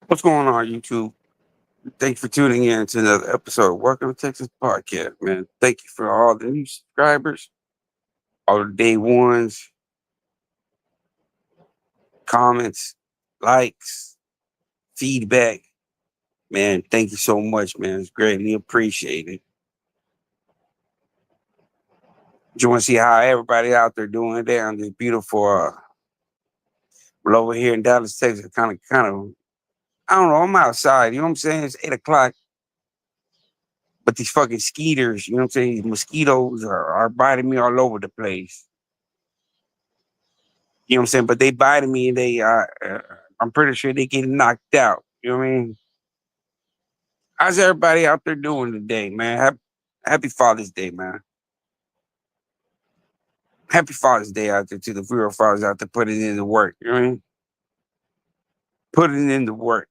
What's going on, YouTube? Thank you for tuning in to another episode of Welcome to Texas Podcast, man. Thank you for all the new subscribers, all the day ones, comments, likes, feedback. Man, thank you so much, man. It's greatly appreciated. You want to see how everybody out there doing down this beautiful, well, over here in Dallas, Texas, I don't know, I'm outside, you know what I'm saying? It's 8 o'clock, but these fucking skeeters, you know what I'm saying? These mosquitoes are biting me all over the place. You know what I'm saying? But they biting me and I'm pretty sure they getting knocked out. You know what I mean? How's everybody out there doing today, man? Happy Father's Day, man. Happy Father's Day out there to the real fathers out there putting in the work. You know what I mean? Putting in the work.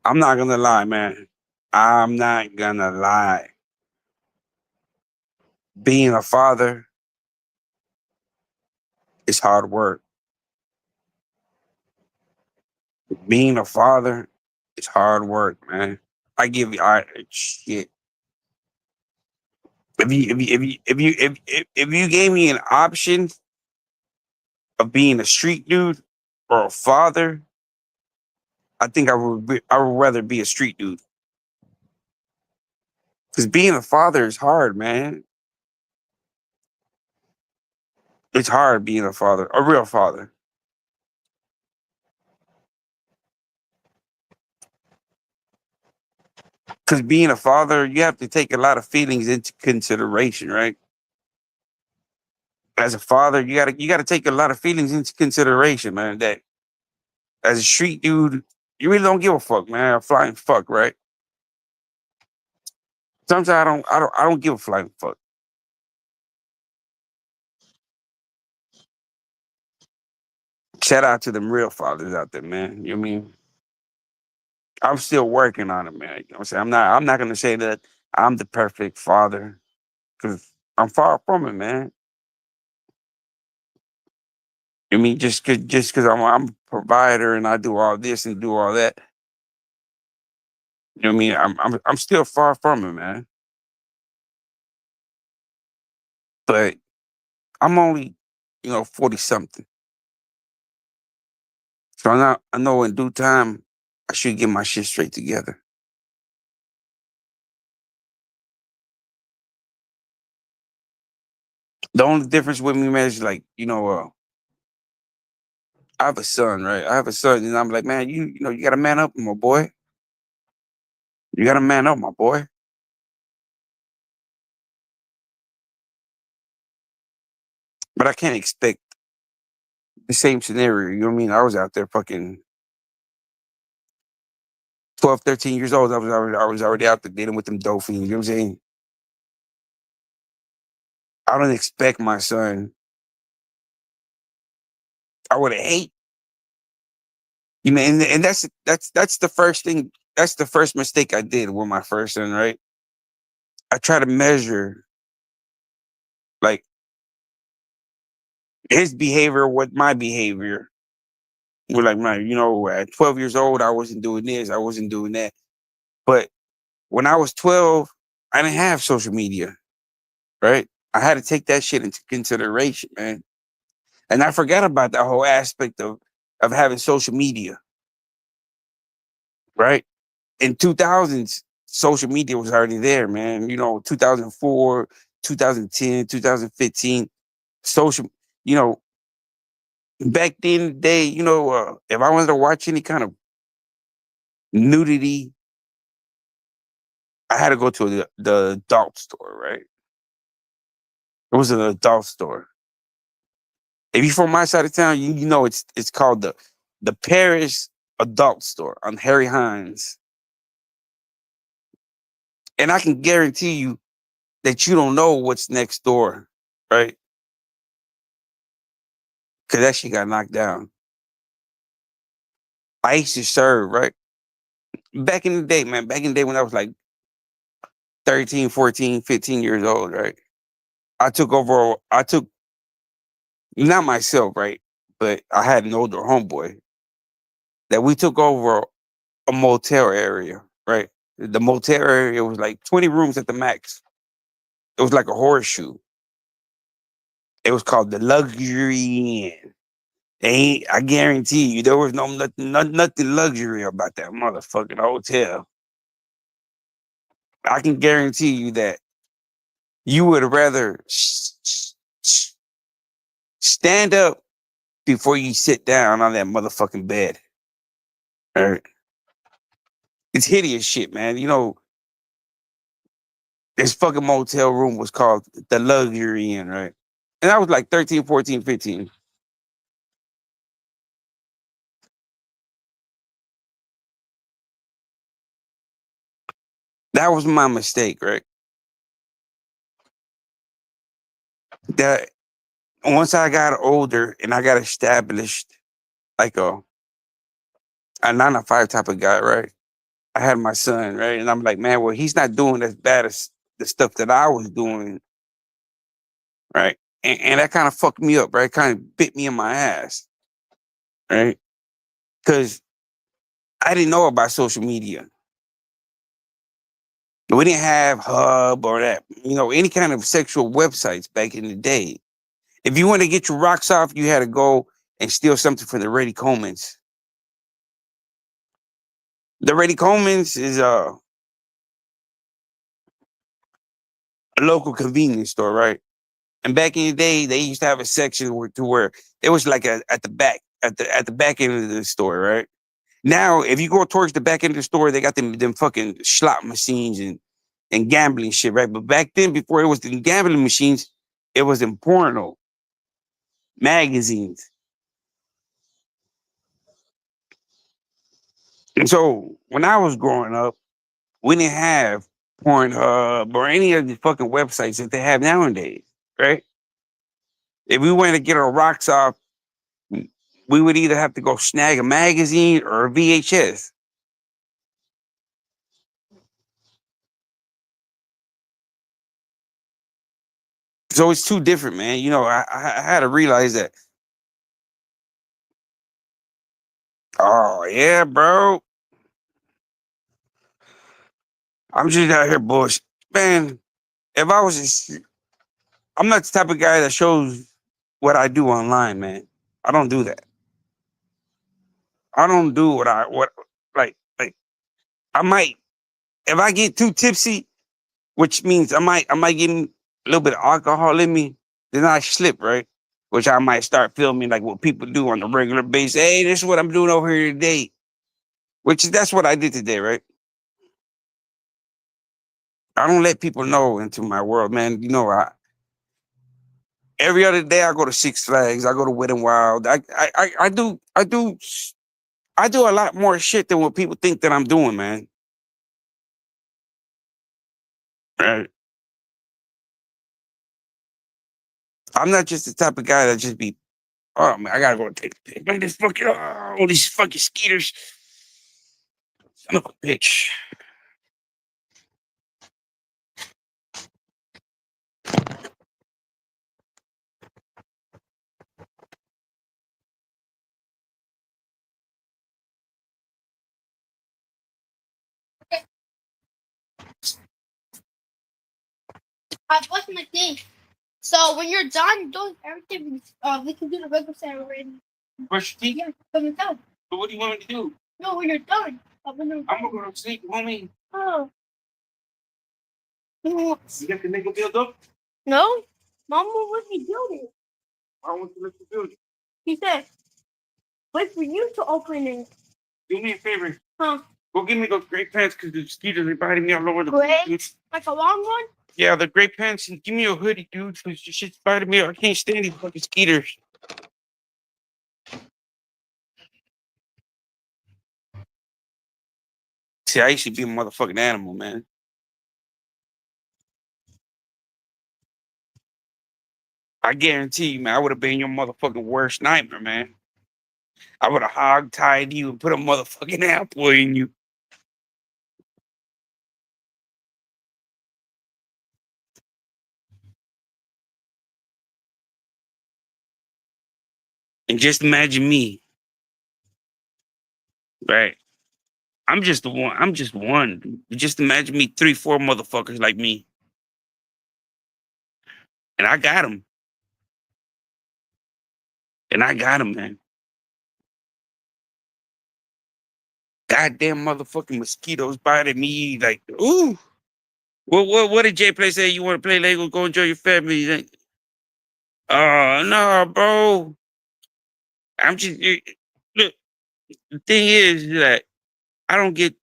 I'm not gonna lie, man. I'm not gonna lie. Being a father is hard work. Being a father is hard work, man. I give you I shit. If you gave me an option of being a street dude or a father, I think I would rather be a street dude. Because being a father is hard, man. It's hard being a father, a real father. Because being a father, you have to take a lot of feelings into consideration, right? As a father, you gotta take a lot of feelings into consideration, man. That as a street dude, you really don't give a fuck, man. A flying fuck, right? Sometimes I don't give a flying fuck. Shout out to them real fathers out there, man. You know what I mean? I'm still working on it, man. You know what I'm saying? I'm not gonna say that I'm the perfect father because I'm far from it, man. I mean, just cause I'm a provider and I do all this and do all that, you know what I mean? I'm still far from it, man. But I'm only, 40 something. So I know in due time I should get my shit straight together. The only difference with me, man, is like, I have a son, right? I have a son, and I'm like, man, you gotta man up, my boy. You gotta man up, my boy. But I can't expect the same scenario. You know what I mean? I was out there fucking 12, 13 years old. I was already out there dealing with them dolphins. You know what I'm saying? I don't expect my son. I would hate, and that's the first thing. That's the first mistake I did with my first son. Right? I try to measure like his behavior with my behavior. We're like, man, at 12 years old, I wasn't doing this, I wasn't doing that. But when I was 12, I didn't have social media. Right? I had to take that shit into consideration, man. And I forgot about that whole aspect of having social media, right? In 2000s, social media was already there, man. 2004, 2010, 2015, social, you know, back then the day, if I wanted to watch any kind of nudity, I had to go to the adult store, right? It was an adult store. If you're from my side of town, you know it's called the Paris Adult Store on Harry Hines. And I can guarantee you that you don't know what's next door, right? Because that shit got knocked down. I used to serve, right? Back in the day, man, back in the day when I was like 13, 14, 15 years old, right? I took, not myself, right? But I had an older homeboy. that we took over a motel area, right? The motel area was like 20 rooms at the max. It was like a horseshoe. It was called the Luxury Inn. I guarantee you, there was nothing luxury about that motherfucking hotel. I can guarantee you that you would rather stand up before you sit down on that motherfucking bed. All right? It's hideous shit, man. You know, this fucking motel room was called the Luxury Inn, right? And I was like 13, 14, 15. That was my mistake, right? That once I got older and I got established like a 9 to 5 type of guy, right? I had my son, right? And I'm like, man, well, he's not doing as bad as the stuff that I was doing, right? And that kind of fucked me up, right? Kind of bit me in my ass, right? Because I didn't know about social media. We didn't have Hub or that, any kind of sexual websites back in the day. If you want to get your rocks off, you had to go and steal something from the Reddy Coleman's. The Reddy Coleman's is a local convenience store, right? And back in the day, they used to have a section where it was like at the back, at the back end of the store, right? Now, if you go towards the back end of the store, they got them fucking slot machines and gambling shit, right? But back then, before it was the gambling machines, it was in porno magazines. And so when I was growing up, we didn't have Pornhub or any of the fucking websites that they have nowadays, right? If we wanted to get our rocks off, we would either have to go snag a magazine or a VHS. So it's too different, man. I had to realize that. Oh yeah, bro. I'm just out here bullshit, man. If I was just, I'm not the type of guy that shows what I do online, man. I don't do that. I don't do what like I might if I get too tipsy, which means I might get a little bit of alcohol in me, then I slip, right? Which I might start filming like what people do on a regular basis. Hey, this is what I'm doing over here today. That's what I did today, right? I don't let people know into my world, man. Every other day I go to Six Flags, I go to Wet and Wild. I do a lot more shit than what people think that I'm doing, man. Right? I'm not just the type of guy that just be, oh man, I gotta go take a pic. Man, this fucking all these fucking skeeters. Son of a bitch. I washed my thing. So when you're done doing everything, we can do the regular set already. Brush your teeth? Yeah, when you're done. But what do you want me to do? No, when you're done. I'm gonna go to sleep, homie. Oh. You got the nigga build up? No. Mama, what are you doing? I want to let you build it. He said, wait for you to open it. Do me a favor. Huh? Go give me those gray pants because the mosquitoes are biting me all over the place. Like a long one? Yeah, the gray pants, and give me a hoodie, dude, because your shit's biting me. I can't stand these fucking skeeters. See, I used to be a motherfucking animal, man. I guarantee you, man, I would have been your motherfucking worst nightmare, man. I would have hog tied you and put a motherfucking apple in you. And just imagine me Right. I'm just the one. I'm just one. Just imagine me 3, 4 motherfuckers like me, and I got them, and I got them, man. Goddamn motherfucking mosquitoes biting me like, ooh. What did Jay Play say? You want to play Lego? Go enjoy your family. Like, oh no, bro. I'm just look. The thing is that I don't get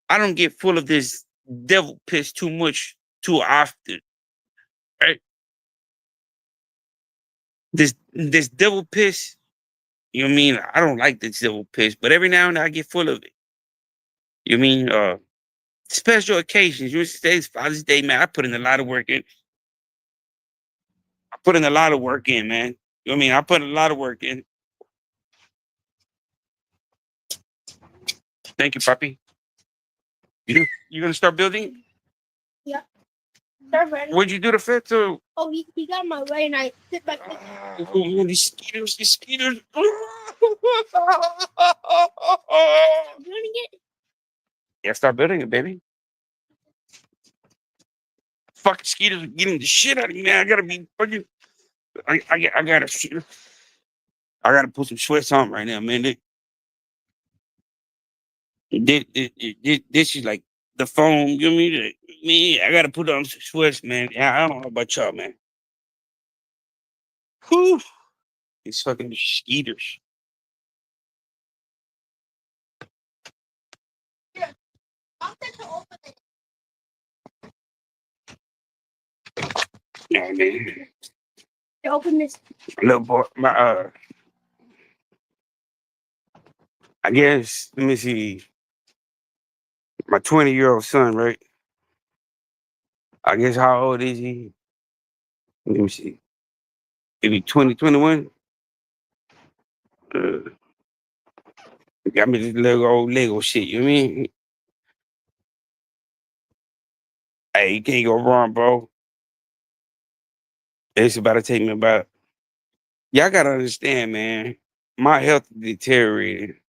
I don't get full of this devil piss too much too often, right? This devil piss, you know what I mean? I don't like this devil piss, but every now and then I get full of it. You know what I mean? Special occasions. You know, today's Father's Day, man. I put in a lot of work in. I put in a lot of work in, man. You know what I mean? I put a lot of work in. Thank you, puppy. You gonna start building? Yeah. Start ready. What'd you do the fence to? Oh, he got in my way and I sit back. Oh, these skeeters, these skeeters. Doing it? Yeah, start building it, baby. Fucking skeeters are getting the shit out of me, man. I gotta be fucking. I gotta put some sweats on right now, man. This is like the phone. You know what I mean? Me, I gotta put on some sweats, man. Yeah, I don't know about y'all, man. Whew. These fucking skeeters. Yeah. I'll set to open it. Yeah, man. To open this. Little boy, I guess, let me see. My 20-year-old son, right? I guess how old is he? Let me see. Maybe 20, 21? Uh, got me this little old Lego shit, you know what I mean? Hey, you can't go wrong, bro. It's about to take me about. Y'all gotta understand, man. My health is deteriorating.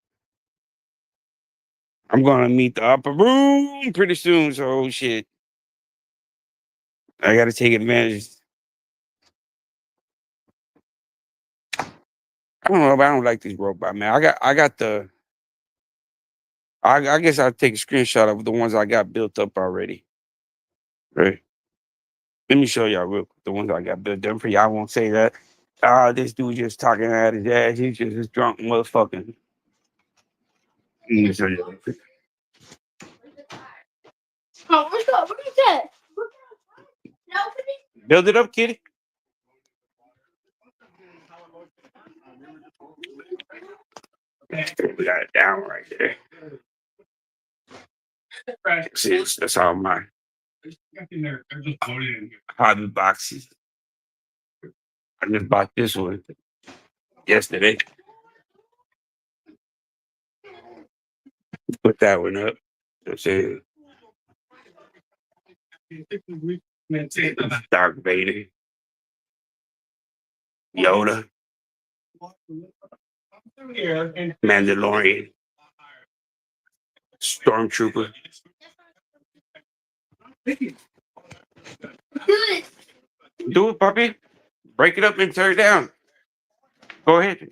I'm gonna meet the upper room pretty soon, so shit. I gotta take advantage. I don't know, but I don't like this robot, man. I got the. I guess I'll take a screenshot of the ones I got built up already. Right. Let me show y'all real quick the ones I got built up for y'all. I won't say that. This dude just talking out his ass. He's just a drunk motherfucker. Let me show you real quick. Oh, what's up? What is that? No, Build it up, kitty. We got it down right there. See, that's all my hobby boxes. I just bought this one yesterday. Put that one up. That's it. Dark Vader, Yoda, Mandalorian, Stormtrooper. Do it, puppy. Break it up and tear it down. Go ahead.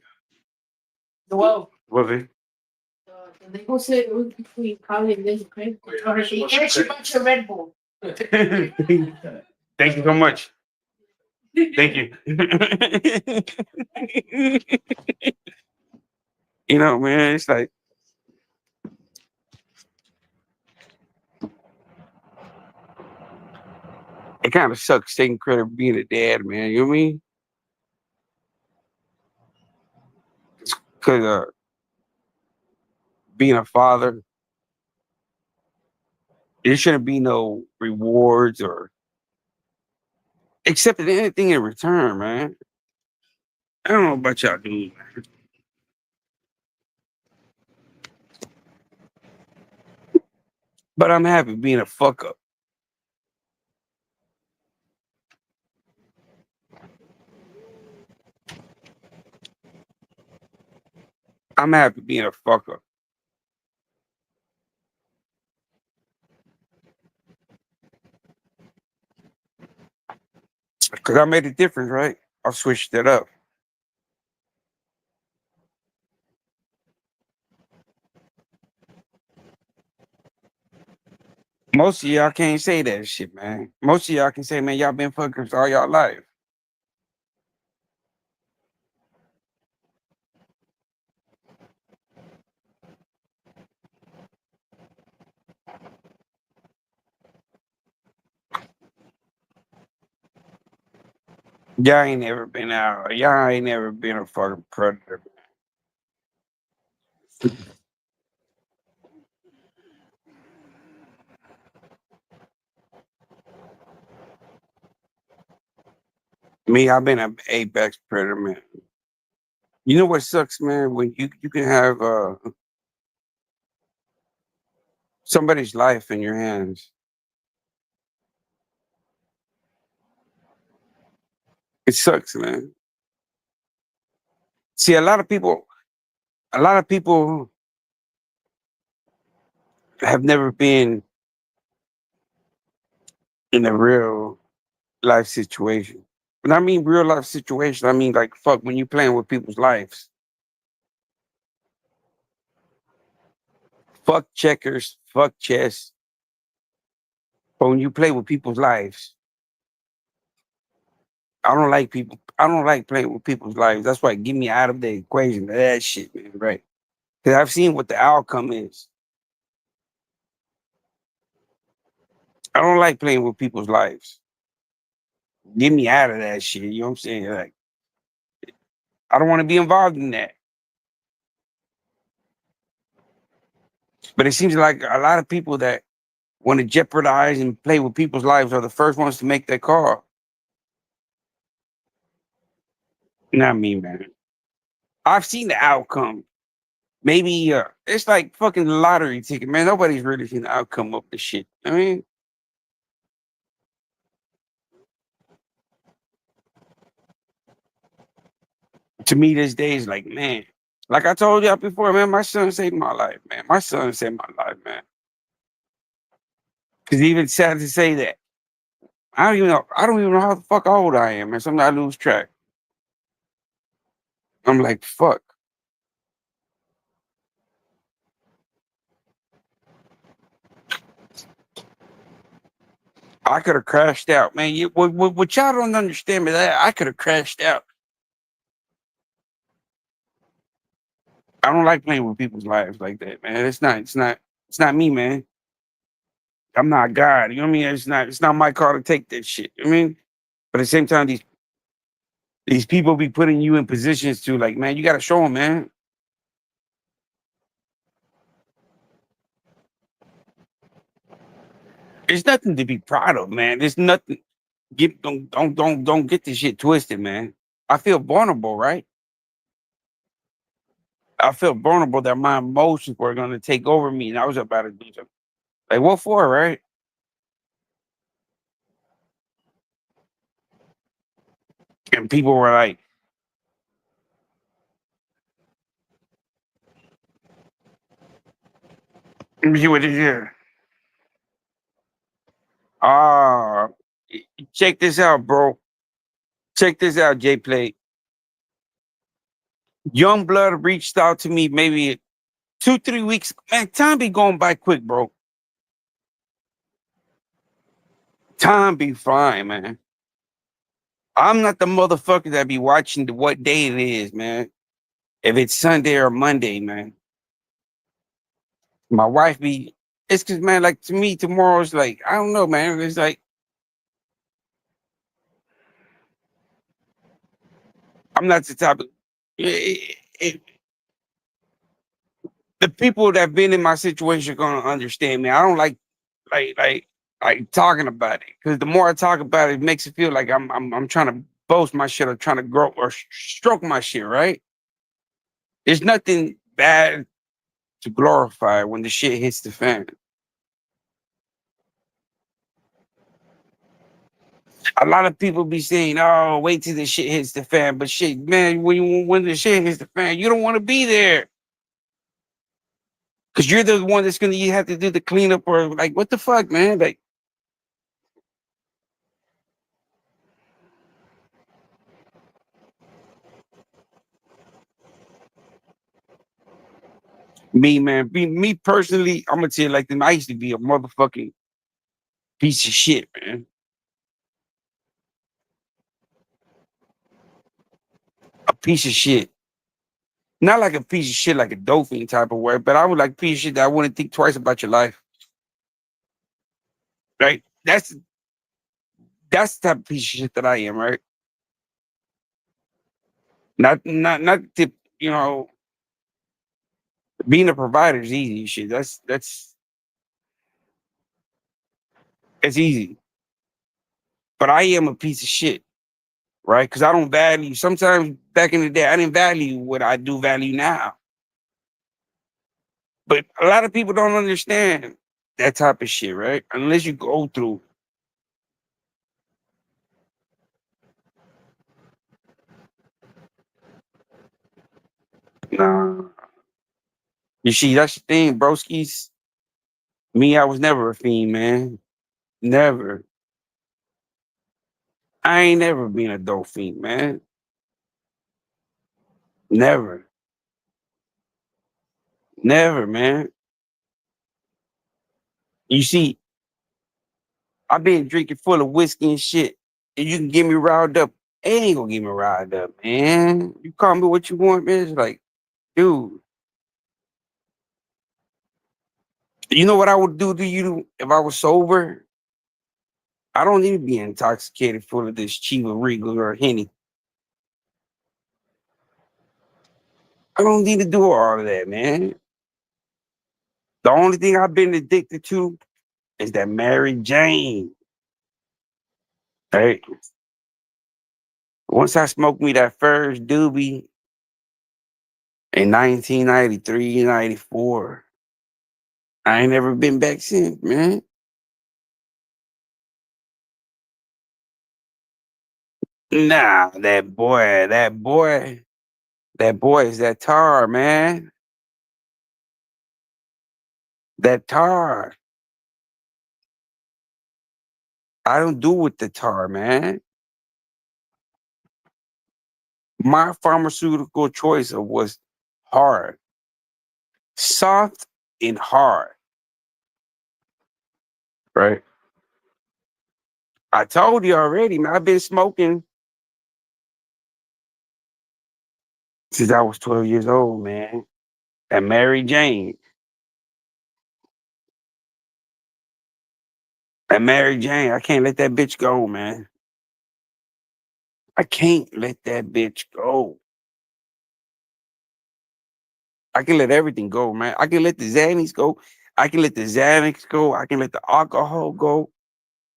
Well, What it? they go say between Kali and this, okay? And she bunch of Red Bull. Thank you so much. Thank you. You know, man, it's like it kind of sucks taking credit for being a dad, man. You know what I mean? Because being a father, there shouldn't be no rewards or accepting anything in return, man. I don't know about y'all dudes, man. But I'm happy being a fuck up. I'm happy being a fuck up. Cause I made a difference, right? I switched it up. Most of y'all can't say that shit, man. Most of y'all can say, man, y'all been fuckers all y'all life. Y'all ain't never been out. Y'all ain't never been a fucking predator. Me, I've been an apex predator, man. You know what sucks, man? When you can have somebody's life in your hands. It sucks, man. See, a lot of people have never been in a real life situation. When I mean real life situation, I mean like fuck when you playing with people's lives. Fuck checkers, fuck chess. But when you play with people's lives, I don't like people. I don't like playing with people's lives. That's why get me out of the equation of that shit, man. Right? Because I've seen what the outcome is. I don't like playing with people's lives. Get me out of that shit. You know what I'm saying? Like, I don't want to be involved in that. But it seems like a lot of people that want to jeopardize and play with people's lives are the first ones to make that call. Not me, man. I've seen the outcome. Maybe it's like fucking lottery ticket, man. Nobody's really seen the outcome of the shit. I mean, to me, this day is like, man, like I told y'all before, man, my son saved my life, man. My son saved my life, man. Cause even sad to say that. I don't even know. I don't even know how the fuck old I am, man. Sometimes I lose track. I'm like, fuck. I could have crashed out, man. What y'all don't understand me that I could have crashed out. I don't like playing with people's lives like that, man. It's not me, man. I'm not God. You know what I mean? It's not my call to take that shit. You know what I mean? But at the same time, these people be putting you in positions to like, man, you gotta show them, man. There's nothing to be proud of, man. There's nothing. Don't get this shit twisted, man. I feel vulnerable, right? I feel vulnerable that my emotions were gonna take over me, and I was about to do something. Like what for, right? And people were like, "Let me see what it is here." Ah, check this out, bro. Check this out, J Play. Young Blood reached out to me maybe 2, 3 weeks. Man, time be going by quick, bro. Time be flying, man. I'm not the motherfucker that be watching what day it is, man. If it's Sunday or Monday, man. My wife be, it's cause man, like to me, tomorrow's like, I don't know, man. It's like I'm not the type of it, the people that been in my situation are gonna understand me. I don't like like like talking about it. Cause the more I talk about it, it makes it feel like I'm trying to boast my shit or trying to grow or stroke my shit, right? There's nothing bad to glorify when the shit hits the fan. A lot of people be saying, "Oh, wait till the shit hits the fan," but shit, man, when the shit hits the fan, you don't want to be there because you're the one that's gonna you have to do the cleanup or like, what the fuck, man? Like, Me, man, me personally, I'm gonna tell you like this. I used to be a motherfucking piece of shit, man. A piece of shit. Not like a piece of shit, like a dolphin type of way, but I was like a piece of shit that I wouldn't think twice about your life. Right? That's the type of piece of shit that I am, right? Not to, you know, being a provider is easy shit. That's easy. But I am a piece of shit, right? Because I don't value sometimes back in the day, I didn't value what I do value now. But a lot of people don't understand that type of shit, right? Unless you go through. Nah. You see, that's the thing, broskies. Me, I was never a fiend, man. Never. I ain't never been a dope fiend, man. Never. Never, man. You see, I've been drinking full of whiskey and shit. And you can get me riled up. It ain't gonna get me riled up, man. You call me what you want, man. It's like, dude, you know what I would do to you if I was sober? I don't need to be intoxicated full of this Chiva Regal or Henny. I don't need to do all of that, man. The only thing I've been addicted to is that Mary Jane. Right? Once I smoked me that first doobie in 1993, 94, I ain't never been back since, man. Nah, that boy is that tar, man. That tar. I don't do with the tar, man. My pharmaceutical choice was hard, soft and hard, right? I told you already, man. I've been smoking since I was 12 years old, man. And Mary Jane. And Mary Jane, I can't let that bitch go, man. I can't let that bitch go. I can let everything go, man. I can let the Xannies go. I can let the Xanax go. I can let the alcohol go.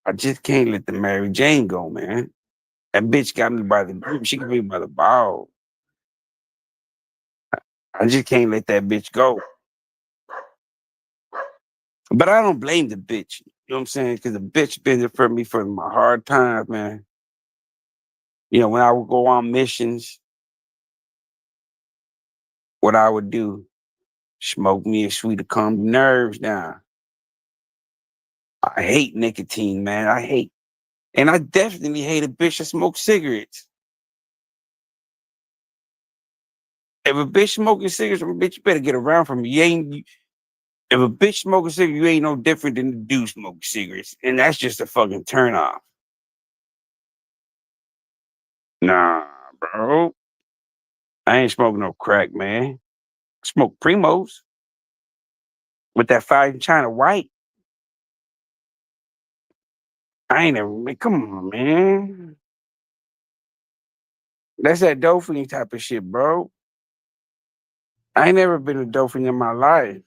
I just can't let the Mary Jane go, man. That bitch got me by the grip. She got me by the ball. I just can't let that bitch go. But I don't blame the bitch. You know what I'm saying? Because the bitch been there for me for my hard times, man. You know, when I would go on missions, what I would do, smoke me a sweet to calm the nerves down. I hate nicotine, man. I hate, and I definitely hate a bitch that smokes cigarettes. If a bitch smoking cigarettes, bitch, you better get around from me. If a bitch smoking cigarettes, you ain't no different than the dude smoking cigarettes. And that's just a fucking turn off. Nah, bro. I ain't smoking no crack, man. I smoke Primos with that fire in China white. I ain't never, man, come on, man. That's that dolphin type of shit, bro. I ain't never been a dolphin in my life.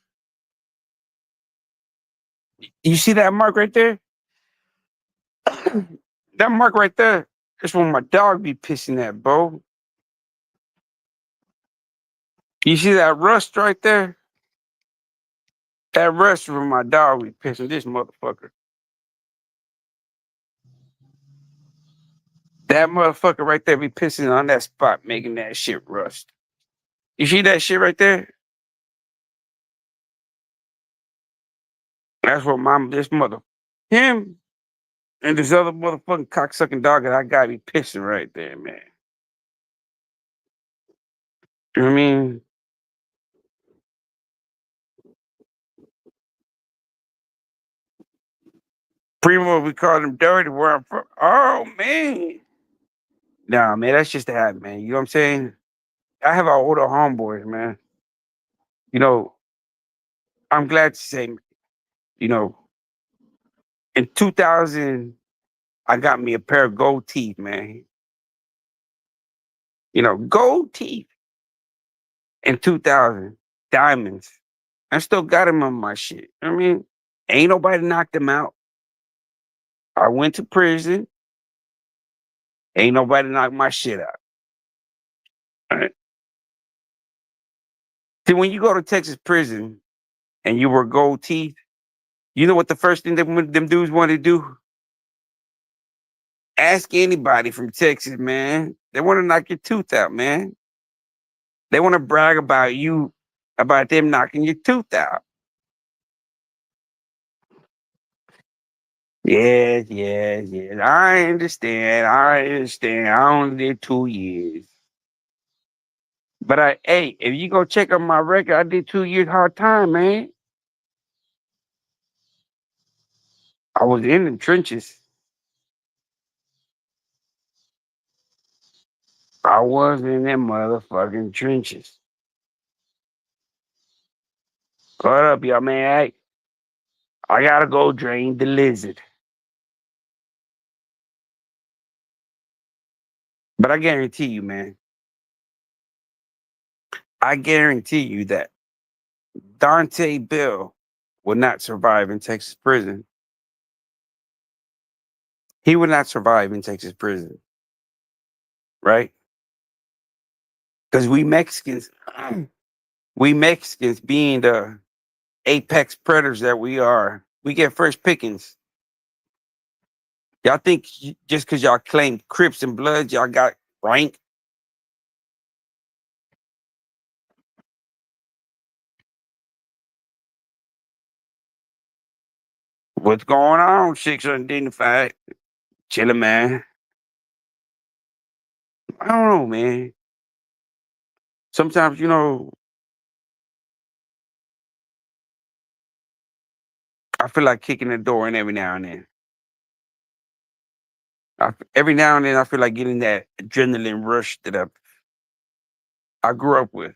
You see that mark right there? That mark right there is when my dog be pissing at, bro. You see that rust right there? That rust is when my dog be pissing this motherfucker. That motherfucker right there be pissing on that spot, making that shit rust. You see that shit right there? That's what this mother, him and this other motherfucking cocksucking dog that I got be pissing right there, man. You know what I mean? Primo, we call him Dirty where I'm from. Oh man. Nah, man, that's just the habit, man. You know what I'm saying? I have our older homeboys, man. You know, I'm glad to say, you know, in 2000, I got me a pair of gold teeth, man. You know, gold teeth in 2000, diamonds. I still got them on my shit. I mean, ain't nobody knocked them out. I went to prison. Ain't nobody knocked my shit out. All right? See, when you go to Texas prison and you were gold teeth, you know what the first thing them dudes want to do? Ask anybody from Texas, man. They want to knock your tooth out, man. They want to brag about you, about them knocking your tooth out. Yes, yes, yes. I understand. I understand. I only did 2 years. But hey, if you go check on my record, I did 2 years hard time, man. I was in the trenches. I was in them motherfucking trenches. What up, y'all, man? Hey, I gotta go drain the lizard. But I guarantee you, man, I guarantee you that Dante Bill would not survive in Texas prison. He would not survive in Texas prison, right? Because we Mexicans being the apex predators that we are, we get first pickings. Y'all think just because y'all claim Crips and Bloods, y'all got rank? What's going on, Six Undignified? Chillin', man. I don't know, man. Sometimes, I feel like kicking the door in every now and then. Every now and then, I feel like getting that adrenaline rush that I grew up with.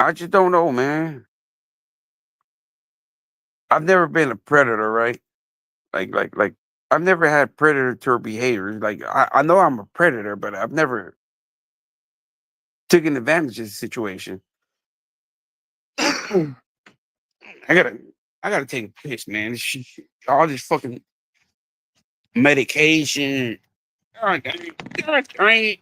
I just don't know, man. I've never been a predator, right? Like, I've never had predator behaviors. Like, I know I'm a predator, but I've never taken advantage of the situation. I gotta, I gotta take a piss, man. All this fucking medication. God dang it. God dang it.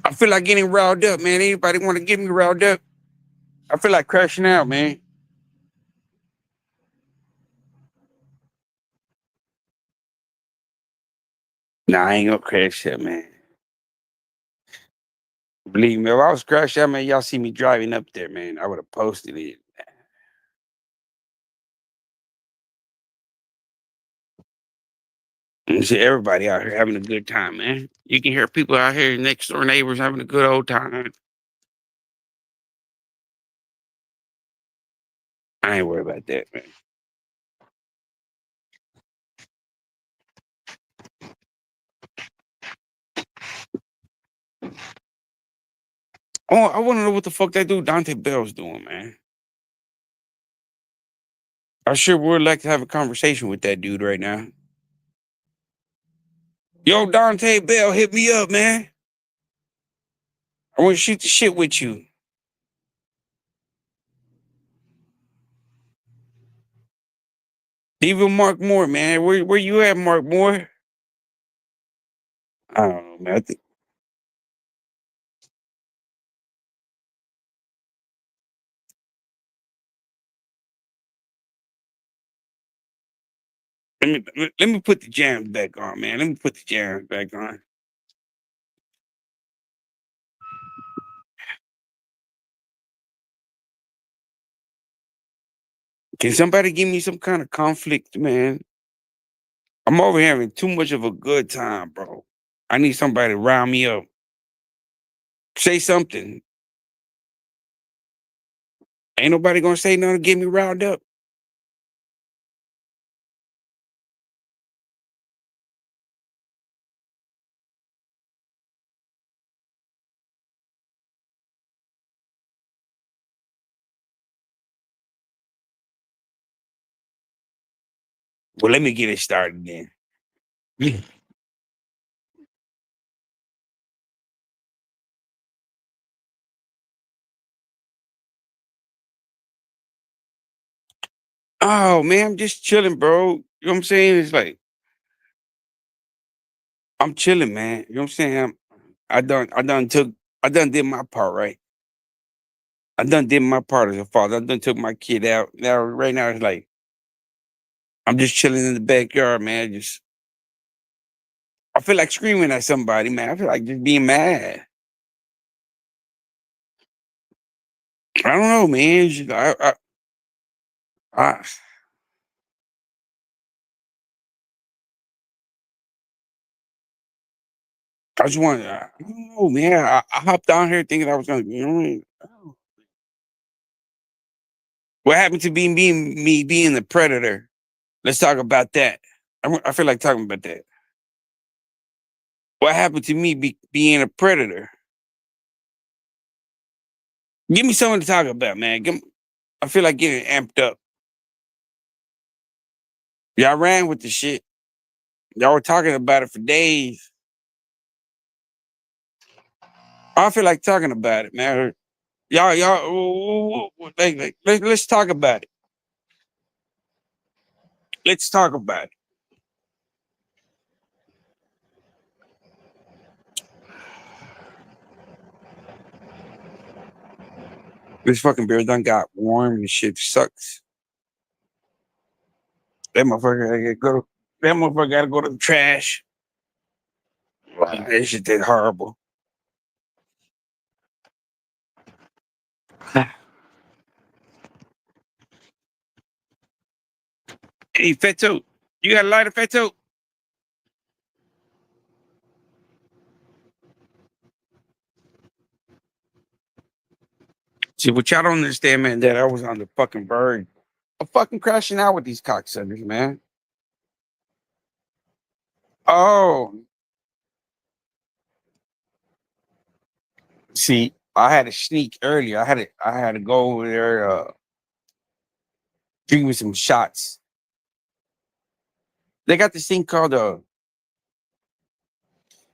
I feel like getting riled up, man. Anybody want to get me riled up? I feel like crashing out, man. Nah, I ain't gonna crash out, man. Believe me, if I was crashed out, man, y'all see me driving up there, man. I would have posted it. And see everybody out here having a good time, man. You can hear people out here, next door neighbors having a good old time. I ain't worried about that, man. Oh, I want to know what the fuck that dude Dante Bell's doing, man. I sure would like to have a conversation with that dude right now. Yo, Dante Bell, hit me up, man. I want to shoot the shit with you. Even Mark Moore, man. Where you at, Mark Moore? I don't know, man. Let me put the jams back on, man. Let me put the jams back on. Can somebody give me some kind of conflict, man? I'm over here having too much of a good time, bro. I need somebody to round me up. Say something. Ain't nobody gonna say nothing to get me riled up. Well, let me get it started then. Oh man, I'm just chilling, bro. You know what I'm saying? It's like I'm chilling, man. You know what I'm saying? I done did my part, right? I done did my part as a father. I done took my kid out. Now, right now, it's like I'm just chilling in the backyard, man. I feel like screaming at somebody, man. I feel like just being mad. I don't know, man. I, I just want. I don't know, man. I hopped down here thinking I was gonna, you know, what I mean? What happened to me being the predator? Let's talk about that. I feel like talking about that. What happened to me being a predator? Give me something to talk about, man. I feel like getting amped up. Y'all ran with the shit. Y'all were talking about it for days. I feel like talking about it, man. Let's talk about it. Let's talk about it. This fucking beer done got warm and shit sucks. That motherfucker gotta go. That motherfucker gotta go to the trash. That shit did horrible. Hey, Feto, you got a lighter, Feto? See, what y'all don't understand, man, that I was on the fucking verge of fucking crashing out with these cocksuckers, man. Oh, see, I had to sneak earlier. I had to go over there, drink me some shots. They got this thing called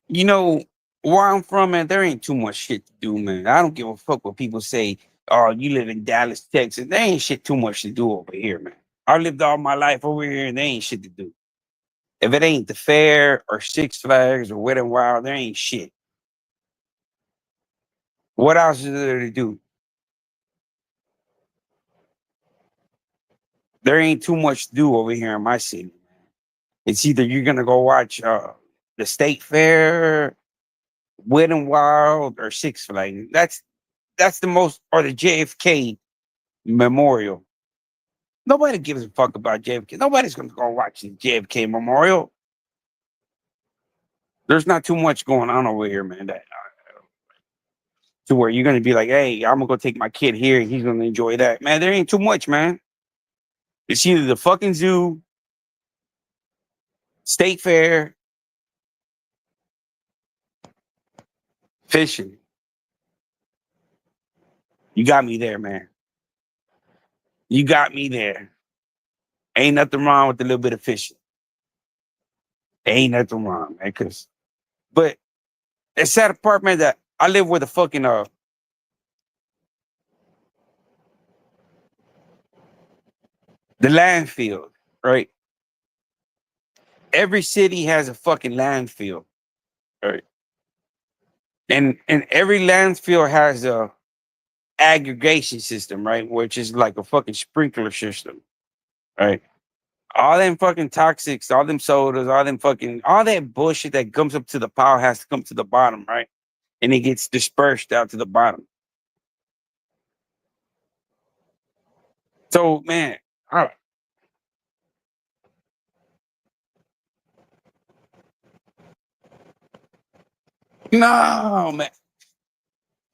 you know, where I'm from, man, there ain't too much shit to do, man. I don't give a fuck what people say. Oh, you live in Dallas, Texas. There ain't shit too much to do over here, man. I lived all my life over here and there ain't shit to do. If it ain't the fair or Six Flags or Wet and Wild, there ain't shit. What else is there to do? There ain't too much to do over here in my city. It's either you're gonna go watch the state fair, Wet and Wild, or Six Flags. That's the most, or the JFK Memorial. Nobody gives a fuck about JFK. Nobody's gonna go watch the JFK Memorial. There's not too much going on over here, man. That to where you're gonna be like, hey, I'm gonna go take my kid here and he's gonna enjoy that. Man, there ain't too much, man. It's either the fucking zoo, state fair, fishing. You got me there, man. You got me there. Ain't nothing wrong with a little bit of fishing. Ain't nothing wrong, man. But it's sad apartment that I live with a fucking the landfill, right? Every city has a fucking landfill, right? And every landfill has a aggregation system, right? Which is like a fucking sprinkler system, right? All them fucking toxics, all them sodas, all that bullshit that comes up to the pile has to come to the bottom, right? And it gets dispersed out to the bottom. So, man, I, no, man.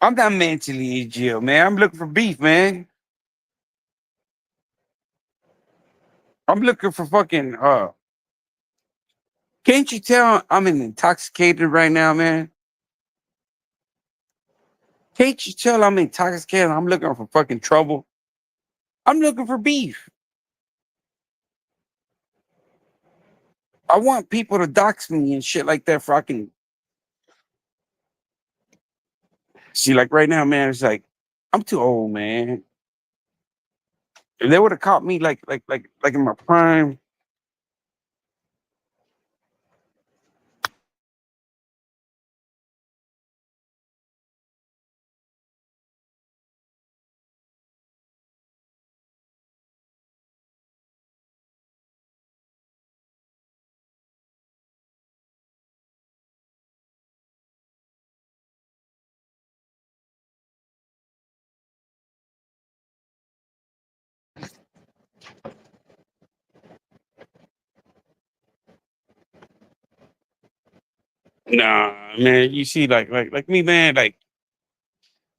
I'm not mentally in jail, man. I'm looking for beef, man. I'm looking for fucking can't you tell I'm intoxicated right now, man? Can't you tell I'm intoxicated? I'm looking for fucking trouble. I'm looking for beef. I want people to dox me and shit like that for I can see, like right now, man, it's like I'm too old, man. If they would have caught me like in my prime, nah, man. You see, like me, man. Like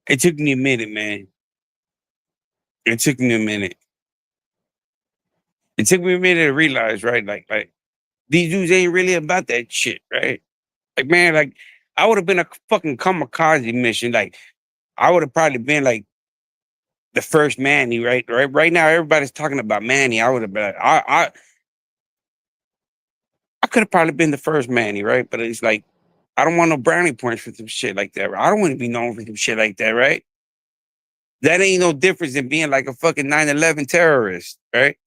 it took me a minute, man. It took me a minute. It took me a minute to realize, right? Like these dudes ain't really about that shit, right? Like man, like I would have been a fucking kamikaze mission. Like I would have probably been like the first Manny, right? Right now, everybody's talking about Manny. I would have been. Like, I could have probably been the first Manny, right? But it's like I don't want no brownie points for some shit like that. Right? I don't want to be known for some shit like that, right? That ain't no difference than being like a fucking 9/11 terrorist, right?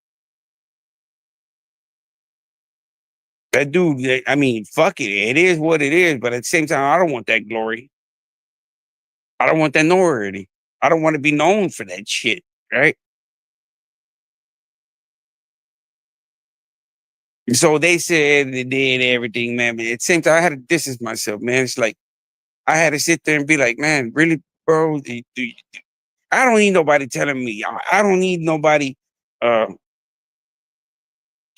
That dude, I mean, fuck it. It is what it is. But at the same time, I don't want that glory. I don't want that notoriety. I don't want to be known for that shit, right? So they said they did everything, man. But at the same time, I had to distance myself, man. It's like I had to sit there and be like, man, really, bro? I don't need nobody telling me. I don't need nobody. Uh,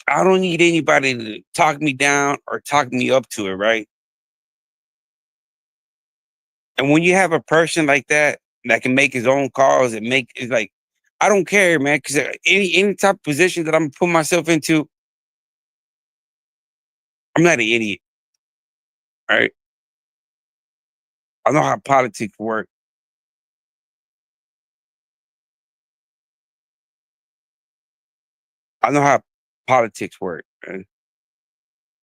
I don't need anybody to talk me down or talk me up to it, right? And when you have a person like that can make his own calls and make it's like, I don't care, man, because any type of position that I'm gonna put myself into, I'm not an idiot, right? I know how politics work. I know how politics work, man.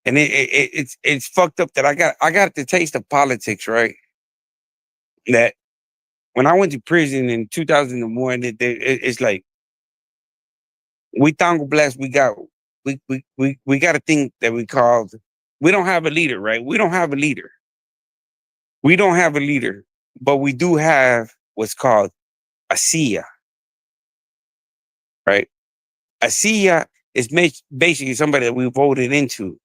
And it's fucked up that I got the taste of politics, right? That when I went to prison in 2001, it's like we Tango Blast, we got a thing that we called we don't have a leader, right? We don't have a leader. We don't have a leader, but we do have what's called a SIA, right? A SIA is basically somebody that we voted into,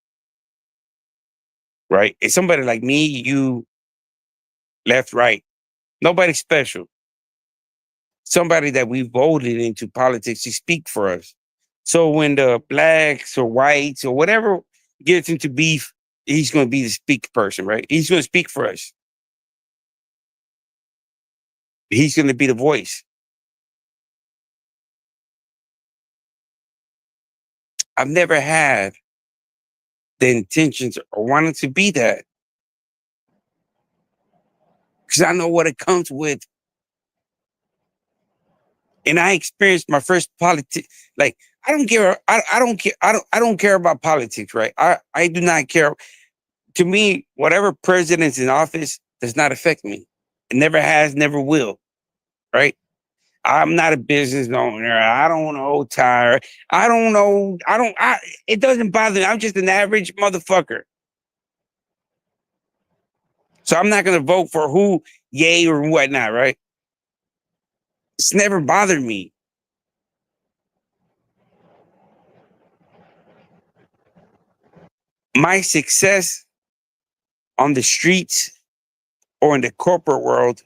right? It's somebody like me, you, left, right. Nobody special. Somebody that we voted into politics to speak for us. So when the blacks or whites or whatever gets into beef, he's going to be the speak person, right? He's going to speak for us. He's going to be the voice. I've never had the intentions or wanted to be that because I know what it comes with. And I experienced my first politics. Like I don't care. I don't care. I don't care about politics, right? I do not care. To me, whatever president's in office does not affect me. It never has, never will. Right? I'm not a business owner. I don't know tire. I don't know. I don't. It doesn't bother me. I'm just an average motherfucker. So I'm not gonna vote for who, yay or whatnot. Right? It's never bothered me. My success on the streets or in the corporate world,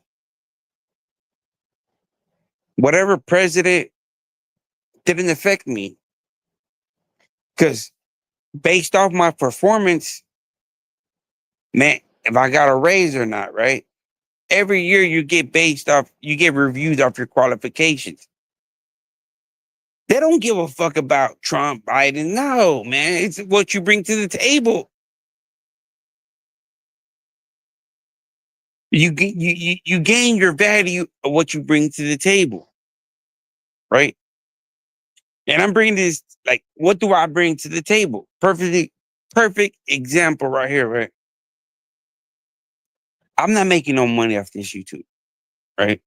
whatever president didn't affect me because based off my performance, man, if I got a raise or not, right? Every year you get reviewed off your qualifications. They don't give a fuck about Trump, Biden. No, man, it's what you bring to the table. You gain your value of what you bring to the table, right? And I'm bringing this like, what do I bring to the table? Perfect example right here, right? I'm not making no money off this YouTube, right?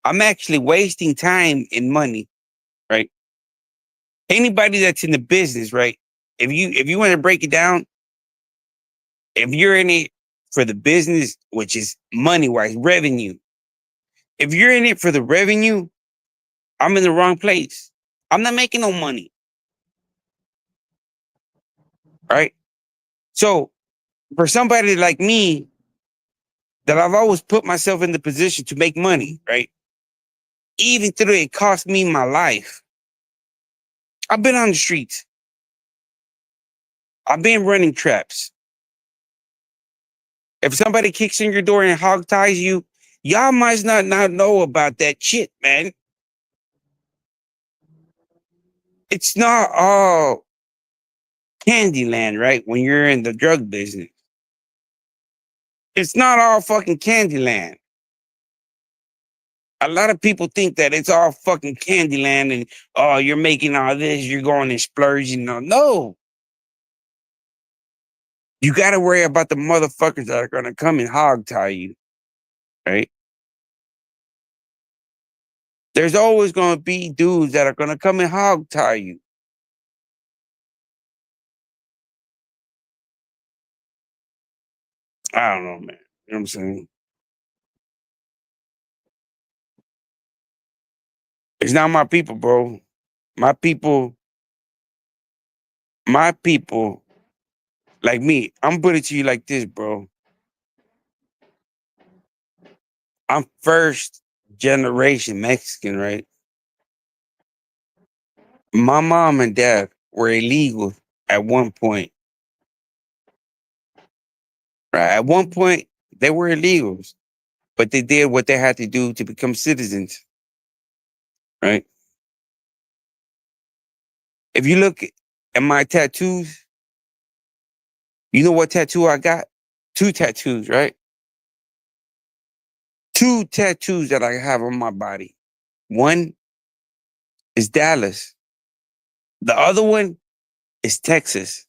I'm actually wasting time and money, right? Anybody that's in the business, right? If you want to break it down, if you're in it for the business, which is money wise, revenue, if you're in it for the revenue, I'm in the wrong place. I'm not making no money, right? So for somebody like me, that I've always put myself in the position to make money, right? Even though it cost me my life. I've been on the streets. I've been running traps. If somebody kicks in your door and hog ties you, y'all must not know about that shit, man. It's not all Candyland, right? When you're in the drug business, it's not all fucking Candyland. A lot of people think that it's all fucking Candyland and oh, you're making all this, you're going and splurging. No. You got to worry about the motherfuckers that are going to come and hog tie you, right? There's always going to be dudes that are going to come and hog tie you. I don't know, man. You know what I'm saying? It's not my people, bro. My people, my people, like me, I'm putting it to you like this, bro. I'm first generation Mexican, right? My mom and dad were illegal at one point, right? At one point, they were illegals, but they did what they had to do to become citizens, right? If you look at my tattoos, you know what tattoo I got? Two tattoos, right? Two tattoos that I have on my body. One is Dallas. The other one is Texas.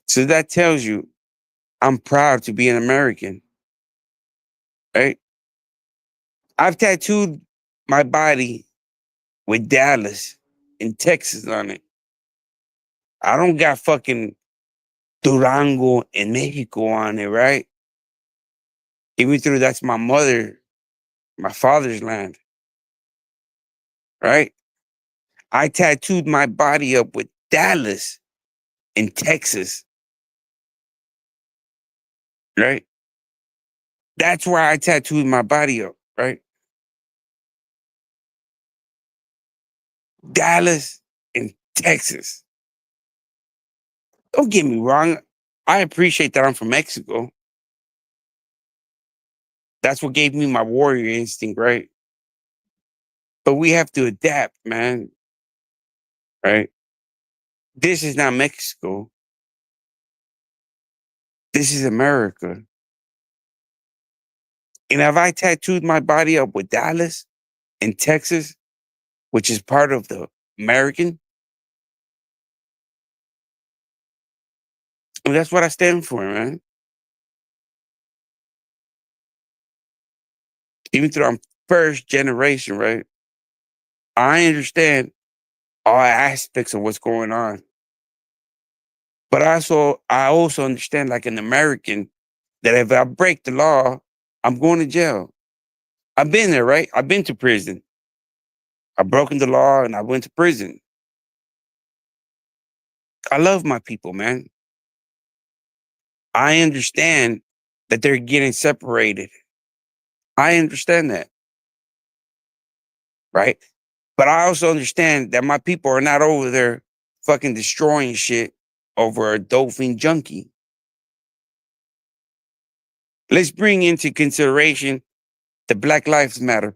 So that tells you I'm proud to be an American, right? I've tattooed my body with Dallas and Texas on it. I don't got fucking Durango and Mexico on it, right? Even though that's my father's land, right? I tattooed my body up with Dallas in Texas, right? That's why I tattooed my body up, right? Dallas in Texas. Don't get me wrong. I appreciate that I'm from Mexico. That's what gave me my warrior instinct, right? But we have to adapt, man, right? This is not Mexico. This is America. And if I tattooed my body up with Dallas in Texas, which is part of the American, and that's what I stand for, man. Even though I'm first generation, right? I understand all aspects of what's going on. But I also understand, like an American, that if I break the law, I'm going to jail. I've been there, right? I've been to prison. I've broken the law and I went to prison. I love my people, man. I understand that they're getting separated. I understand that. right? But I also understand that my people are not over there fucking destroying shit over a dolphin junkie. Let's bring into consideration the Black Lives Matter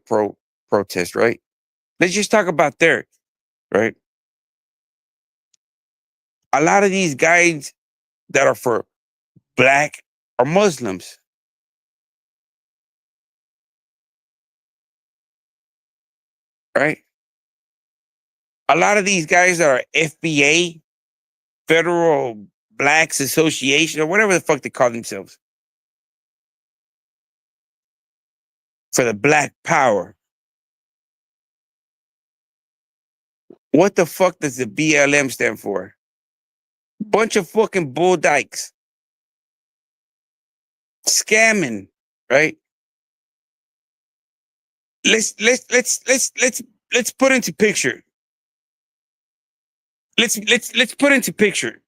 protest, right? Let's just talk about there, right? A lot of these guys that are for black are Muslims, right? A lot of these guys that are FBA, Federal Blacks Association, or whatever the fuck they call themselves, for the Black Power. What the fuck does the BLM stand for? Bunch of fucking bull dykes scamming, right? Let's put into picture. Let's put into picture.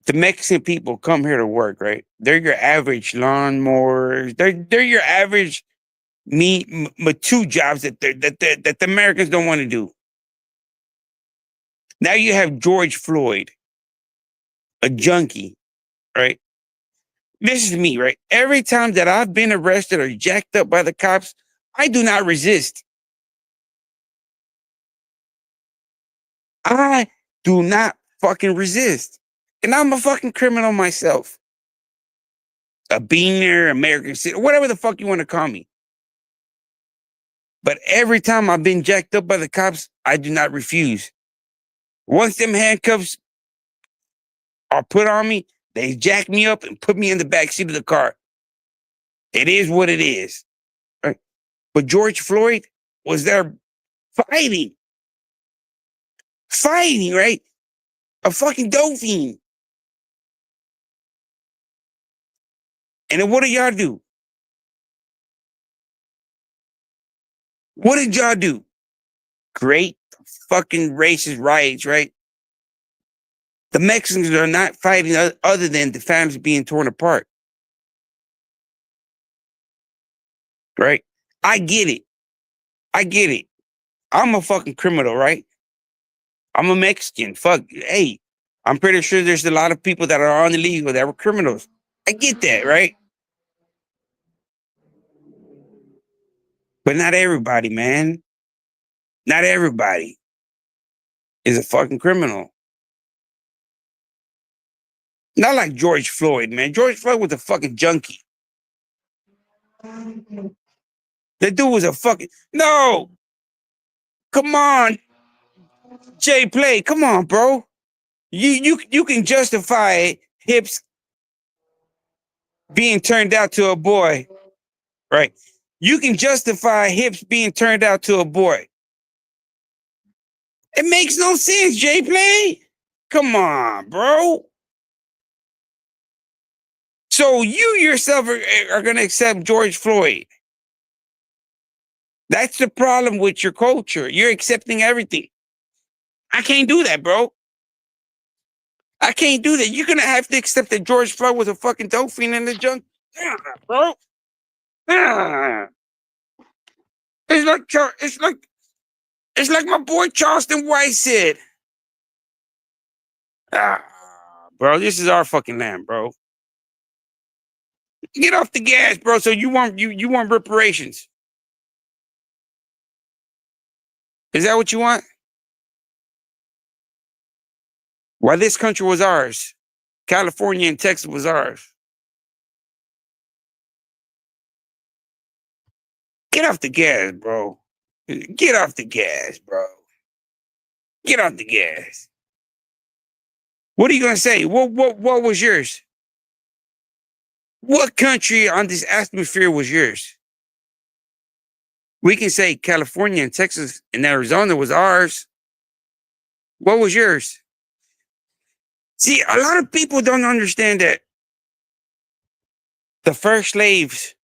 The Mexican people come here to work, right? They're your average lawnmowers. They're your average two jobs that the Americans don't want to do. Now you have George Floyd, a junkie, right? This is me, right? Every time that I've been arrested or jacked up by the cops, I do not resist. I do not fucking resist. And I'm a fucking criminal myself. A beaner, American citizen, whatever the fuck you want to call me. But every time I've been jacked up by the cops, I do not refuse. Once them handcuffs are put on me, they jack me up and put me in the back seat of the car. It is what it is. Right? But George Floyd was there fighting, right? A fucking dolphin. And then what did y'all do? What did y'all do? Great fucking racist riots, right? The Mexicans are not fighting other than the families being torn apart. Right? I get it. I'm a fucking criminal, right? I'm a Mexican. Fuck. Hey, I'm pretty sure there's a lot of people that are on the legal that were criminals. I get that, right? But not everybody, man. Not everybody is a fucking criminal. Not like George Floyd, man. George Floyd was a fucking junkie. That dude was a fucking no. Come on, Jay Play. Come on, bro. You can justify hips being turned out to a boy, right? You can justify hips being turned out to a boy. It makes no sense, Jay Play. Come on, bro. So you yourself are going to accept George Floyd. That's the problem with your culture. You're accepting everything. I can't do that, bro. I can't do that. You're going to have to accept that George Floyd was a fucking dolphin in the junk. Yeah, bro. Yeah. It's like my boy Charleston White said. Bro, this is our fucking land, bro. Get off the gas, bro. So you want reparations? Is that what you want? Why this country was ours. California and Texas was ours. Get off the gas, bro. Get off the gas, bro. Get off the gas. What are you gonna say? What was yours? What country on this atmosphere was yours? We can say California and Texas and Arizona was ours. What was yours? See, a lot of people don't understand that the first slaves,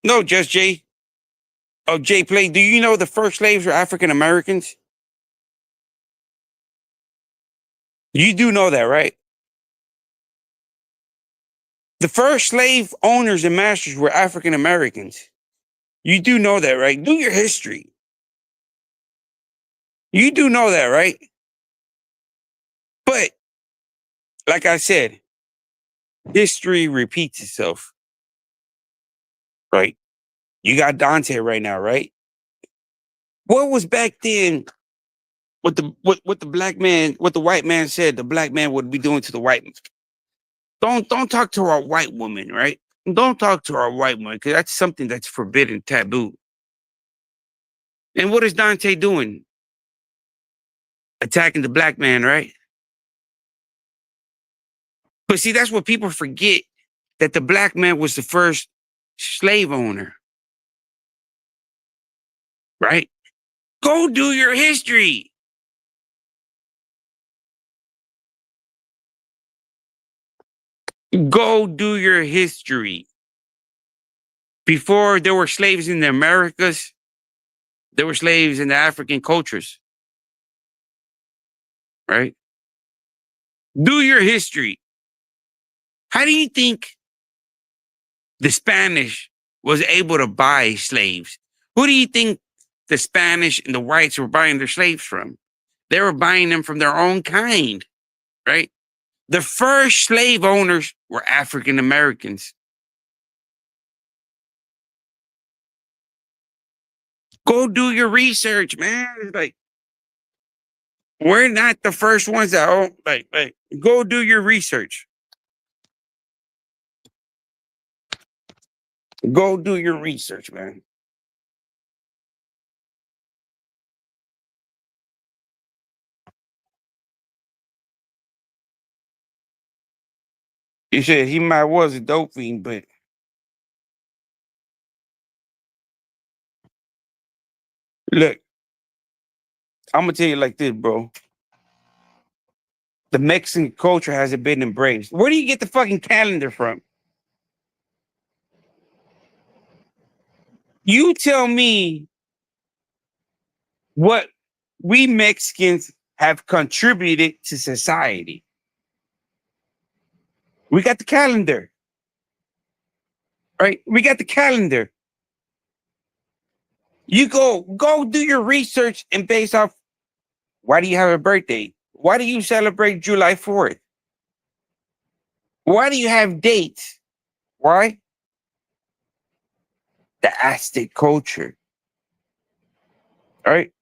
no, just Jay. Oh, Jay Play, do you know the first slaves were African Americans? You do know that, right? The first slave owners and masters were African Americans. You do know that, right? Do your history. You do know that, right? But like I said, history repeats itself, right? You got Dante right now, right? What was back then? What the black man, what the white man said, the black man would be doing to the white. Don't talk to our white woman, right? Don't talk to our white woman because that's something that's forbidden, taboo. And what is Dante doing? Attacking the black man, right? But see, that's what people forget, that the black man was the first slave owner, right? Go do your history. Go do your history. Before there were slaves in the Americas, there were slaves in the African cultures, right? Do your history. How do you think the Spanish was able to buy slaves? Who do you think the Spanish and the whites were buying their slaves from? They were buying them from their own kind, right? The first slave owners were African Americans. Go do your research, man. It's like, we're not the first ones that own, like, go do your research. Go do your research, man. You said he might was a dope fiend, but look, I'm gonna tell you like this, bro. The Mexican culture hasn't been embraced. Where do you get the fucking calendar from? You tell me what we Mexicans have contributed to society. We got the calendar, right? We got the calendar. You go do your research and base off, why do you have a birthday? Why do you celebrate July 4th? Why do you have dates? Why? The Aztec culture. All right.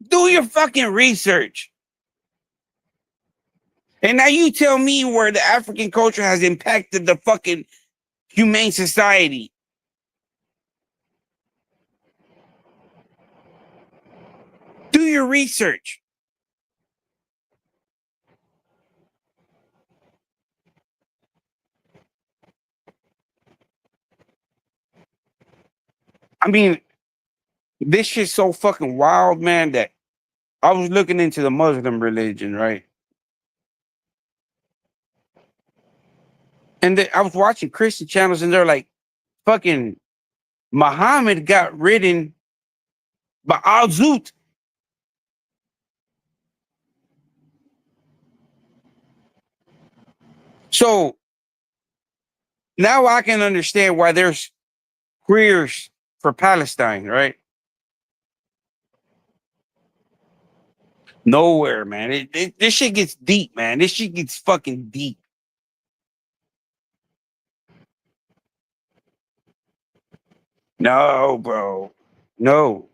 Do your fucking research. And now you tell me where the African culture has impacted the fucking humane society. Do your research. I mean, this shit's so fucking wild, man, that I was looking into the Muslim religion, right? And I was watching Christian channels and they're like, fucking Muhammad got ridden by Al Zut. So now I can understand why there's queers for Palestine, right? Nowhere, man. This shit gets deep, man. This shit gets fucking deep. No, bro. No.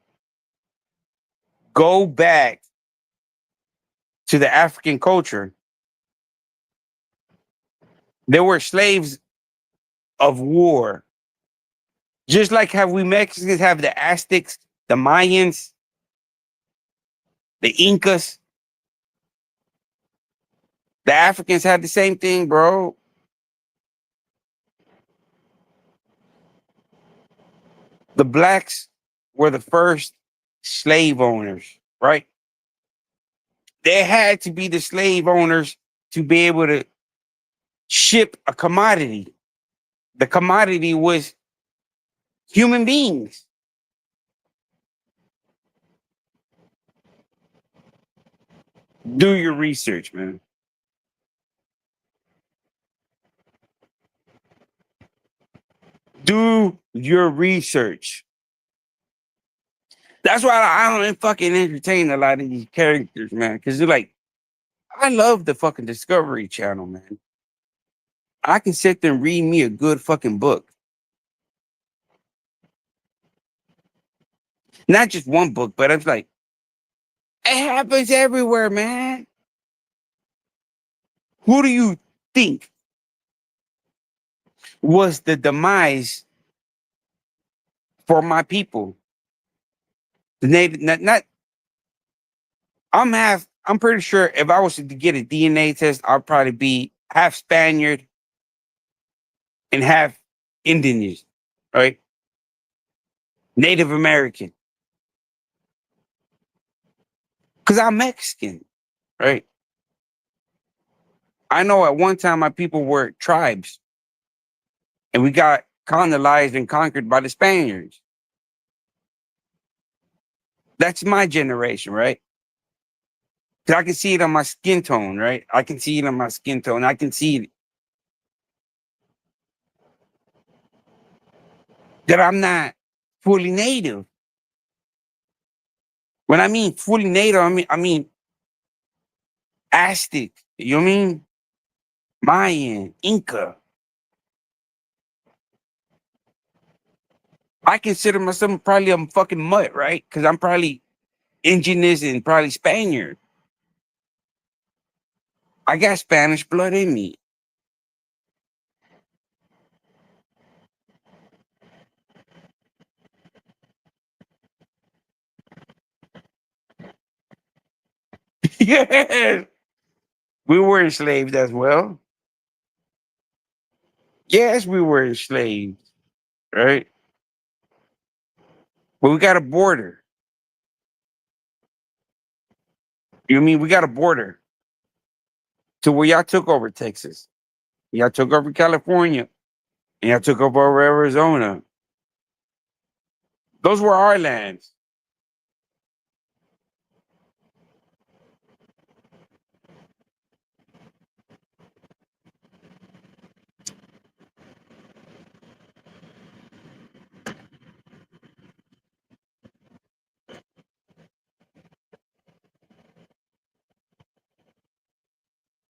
Go back to the African culture. There were slaves of war. Just like how we Mexicans have the Aztecs, the Mayans, the Incas. The Africans had the same thing, bro. The blacks were the first slave owners, right? They had to be the slave owners to be able to ship a commodity. The commodity was human beings. Do your research, man. Do your research. That's why I don't fucking entertain a lot of these characters, man. Because they're like, I love the fucking Discovery Channel, man. I can sit there and read me a good fucking book. Not just one book, but it's like, it happens everywhere, man. Who do you think was the demise for my people? The native, not I'm pretty sure if I was to get a DNA test, I'd probably be half Spaniard and half Indian, right? Native American. Because I'm Mexican, right? I know at one time my people were tribes and we got colonized and conquered by the Spaniards. That's my generation, right? 'Cause I can see it on my skin tone, right? I can see it on my skin tone. I can see that I'm not fully native. When I mean fully native, I mean Aztec. You know what I mean? Mayan, Inca. I consider myself probably a fucking mutt, right? Because I'm probably indigenous and probably Spaniard. I got Spanish blood in me. Yes, we were enslaved as well. Yes, we were enslaved, right? But we got a border. You mean we got a border to where y'all took over Texas, y'all took over California, and y'all took over Arizona. Those were our lands.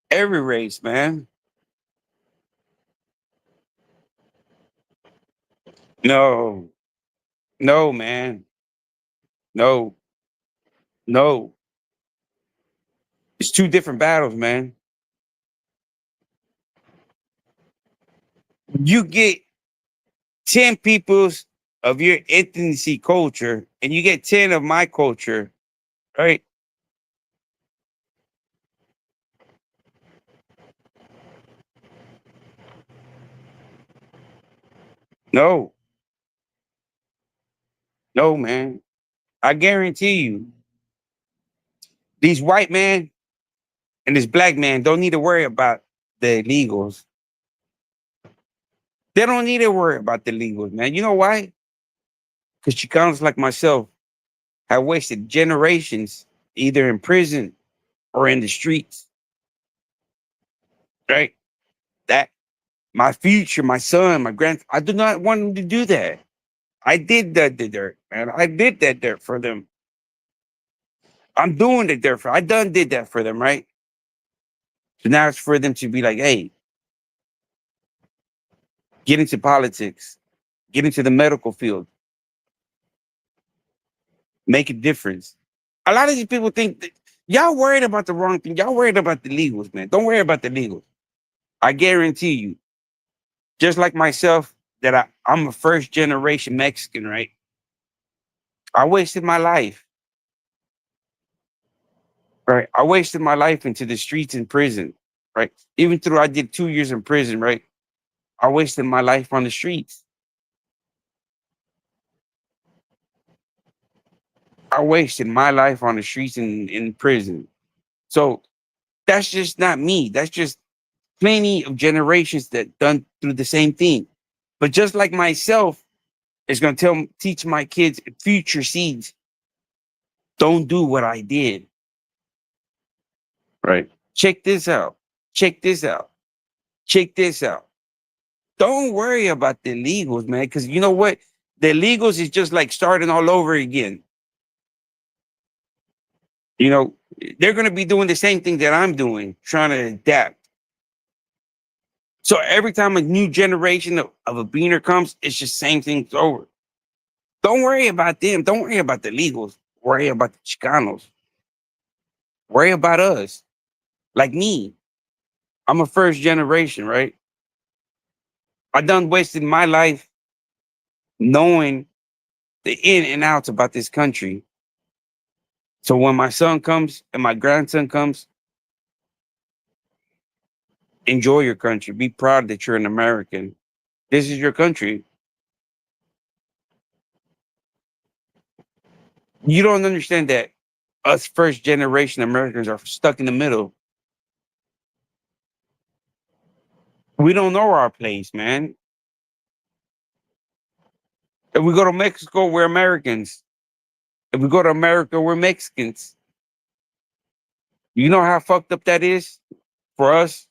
Every race, man. No, no, man. No, no. It's two different battles, man. You get 10 peoples of your ethnicity culture, and you get 10 of my culture, right? No, no, man. I guarantee you, these white men and this black man don't need to worry about the illegals. They don't need to worry about the illegals, man. You know why? Because Chicanos like myself have wasted generations either in prison or in the streets, right? That my future, my son, my grand, I do not want them to do that. I did that the dirt, man. I did that dirt for them. I'm doing the dirt for. I done did that for them, right? So now it's for them to be like, hey, get into politics, get into the medical field, make a difference. A lot of these people think that y'all worried about the wrong thing. Y'all worried about the legals, man. Don't worry about the legals. I guarantee you, just like myself, that I'm a first generation Mexican, right? I wasted my life, right? I wasted my life into the streets in prison, right? Even though I did 2 years in prison, right? I wasted my life on the streets. I wasted my life on the streets in prison. So that's just not me. That's just plenty of generations that done through the same thing. But just like myself, it's gonna teach my kids future seeds. Don't do what I did. Right. Check this out. Check this out. Check this out. Don't worry about the legals, man. Because you know what? The legals is just like starting all over again. You know, they're going to be doing the same thing that I'm doing, trying to adapt. So every time a new generation of a beaner comes, it's just same thing's over. Don't worry about them. Don't worry about the legals. Worry about the Chicanos. Worry about us. Like me. I'm a first generation, right? I done wasted my life knowing the in and outs about this country. So when my son comes and my grandson comes, enjoy your country. Be proud that you're an American. This is your country. You don't understand that us first generation Americans are stuck in the middle. We don't know our place, man. If we go to Mexico, we're Americans. If we go to America, we're Mexicans. You know how fucked up that is for us?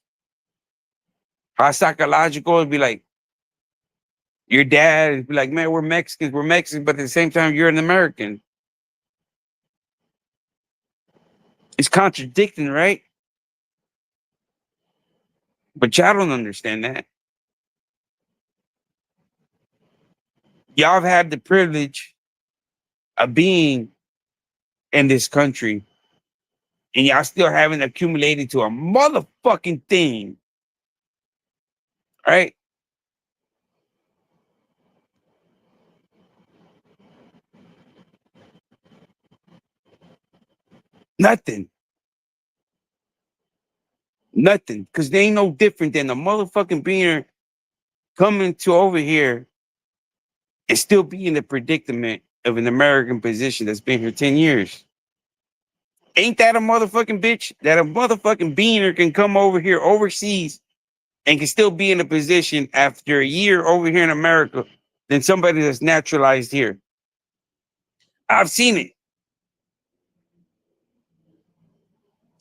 How psychological it'd be like your dad would be like, man, we're Mexicans, but at the same time, you're an American. It's contradicting, right? But y'all don't understand that. Y'all have had the privilege of being in this country, and y'all still haven't accumulated to a motherfucking thing, right? Nothing. Nothing. Because they ain't no different than a motherfucking being coming to over here and still be in the predicament of an American position that's been here 10 years. Ain't that a motherfucking bitch? That a motherfucking beaner can come over here overseas and can still be in a position after a year over here in America than somebody that's naturalized here. I've seen it.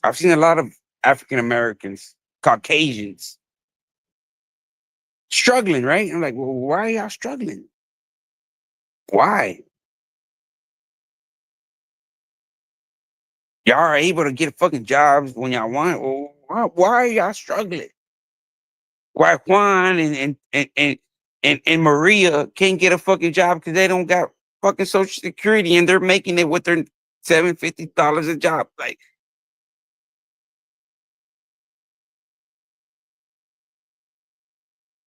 I've seen a lot of African Americans, Caucasians struggling, right? I'm like, well, why are y'all struggling? Why? Y'all are able to get fucking jobs when y'all want. Well, why are y'all struggling? Why Juan and Maria can't get a fucking job because they don't got fucking Social Security and they're making it with their $750 a job? Like,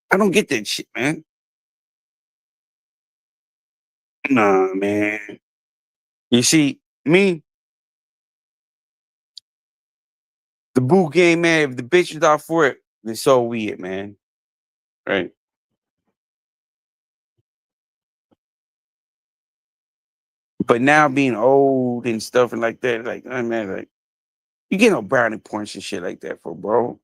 I don't get that shit, man. Nah, man. You see, me, the boo game, man. If the bitch is out for it, then so we it, man. Right? But now being old and stuff and like that, like, man, like you get no brownie points and shit like that for, bro.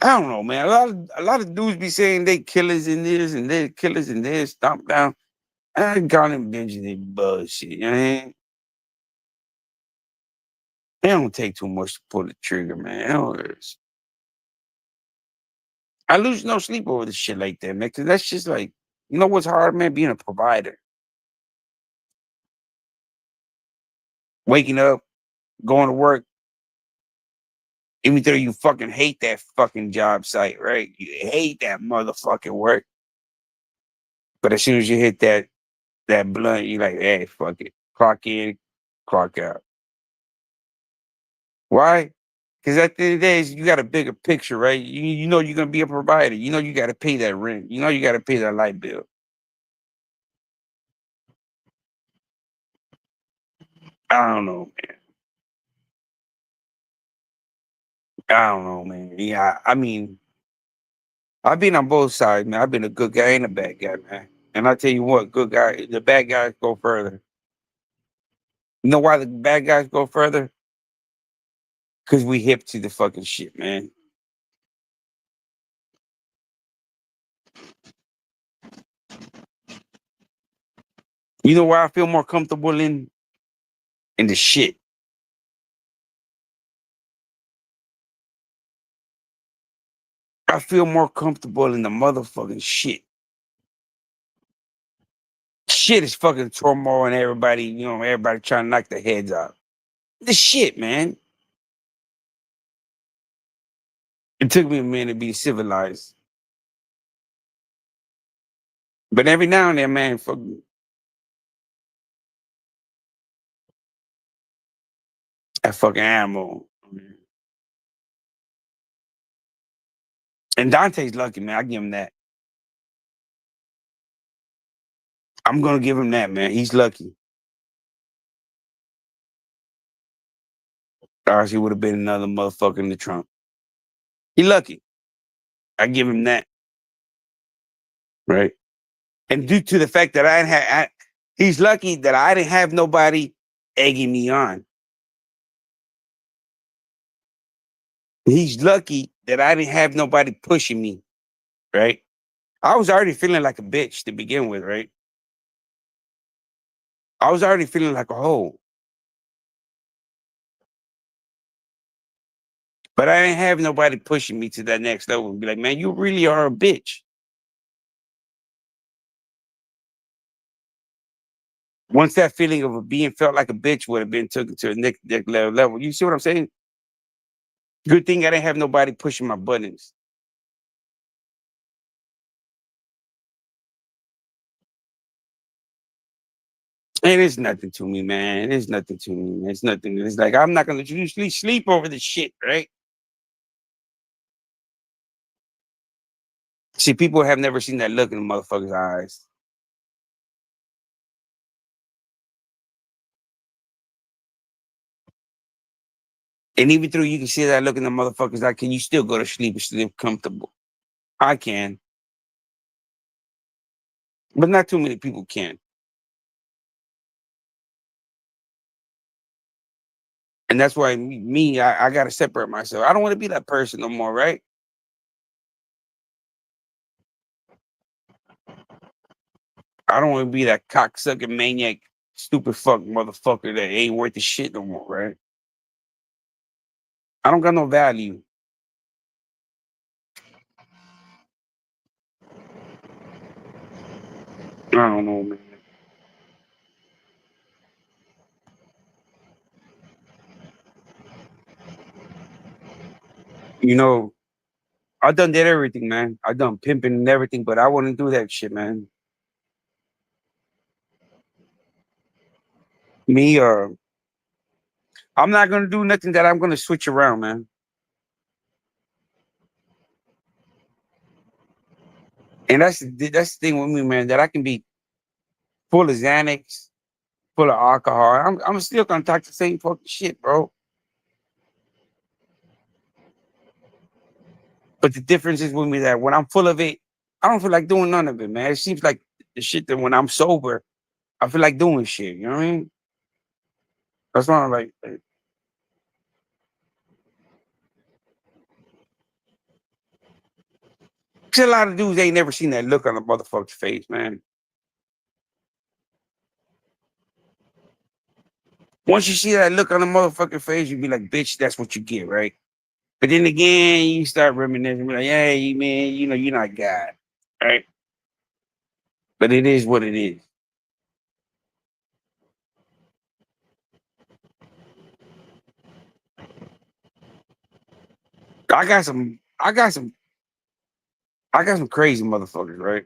I don't know, man. A lot of dudes be saying they killers in this and they killers in this, stomp down. I call them bitches they bullshit. You know what I mean? It don't take too much to pull the trigger, man. I lose no sleep over this shit like that, man. Cause that's just like, you know what's hard, man? Being a provider. Waking up, going to work, even though you fucking hate that fucking job site, right? You hate that motherfucking work. But as soon as you hit that blunt, you're like, hey, fuck it. Clock in, clock out. Why? Because at the end of the day, you got a bigger picture, right? You know you're gonna be a provider. You know you got to pay that rent. You know you got to pay that light bill. I don't know, man. I don't know, man. Yeah, I mean, I've been on both sides, man. I've been a good guy and a bad guy, man. And I tell you what, good guy, the bad guys go further. You know why the bad guys go further? Because we hip to the fucking shit, man. You know why I feel more comfortable in the shit. I feel more comfortable in the motherfucking shit. Shit is fucking turmoil and everybody, everybody trying to knock their heads out. The shit, man. It took me a minute to be civilized. But every now and then, man, fuck that fucking animal. And Dante's lucky, man. I give him that. I'm gonna give him that, man. He's lucky. Or else he would have been another motherfucker in the trunk. He lucky. I give him that. Right. And due to the fact that he's lucky that I didn't have nobody egging me on. He's lucky that I didn't have nobody pushing me. Right. I was already feeling like a bitch to begin with, right? I was already feeling like a hoe. But I didn't have nobody pushing me to that next level and be like, man, you really are a bitch. Once that feeling of being felt like a bitch would have been taken to a next level. You see what I'm saying? Good thing I didn't have nobody pushing my buttons. And it's nothing to me, man. It's nothing to me. It's nothing. It's like, I'm not going to let you sleep over this shit, right? See, people have never seen that look in the motherfucker's eyes. And even though you can see that look in the motherfucker's eye, can you still go to sleep and sleep comfortable? I can. But not too many people can. And that's why I got to separate myself. I don't want to be that person no more, right? I don't want to be that cocksucking maniac, stupid fuck motherfucker that ain't worth the shit no more, right? I don't got no value. I don't know, man. You know, I done did everything, man. I done pimping and everything, but I wouldn't do that shit, man. Me, I'm not gonna do nothing that I'm gonna switch around, man. And that's the thing with me, man. That I can be full of Xanax, full of alcohol. I'm still gonna talk the same fucking shit, bro. But the difference is with me that when I'm full of it, I don't feel like doing none of it, man. It seems like the shit that when I'm sober, I feel like doing shit. You know what I mean? That's why I'm like, cause a lot of dudes ain't never seen that look on a motherfucker's face, man. Once you see that look on a motherfucking face, you be like, bitch, that's what you get, right? But then again, you start reminiscing, be like, hey, man, you're not God, right? But it is what it is. I got some, I got some, I got some crazy motherfuckers, right?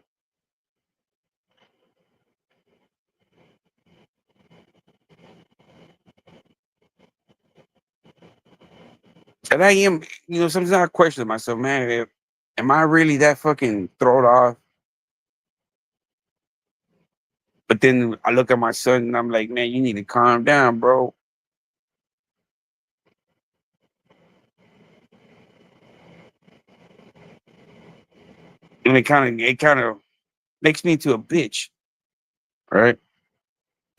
And I am, sometimes I question myself, man, am I really that fucking thrown off? But then I look at my son and I'm like, man, you need to calm down, bro. And it kind of makes me into a bitch, right?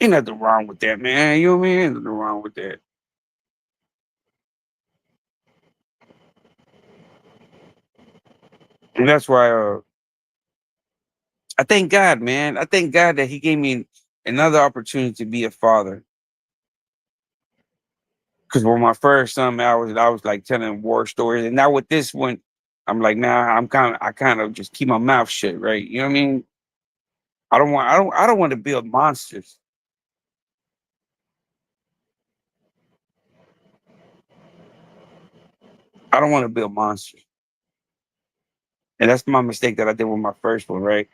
Ain't nothing wrong with that, man. You know what I mean? Ain't nothing wrong with that. And that's why I thank God, man. I thank God that He gave me another opportunity to be a father. Because when my first son, man, I was like telling war stories, and now with this one, I'm like, nah, I kind of just keep my mouth shut, right? You know what I mean? I don't want to build monsters. I don't want to build monsters. And that's my mistake that I did with my first one, right?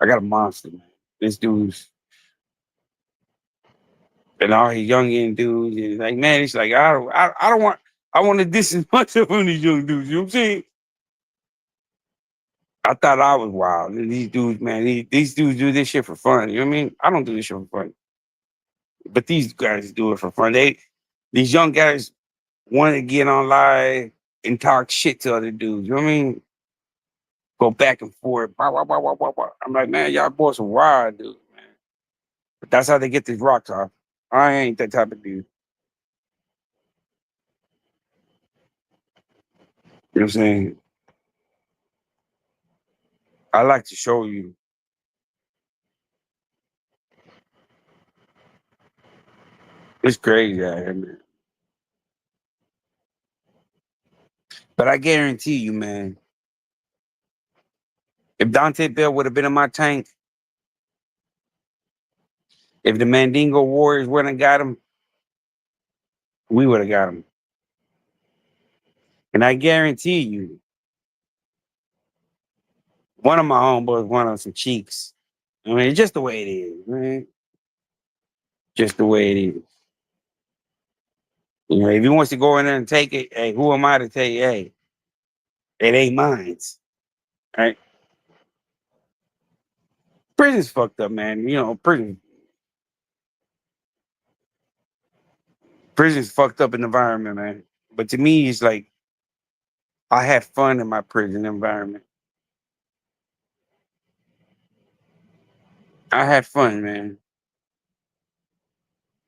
I got a monster, man. This dude's and all his young dudes, and like, man, it's like I don't want I want to distance myself from these young dudes. You know what I'm saying? I thought I was wild. And these dudes, man, these dudes do this shit for fun. You know what I mean? I don't do this shit for fun. But these guys do it for fun. These young guys want to get on live and talk shit to other dudes. You know what I mean? Go back and forth. Wah, wah, wah, wah, wah, wah. I'm like, man, y'all boys are wild, dude, man. But that's how they get these rocks off. I ain't that type of dude. You know what I'm saying? I like to show you. It's crazy out here, man. But I guarantee you, man, if Dante Bell would have been in my tank, if the Mandingo Warriors wouldn't have got him, we would have got him. And I guarantee you, one of my homeboys wanted some cheeks. I mean, it's just the way it is, man. Just the way it is. You know, if he wants to go in there and take it, hey, who am I to tell you, hey, it ain't mine. Right? Prison's fucked up, man. You know, prison's fucked up environment, man. But to me, it's like I had fun in my prison environment. I had fun, man.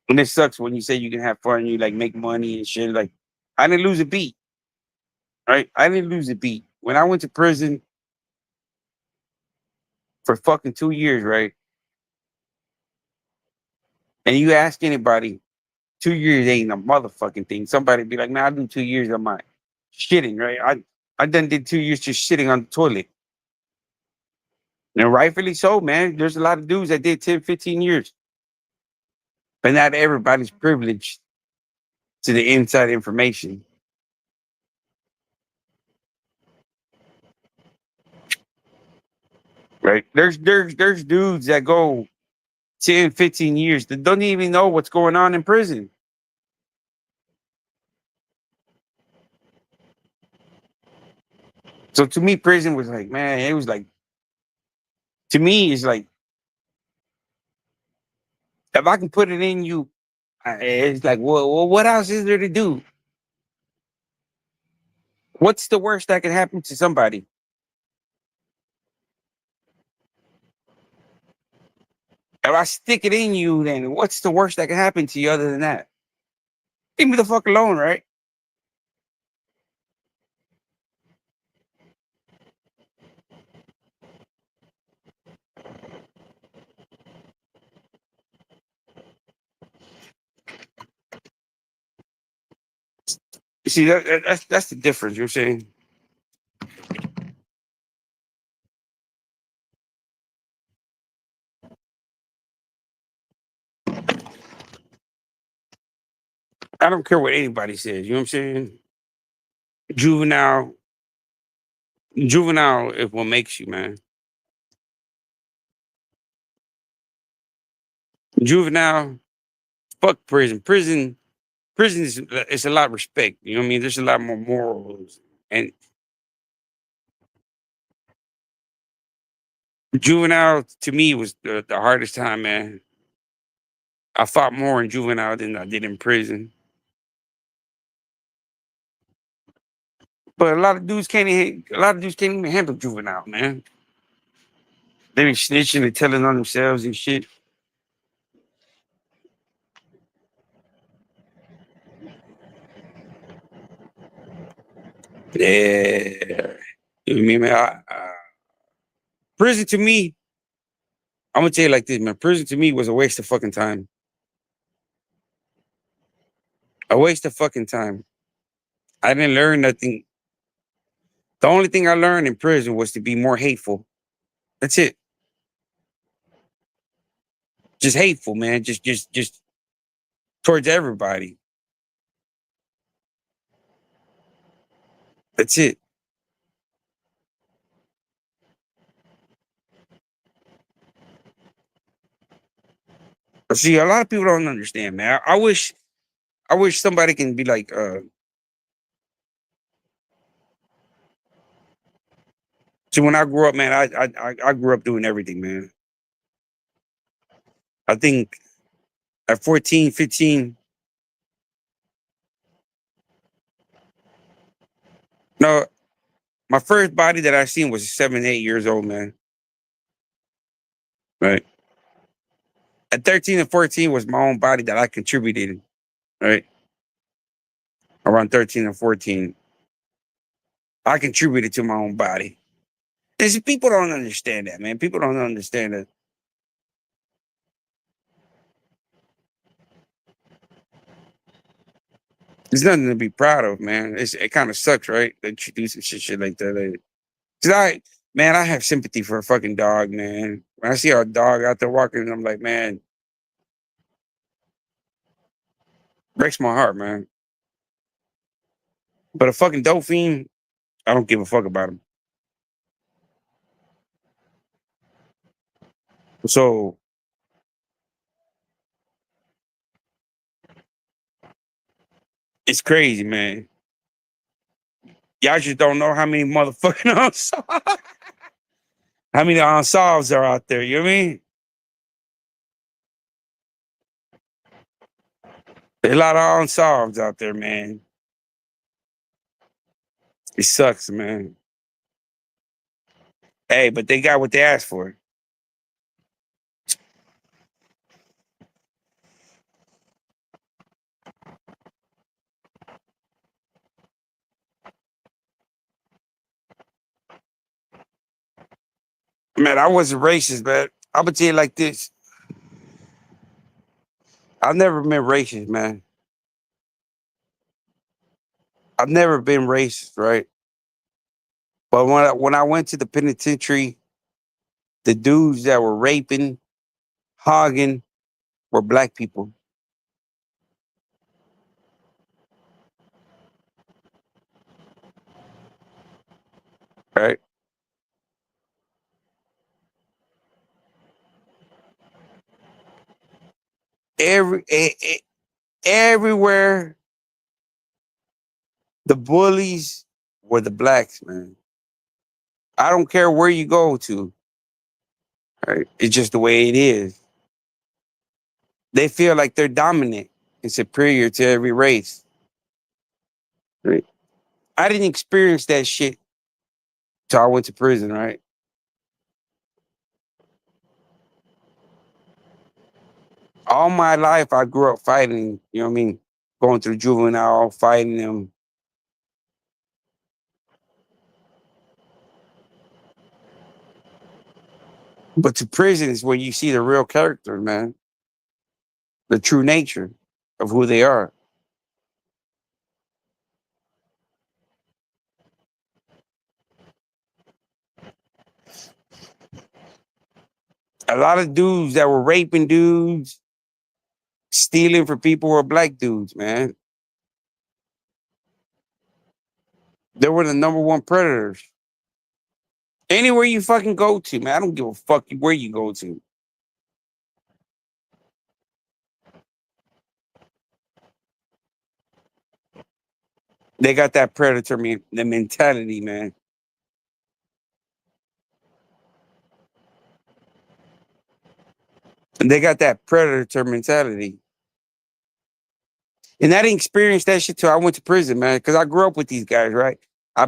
And it sucks when you say you can have fun, you like make money and shit. Like, I didn't lose a beat, right? I didn't lose a beat. When I went to prison for fucking 2 years, right? And you ask anybody, 2 years ain't a motherfucking thing. Somebody be like, man, I do 2 years of my shitting, right? I done did 2 years just shitting on the toilet. And rightfully so, man. There's a lot of dudes that did 10, 15 years. But not everybody's privileged to the inside information. Right? There's dudes that go 10, 15 years that don't even know what's going on in prison. So to me, prison was like, man, it was like to me, it's like if I can put it in you, it's like, well, what else is there to do? What's the worst that can happen to somebody? If I stick it in you, then what's the worst that can happen to you other than that? Leave me the fuck alone, right? You see, that's the difference. You know what I'm saying? I don't care what anybody says. You know what I'm saying? Juvenile, juvenile is what makes you, man. Juvenile, fuck prison. Prison is it's a lot of respect. You know what I mean? There's a lot more morals. And juvenile to me was the hardest time, man. I fought more in juvenile than I did in prison. But a lot of dudes can't even handle juvenile, man. They be snitching and telling on themselves and shit. Yeah. You know what I mean, man? Prison to me, I'm gonna tell you like this, man. Prison to me was a waste of fucking time. A waste of fucking time. I didn't learn nothing. The only thing I learned in prison was to be more hateful. That's it. Just hateful, man. Just towards everybody. That's it. But see, a lot of people don't understand, man. I wish somebody can be like, see, when I grew up, man, I grew up doing everything, man. I think at 14, 15, no, my first body that I seen was 7, 8 years old, man. Right. At 13 and 14 was my own body that I contributed, right? Around 13 and 14. I contributed to my own body. And see, people don't understand that, man. People don't understand that. There's nothing to be proud of, man. It kind of sucks, right? That you do some shit like that. Cause man, I have sympathy for a fucking dog, man. When I see a dog out there walking, I'm like, man, breaks my heart, man. But a fucking dope fiend, I don't give a fuck about him. So it's crazy, man. Y'all just don't know how many motherfucking how many unsolveds are out there. You know what I mean? There's a lot of unsolveds out there, man. It sucks, man. Hey, but they got what they asked for. Man, I wasn't racist, man. I'm gonna tell you like this. I've never been racist, man. I've never been racist, right? But when I went to the penitentiary, the dudes that were raping, hogging, were black people, right? Every everywhere the bullies were the blacks, man. I don't care where you go to, right? It's just the way it is. They feel like they're dominant and superior to every race. Right? I didn't experience that shit till I went to prison, right? All my life I grew up fighting, you know what I mean? Going through juvenile, fighting them. But to prison is where you see the real character, man. The true nature of who they are. A lot of dudes that were raping dudes, stealing for people were black dudes, man. They were the number one predators. Anywhere you fucking go to, man, I don't give a fuck where you go to. They got that predator the mentality, man. And they got that predator mentality. And I didn't experience that shit till I went to prison, man. Because I grew up with these guys, right? I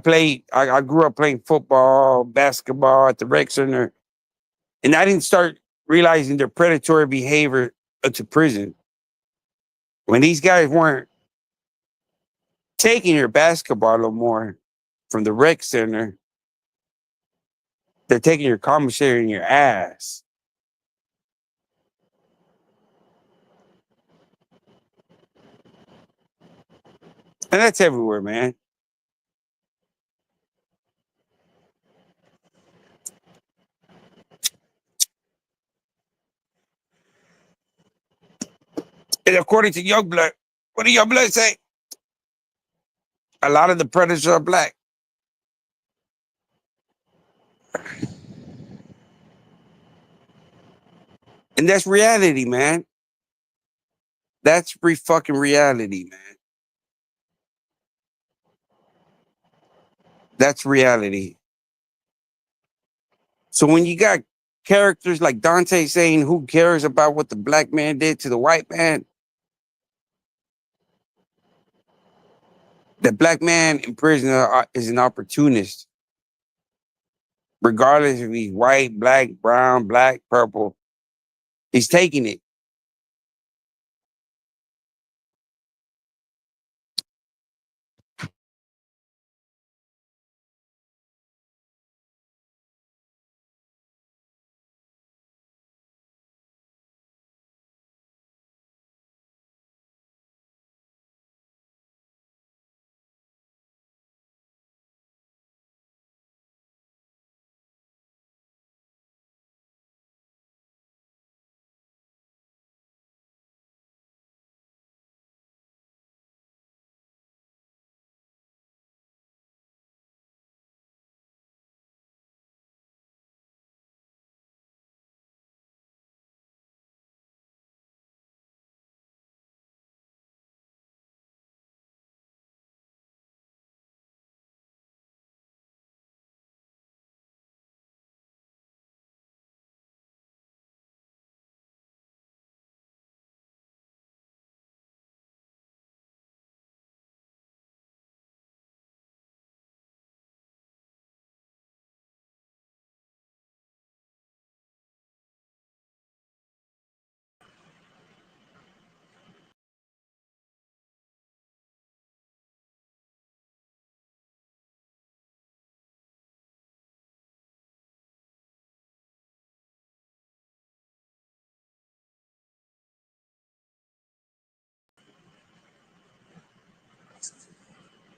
grew up playing football, basketball at the rec center. And I didn't start realizing their predatory behavior until prison. When these guys weren't taking your basketball no more from the rec center, they're taking your commissary in your ass. And that's everywhere, man. And according to Youngblood, what did Youngblood say? A lot of the predators are black. And that's reality, man. That's fucking reality, man. That's reality. So when you got characters like Donta saying, who cares about what the black man did to the white man? The black man in prison is an opportunist. Regardless if he's white, black, brown, black, purple, he's taking it.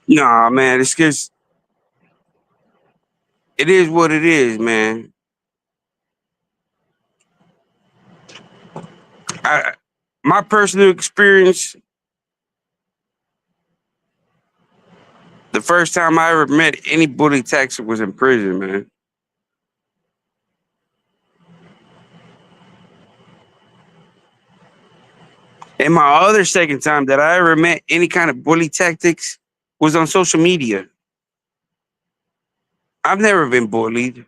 Nah, man, it's just, it is what it is, man. I, my personal experience, the first time I ever met any bully taxer was in prison, man. And my other second time that I ever met any kind of bully tactics was on social media. I've never been bullied.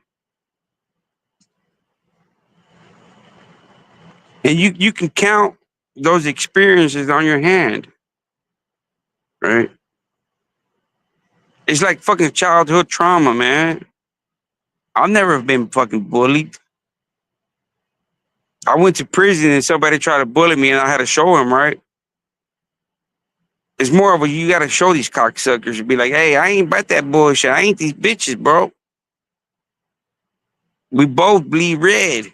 And you can count those experiences on your hand, right? It's like fucking childhood trauma, man. I've never been fucking bullied. I went to prison and somebody tried to bully me and I had to show him, right? It's more of a, you gotta show these cocksuckers and be like, hey, I ain't about that bullshit. I ain't these bitches, bro. We both bleed red.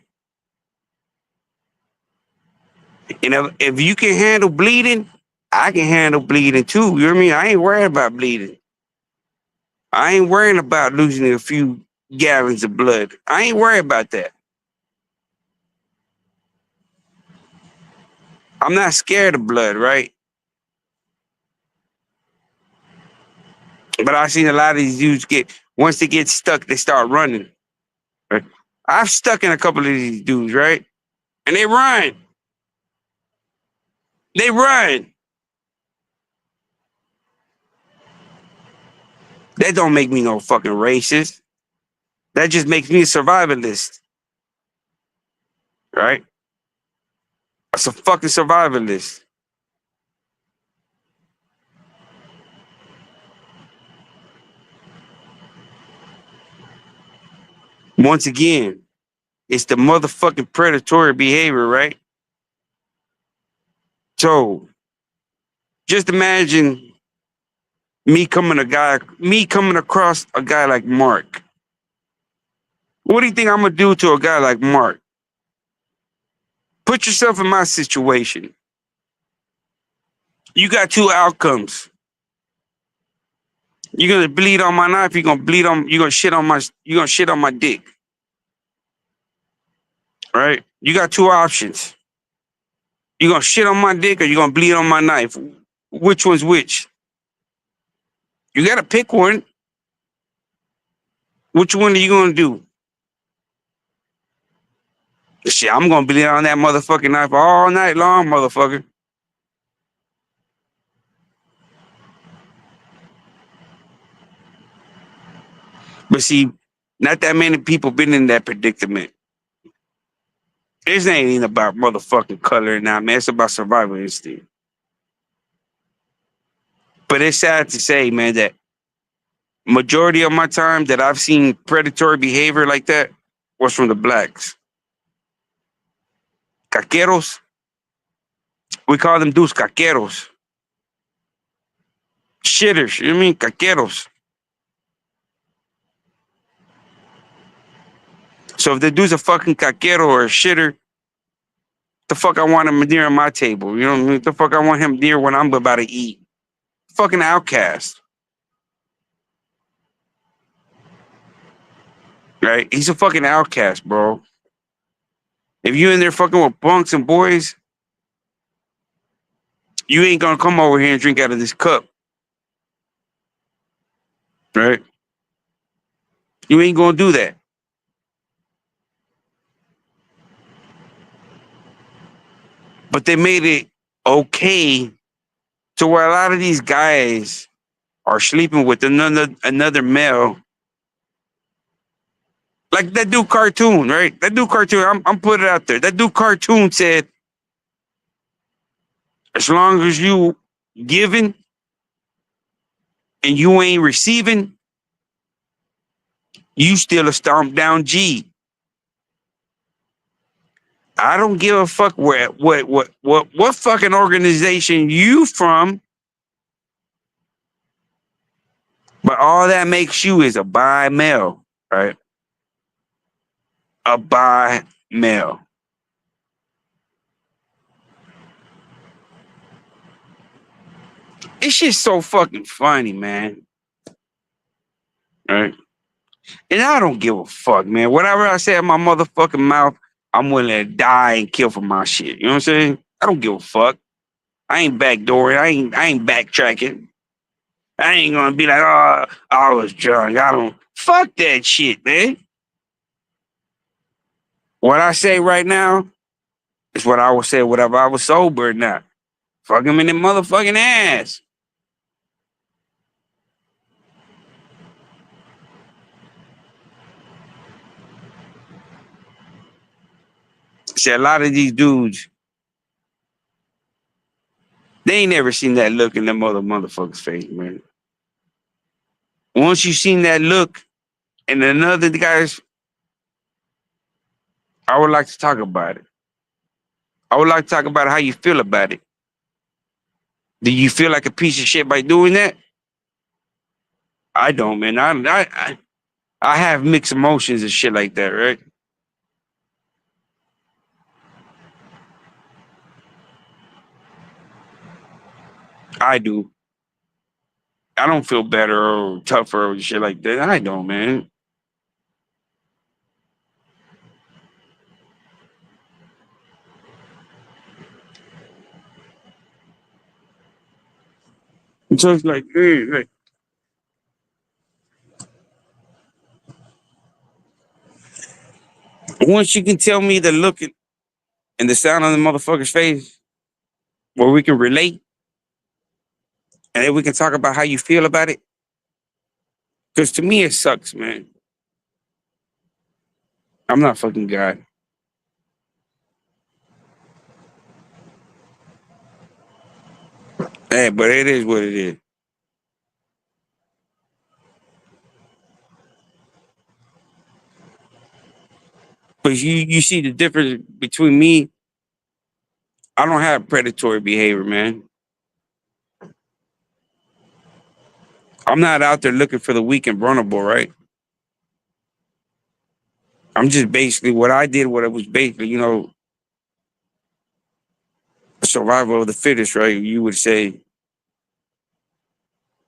And if you can handle bleeding, I can handle bleeding too. You know what I mean? I ain't worried about bleeding. I ain't worrying about losing a few gallons of blood. I ain't worried about that. I'm not scared of blood, right? But I've seen a lot of these dudes once they get stuck, they start running. Right? I've stuck in a couple of these dudes, right? And they run. They run. That don't make me no fucking racist. That just makes me a survivalist, right? That's a fucking survivalist. Once again, it's the motherfucking predatory behavior, right? So just imagine me coming across a guy like Mark. What do you think I'm gonna do to a guy like Mark? Put yourself in my situation. You got two outcomes. You're gonna bleed on my knife, you're gonna shit on my dick. Right? You got two options. You gonna shit on my dick or you gonna bleed on my knife? Which one's which? You gotta pick one. Which one are you gonna do? Shit, I'm gonna bleed on that motherfucking knife all night long, motherfucker. But see, not that many people been in that predicament. This ain't even about motherfucking color now, man. It's about survival instinct. But it's sad to say, man, that majority of my time that I've seen predatory behavior like that was from the blacks. Caqueros. We call them dudes caqueros. Shitters. You know what I mean? Caqueros. So if the dude's a fucking caquero or a shitter, the fuck I want him near my table. You know what I mean? The fuck I want him near when I'm about to eat. Fucking outcast. Right? He's a fucking outcast, bro. If you in there fucking with bunks and boys, you ain't gonna come over here and drink out of this cup. Right? You ain't gonna do that. But they made it okay to where a lot of these guys are sleeping with another male. Like that dude cartoon, right? That dude cartoon, I'm putting it out there. That dude cartoon said, as long as you giving and you ain't receiving, you still a stomp down G. I don't give a fuck what fucking organization you from, but all that makes you is a bi male, right? A bi male. It's just so fucking funny, man. Right? And I don't give a fuck, man. Whatever I say in my motherfucking mouth, I'm willing to die and kill for my shit. You know what I'm saying? I don't give a fuck. I ain't backdooring. I ain't backtracking. I ain't gonna be like, oh, I was drunk. I don't fuck that shit, man. What I say right now is what I would say whatever I was sober or not. Fuck him in the motherfucking ass. See, a lot of these dudes, they ain't never seen that look in them motherfucker's face, man. Once you seen that look in another guy's, I would like to talk about it. I would like to talk about how you feel about it. Do you feel like a piece of shit by doing that? I don't, man. I have mixed emotions and shit like that, right? I do. I don't feel better or tougher or shit like that. I don't, man. So it's like, once you can tell me the look and the sound on the motherfucker's face where we can relate and then we can talk about how you feel about it. Because to me, it sucks, man. I'm not fucking God. Hey, but it is what it is. But you see the difference between me. I don't have predatory behavior, man. I'm not out there looking for the weak and vulnerable, right? I'm just basically what I did, what it was basically, survival of the fittest, right? You would say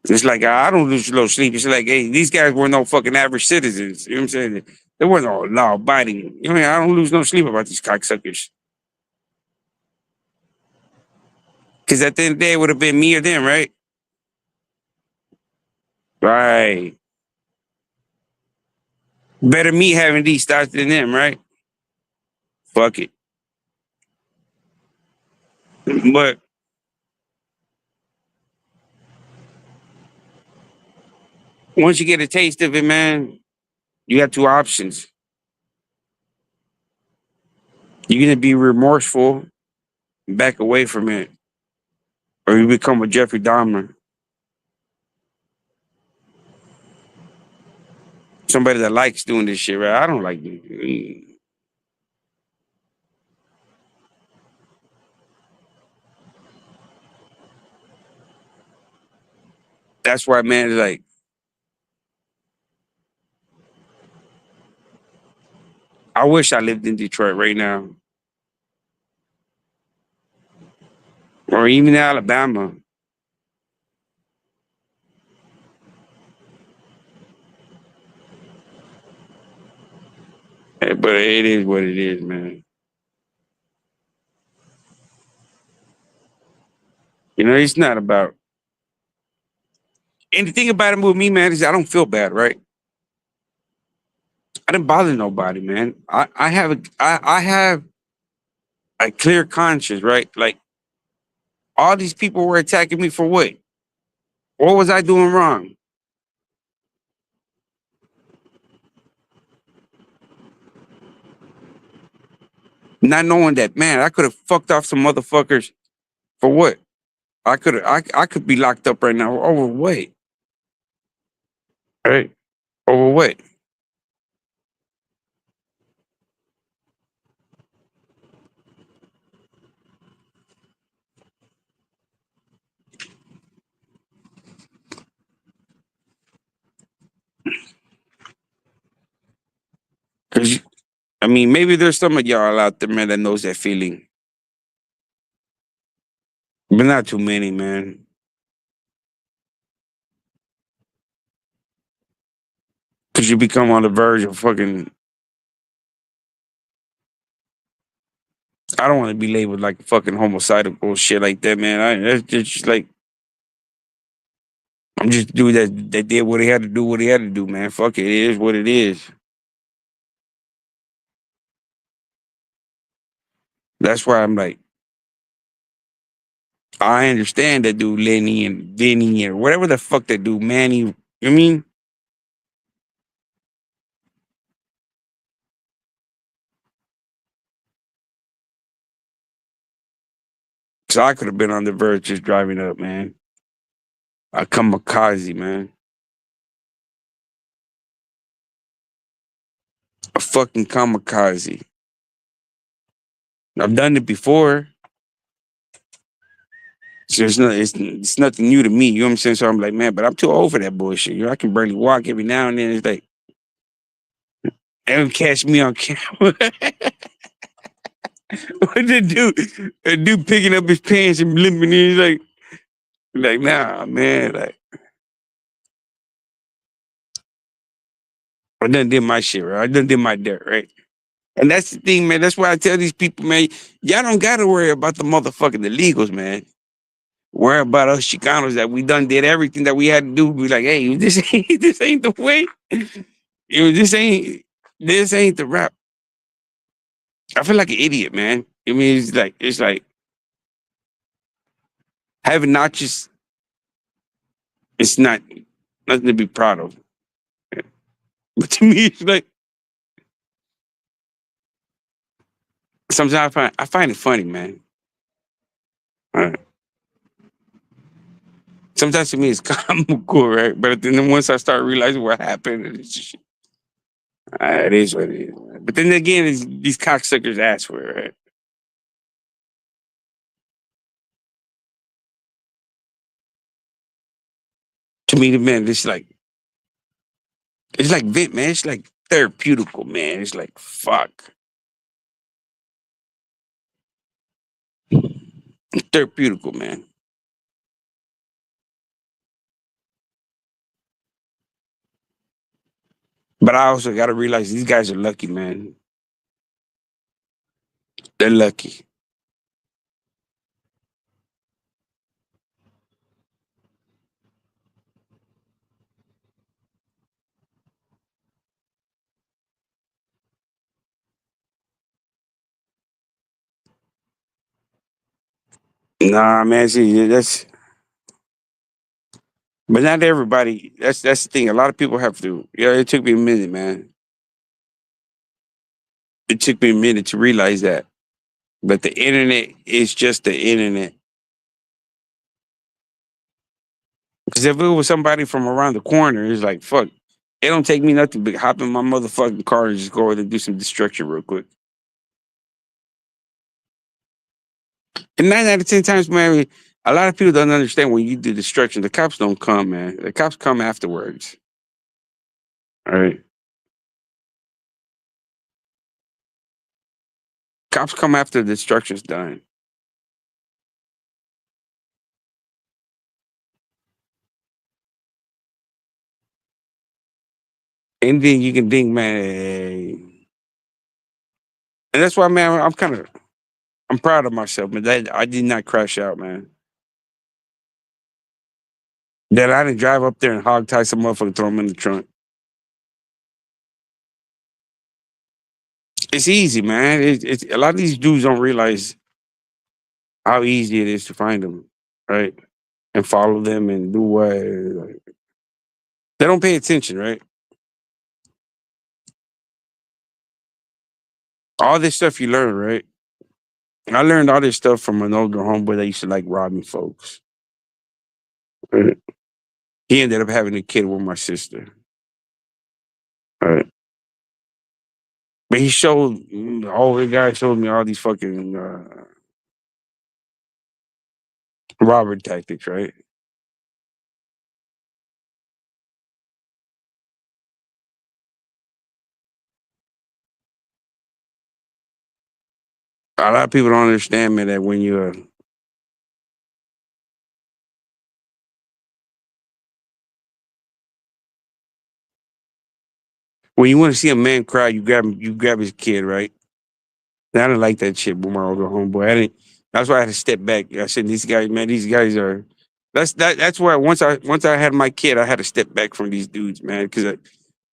it's like I don't lose no sleep. It's like, hey, these guys were no fucking average citizens. You know what I'm saying? They weren't all law abiding. You know what I mean? I don't lose no sleep about these cocksuckers. Because at the end of the day, it would have been me or them, right? Right. Better me having these thoughts than them, right? Fuck it. But once you get a taste of it, man, you have two options. You're gonna be remorseful, back away from it, or you become a Jeffrey Dahmer, somebody that likes doing this shit. Right? I don't like it. That's why, man. It's like I wish I lived in Detroit right now, or even Alabama. But it is what it is, man. You know, it's not about. And the thing about it with me, man, is I don't feel bad, right? I didn't bother nobody, man. I have a clear conscience, right? Like all these people were attacking me for what? What was I doing wrong? Not knowing that, man, I could have fucked off some motherfuckers for what? I could be locked up right now over what? Right? Over what? Because I mean, maybe there's some of y'all out there, man, that knows that feeling, but not too many, man. Because you become on the verge of fucking. I don't want to be labeled like fucking homicidal shit like that, man. That's just like I'm just a dude that did what he had to do, what he had to do, man. Fuck it, it is what it is. That's why I'm like, I understand that dude Lenny and Vinny and whatever the fuck that dude Manny. You know what I mean? So I could have been on the verge just driving up, man. A kamikaze, man. A fucking kamikaze. I've done it before. So it's nothing new to me. You know what I'm saying? So I'm like, man, but I'm too old for that bullshit. You know, I can barely walk every now and then. It's like, they don't catch me on camera. What the dude? A dude picking up his pants and limping. He's like, nah, man. Like, I done did my shit, right? I done did my dirt, right? And that's the thing, man. That's why I tell these people, man, y'all don't gotta worry about the motherfucking illegals, man. Worry about us Chicanos that we done did everything that we had to do. Be like, hey, this ain't the way. You know, this ain't the rap. I feel like an idiot, man. I mean, it's like having notches. It's not nothing to be proud of. But to me, it's like sometimes I find it funny, man. Uh, Sometimes to me it's comical, right? But then once I start realizing what happened, it's just, it is what it is. But then again, these cocksuckers ask for it, right? To me, the man, it's like vent, man. It's like therapeutical, man. It's like fuck, it's therapeutical, man. But I also got to realize these guys are lucky, man. They're lucky. Nah, man. See, but not everybody. That's the thing. A lot of people have to. Yeah, it took me a minute, man. It took me a minute to realize that. But the internet is just the internet. Because if it was somebody from around the corner, it's like fuck. It don't take me nothing but hop in my motherfucking car and just go over and do some destruction real quick. And 9 out of 10 times, man, a lot of people don't understand when you do destruction. The cops don't come, man. The cops come afterwards. All right. Cops come after the destruction's done. And then you can think, man. And that's why, man, I'm proud of myself, man. That I did not crash out, man. That I didn't drive up there and hog tie some motherfucker, throw them in the trunk. It's easy, man. It's a lot of these dudes don't realize how easy it is to find them, right? And follow them and do what like, they don't pay attention, right? All this stuff you learn, right? I learned all this stuff from an older homeboy that used to like robbing folks. Right? He ended up having a kid with my sister. Right? But he showed all the guy showed me all these fucking robber tactics, right? A lot of people don't understand, man, that when you want to see a man cry, you grab his kid, right? And I didn't like that shit with my older homeboy. I didn't. That's why I had to step back. I said, "These guys, man, these guys are." That's why once I had my kid, I had to step back from these dudes, man. Because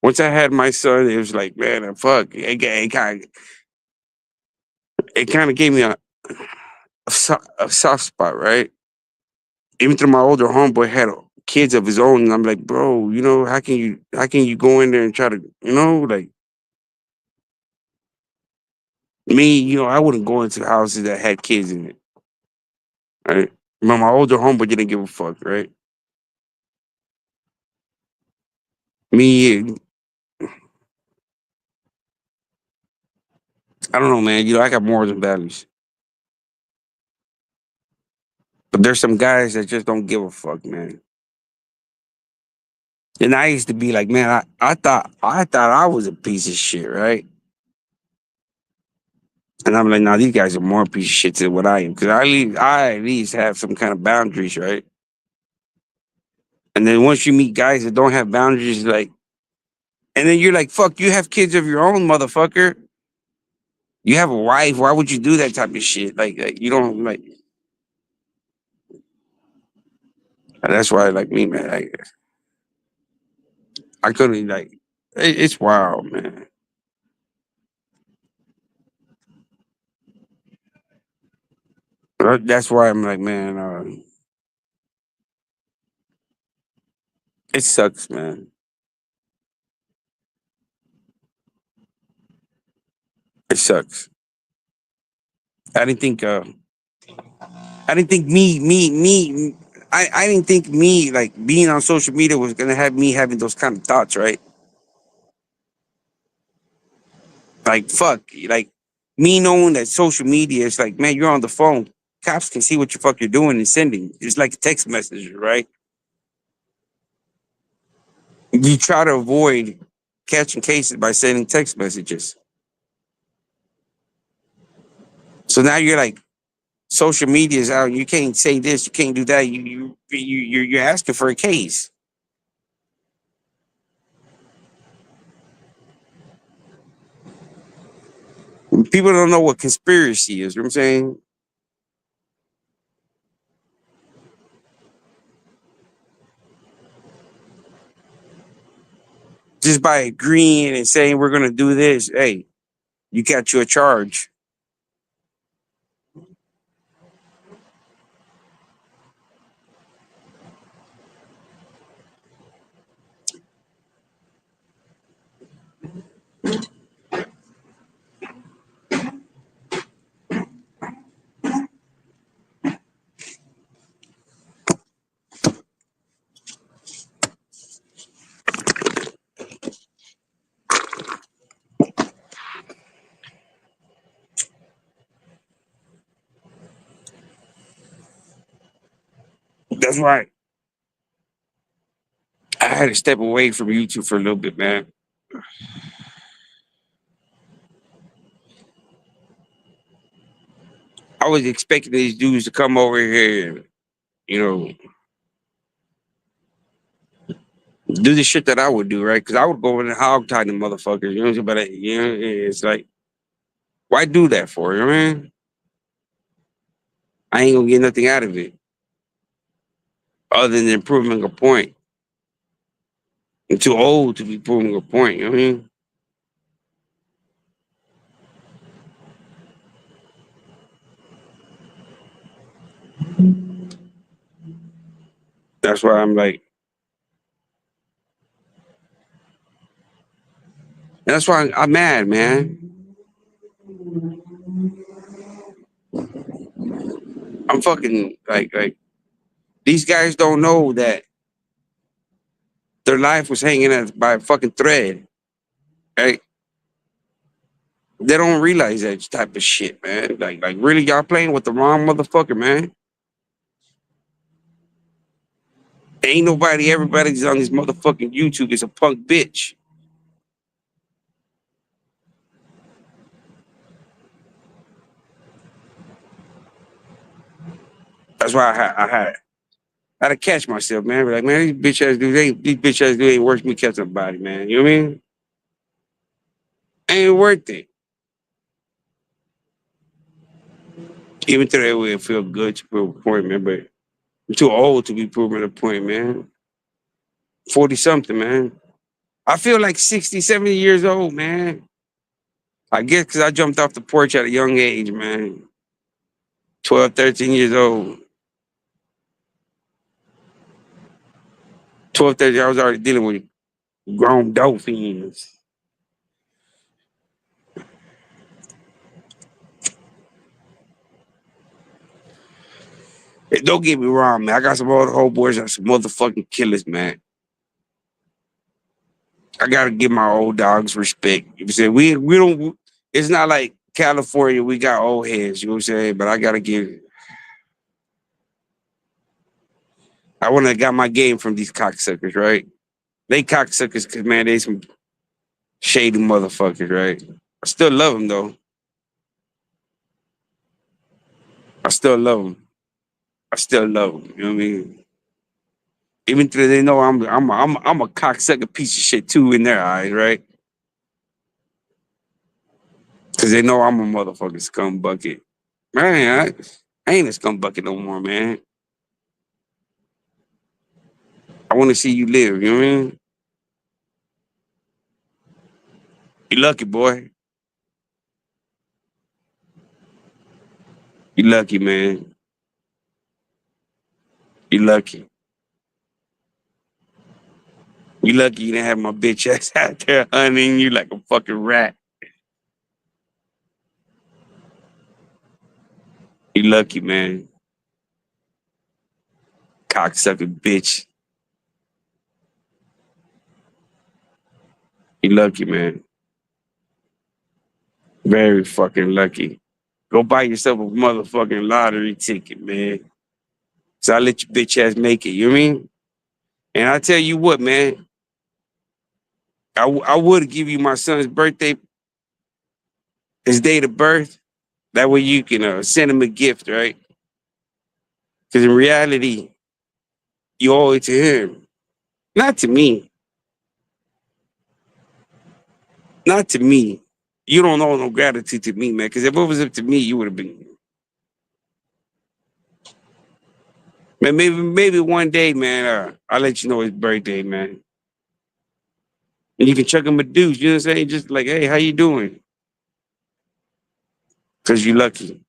once I had my son, it was like, man, fuck, it kind of gave me a soft spot, right? Even though my older homeboy had kids of his own, and I'm like, bro, how can you go in there and try to, like me, I wouldn't go into houses that had kids in it, right? But my older homeboy didn't give a fuck, right? Me, I don't know, man. I got morals and values, but there's some guys that just don't give a fuck, man. And I used to be like, man, I thought I was a piece of shit, right? And I'm like, nah, these guys are more piece of shit than what I am, because I at least have some kind of boundaries, right? And then once you meet guys that don't have boundaries, like, and then you're like, fuck, you have kids of your own, motherfucker. You have a wife. Why would you do that type of shit? Like you don't like. That's why, like me, man. I couldn't like. It's wild, man. That's why I'm like, man. It sucks, man. It sucks. I didn't think. I didn't think me. I didn't think me like being on social media was gonna have me having those kind of thoughts, right? Like fuck, like me knowing that social media is like, man, you're on the phone. Cops can see what the fuck you're doing and sending. It's like text messages, right? You try to avoid catching cases by sending text messages. So now you're like, social media is out. You can't say this. You can't do that. You're asking for a case. People don't know what conspiracy is. You know what I'm saying? Just by agreeing and saying we're gonna do this, hey, you got you a charge. That's why I had to step away from YouTube for a little bit, man. I was expecting these dudes to come over here and, you know, do the shit that I would do, right? Because I would go in and hog tie the motherfuckers, you know what I'm saying? But, it's like, why do that for, you know what I mean? I ain't gonna get nothing out of it other than proving a point. I'm too old to be proving a point, you know what I mean? That's why I'm like, and that's why I'm mad, man. I'm fucking like these guys don't know that their life was hanging by a fucking thread, right? They don't realize that type of shit, man. Like really, y'all playing with the wrong motherfucker, man. Ain't nobody, everybody's on this motherfucking YouTube is a punk bitch. That's why I had to catch myself, man. Be like, man, these bitch ass dudes ain't worth me catching a body, man. You know what I mean? Ain't worth it. Even though it would feel good to prove a point, man, but I'm too old to be proving a point, man. 40 something, man. I feel like 60, 70 years old, man. I guess because I jumped off the porch at a young age, man. 12, 13 years old. 12, 13, I was already dealing with grown dolphins. Hey, don't get me wrong, man. I got some other homeboys that are some motherfucking killers, man. I gotta give my old dogs respect. You know what I'm saying? We don't, it's not like California, we got old heads, you know what I'm saying? But I gotta give, I wanna got my game from these cocksuckers, right? They cocksuckers because, man, they some shady motherfuckers, right? I still love them, though. I still love them. I still love them. You know what I mean? Even though they know I'm a cocksucker piece of shit too in their eyes, right? Because they know I'm a motherfucking scum bucket. Man, I ain't a scum bucket no more, man. I want to see you live. You know what I mean? You lucky, boy. You lucky, man. You lucky. You lucky you didn't have my bitch ass out there hunting you like a fucking rat. You lucky, man. Cocksucker bitch. You lucky, man. Very fucking lucky. Go buy yourself a motherfucking lottery ticket, man. So I let your bitch ass make it. You know what I mean? And I tell you what, man. I would give you my son's birthday, his date of birth. That way you can send him a gift, right? Because in reality, you owe it to him, not to me. Not to me. You don't owe no gratitude to me, man. Because if it was up to me, you would have been. Man, maybe one day, man. I'll let you know his birthday, man. And you can chuck him a deuce. You know what I'm saying? Just like, hey, how you doing? Because you're lucky.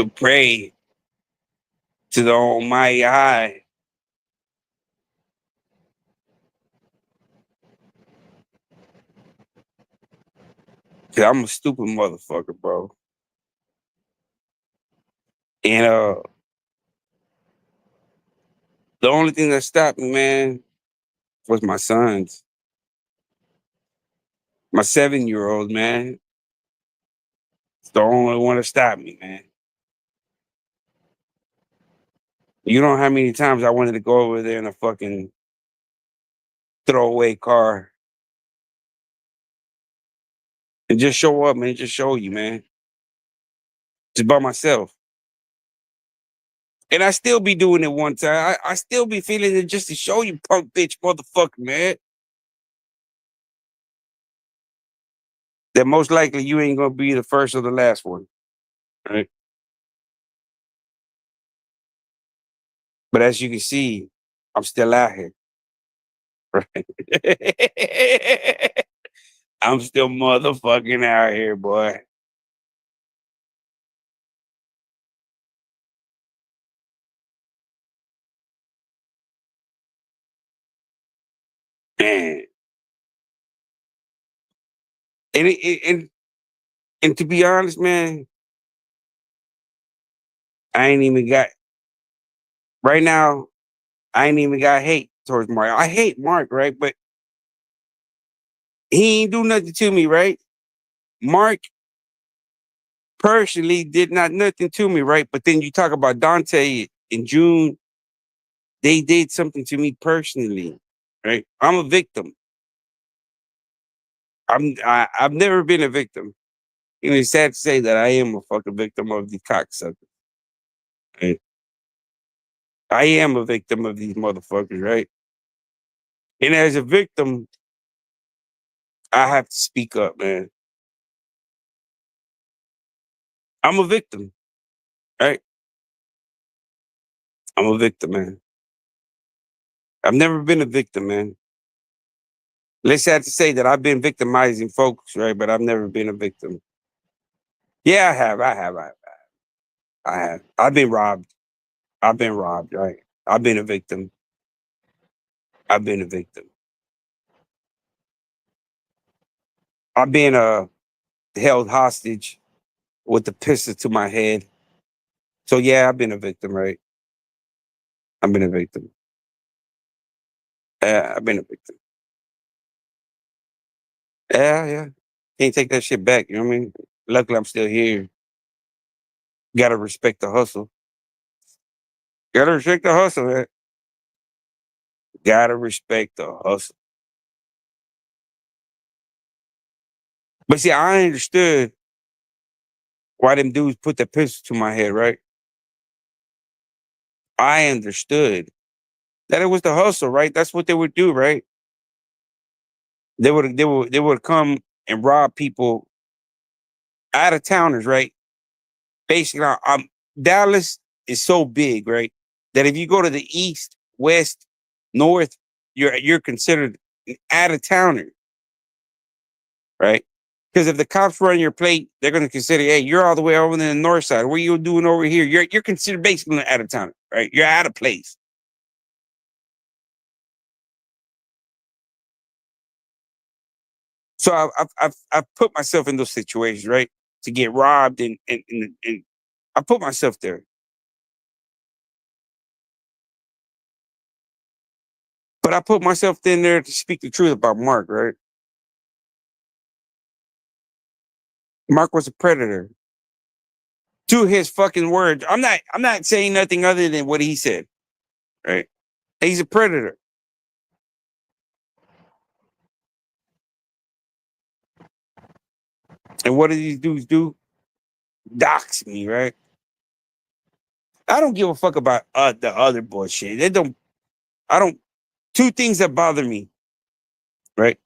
to pray to the Almighty High. Cause I'm a stupid motherfucker, bro. And the only thing that stopped me, man, was my sons. My 7-year-old, man. It's the only one that stopped me, man. You know how many times I wanted to go over there in a fucking throwaway car and just show up, man. Just show you, man. Just by myself. And I still be doing it one time. I still be feeling it just to show you, punk bitch motherfucker, man. That most likely you ain't gonna be the first or the last one. Right? But as you can see, I'm still out here. Right? I'm still motherfucking out here, boy. Man. And to be honest, man, I ain't even got right now. I ain't even got hate towards Mark. I hate Mark, right? But he ain't do nothing to me, right? Mark personally did not nothing to me, right? But then you talk about Donta in June, they did something to me personally, right? I'm a victim. I've never been a victim. You know, it's sad to say that I am a fucking victim of these cocksuckers. Right? I am a victim of these motherfuckers, right? And as a victim, I have to speak up, man. I'm a victim, right? I'm a victim, man. I've never been a victim, man. Let's have to say that I've been victimizing folks, right? But I've never been a victim. Yeah, I have. I have. I've been robbed. I've been robbed, right? I've been a victim. I've been a victim. I've been held hostage with the pistol to my head. So yeah, I've been a victim, right? I've been a victim. I've been a victim. Yeah. Can't take that shit back. You know what I mean? Luckily, I'm still here. Gotta respect the hustle. Gotta respect the hustle, man. Gotta respect the hustle. But see, I understood why them dudes put the pistol to my head, right? I understood that it was the hustle, right? That's what they would do, right? They would come and rob people out of towners, right? Basically, Dallas is so big, right? That if you go to the east, west, north, you're considered an out of towner, right? Because if the cops run your plate, they're going to consider, hey, you're all the way over in the north side. What are you doing over here? You're considered basically an out of towner, right? You're out of place. So I've put myself in those situations, right, to get robbed, and I put myself there. But I put myself in there to speak the truth about Mark, right? Mark was a predator. To his fucking words. I'm not saying nothing other than what he said. Right? He's a predator. And what do these dudes do? Dox me, right? I don't give a fuck about the other bullshit. I don't two things that bother me, right?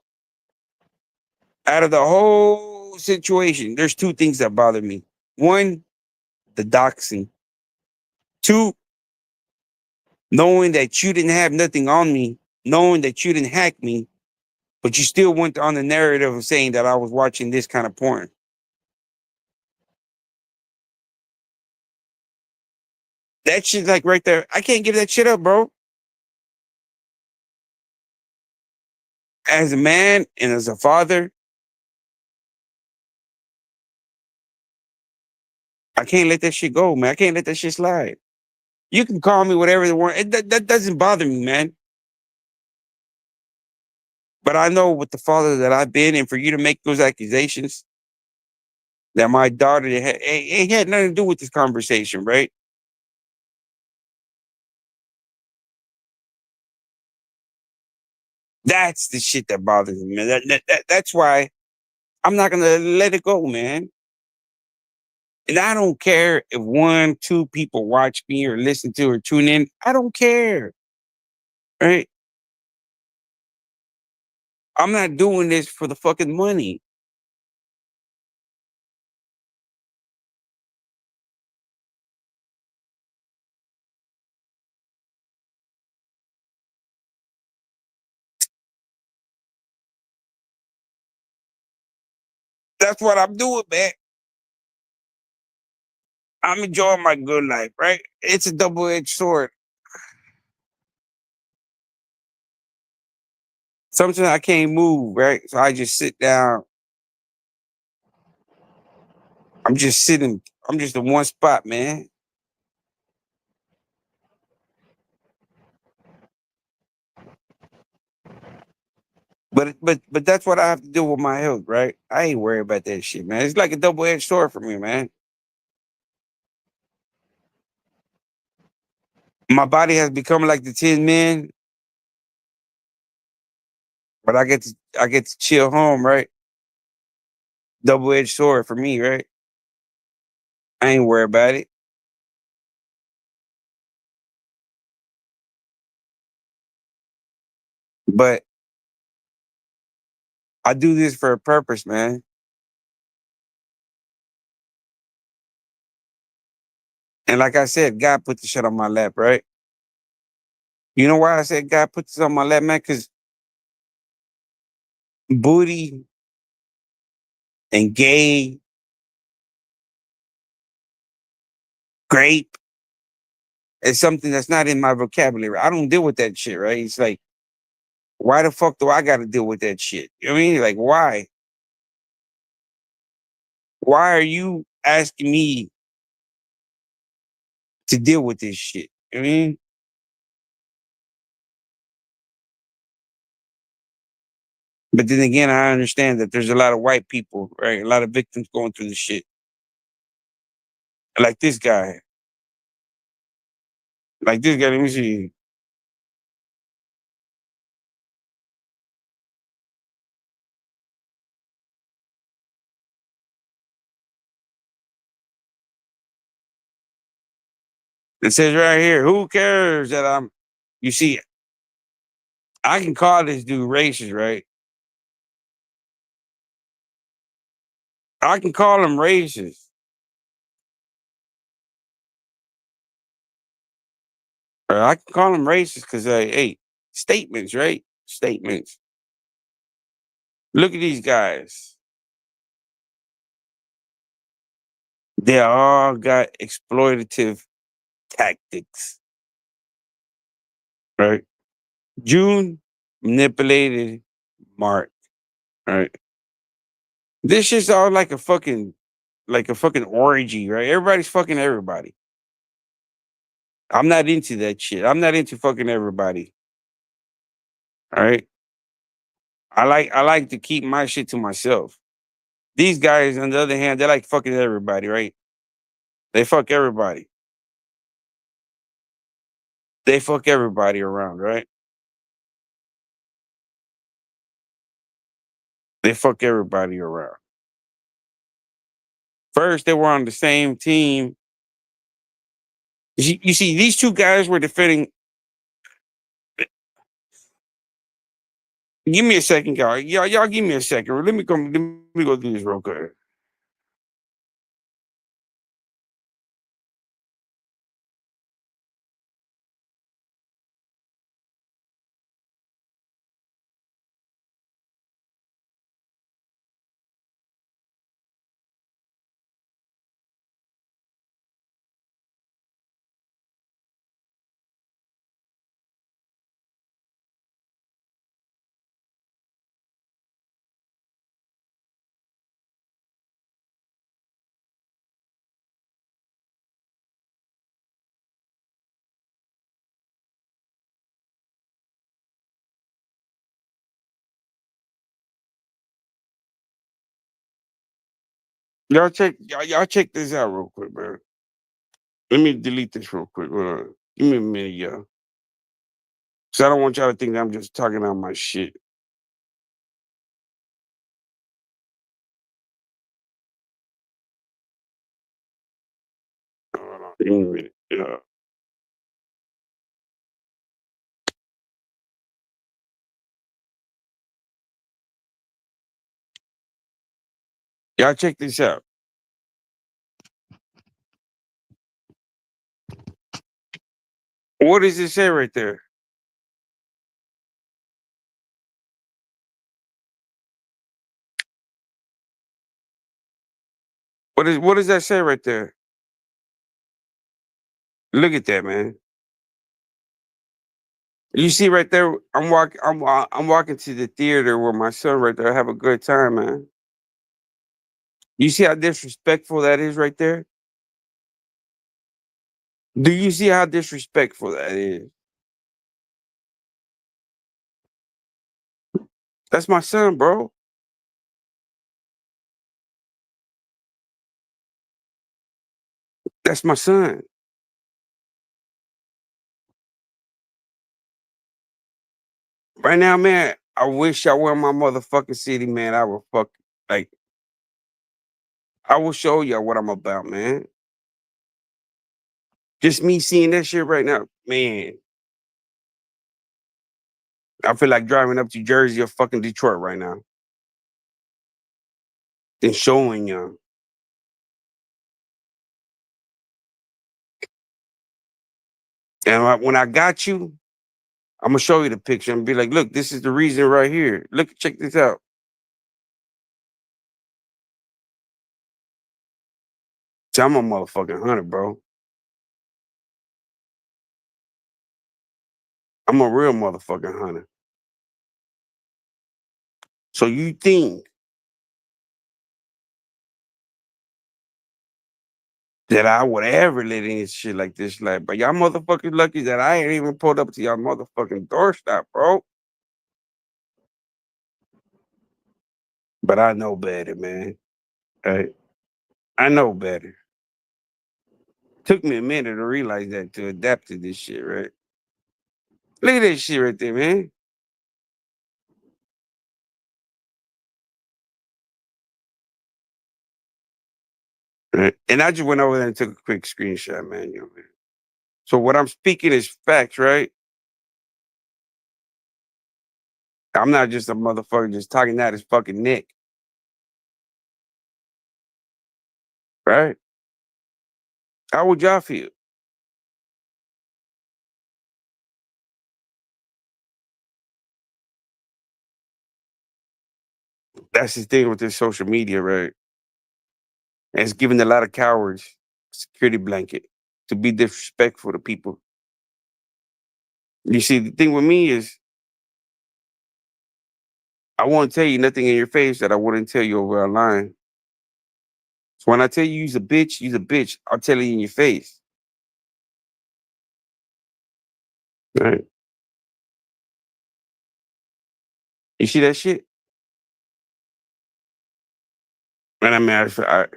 Out of the whole situation, there's two things that bother me. One, the doxing. Two, knowing that you didn't have nothing on me, knowing that you didn't hack me, but you still went on the narrative of saying that I was watching this kind of porn. That shit like right there. I can't give that shit up, bro. As a man and as a father, I can't let that shit go, man. I can't let that shit slide. You can call me whatever you want. That doesn't bother me, man. But I know with the father that I've been, and for you to make those accusations that my daughter it had nothing to do with this conversation, right? That's the shit that bothers me, man. That's why I'm not gonna let it go, man. And I don't care if one, two people watch me or listen to or tune in. I don't care, right? I'm not doing this for the fucking money. That's what I'm doing, man. I'm enjoying my good life, right? It's a double-edged sword. Sometimes I can't move, right? So I just sit down. I'm just sitting. I'm just in one spot, man. But that's what I have to do with my health, right? I ain't worried about that shit, man. It's like a double-edged sword for me, man. My body has become like the Tin Men, but I get to chill home, right? Double-edged sword for me, right? I ain't worried about it. But I do this for a purpose, man. And like I said, God put the shit on my lap, right? You know why I said God put this on my lap, man? Because booty and gay, grape is something that's not in my vocabulary. I don't deal with that shit, right? It's like, why the fuck do I got to deal with that shit? You know what I mean? Like, why? Why are you asking me to deal with this shit? You know what I mean? But then again, I understand that there's a lot of white people, right? A lot of victims going through this shit. Like this guy. Like this guy, let me see. It says right here, who cares that you see, I can call this dude racist, right? I can call him racist. Or I can call him racist because, hey, statements, right? Statements. Look at these guys. They all got exploitative tactics, right? June manipulated Mark, right? This shit's all like a fucking orgy, right? Everybody's fucking everybody. I'm not into that shit. I'm not into fucking everybody. All right. I like to keep my shit to myself. These guys, on the other hand, they like fucking everybody, right? They fuck everybody. They fuck everybody around, right? They fuck everybody around. First, they were on the same team. You see, these two guys were defending. Give me a second, guys. Y'all give me a second. Let me come. Let me go do this real quick. Y'all check this out real quick, bro. Let me delete this real quick. Hold on. Give me a minute, y'all. Cause I don't want y'all to think that I'm just talking out my shit. Hold on. Give me a minute. Y'all check this out. What does it say right there? What does that say right there? Look at that, man. You see right there, I'm walking to the theater with my son right there. I have a good time, man. You see how disrespectful that is right there? Do you see how disrespectful that is? That's my son, bro. That's my son. Right now, man, I wish I were in my motherfucking city, man. I would like I will show y'all what I'm about, man. Just me seeing that shit right now, man. I feel like driving up to Jersey or fucking Detroit right now and showing y'all. And when I got you, I'm gonna show you the picture and be like, look, this is the reason right here. Look, check this out. So I'm a motherfucking hunter, bro. I'm a real motherfucking hunter. So you think that I would ever let any shit like this like, but y'all motherfuckers lucky that I ain't even pulled up to y'all motherfucking doorstep, bro. But I know better, man. Right? I know better. Took me a minute to realize that to adapt to this shit, right? Look at that shit right there, man. Right? And I just went over there and took a quick screenshot, man. You know, man. So what I'm speaking is facts, right? I'm not just a motherfucker just talking out his fucking neck, right? How would y'all feel? That's the thing with this social media, right? And it's giving a lot of cowards a security blanket to be disrespectful to people. You see, the thing with me is I won't tell you nothing in your face that I wouldn't tell you over a line. So when I tell you use a bitch, use a bitch. I'll tell you in your face. Right? You see that shit? And I mean,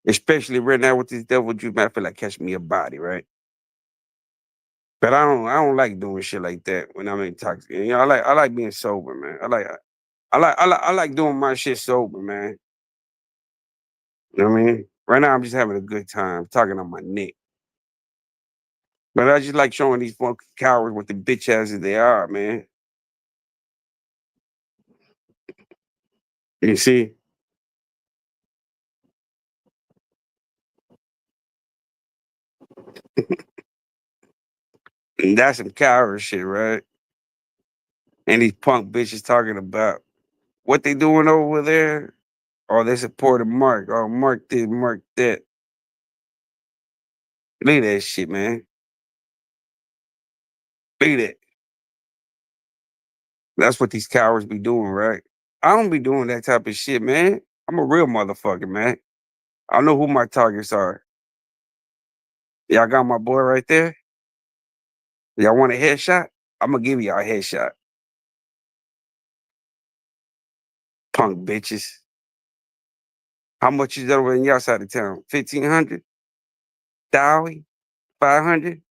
especially right now with this devil juice, man, I feel like catching me a body, right? But I don't like doing shit like that when I'm intoxicated. You know, I like being sober, man. I like doing my shit sober, man. You know what I mean? Right now I'm just having a good time talking on my neck. But I just like showing these fucking cowards what the bitch asses they are, man. You see? And that's some coward shit, right? And these punk bitches talking about what they doing over there. Oh, they supported Mark. Oh, Mark this, Mark that. Look at that shit, man. Look at that. That's what these cowards be doing, right? I don't be doing that type of shit, man. I'm a real motherfucker, man. I know who my targets are. Y'all got my boy right there. Y'all want a headshot? I'm gonna give y'all a headshot. Punk bitches. How much is that over in your side of town? 1,500? 1,000? 500?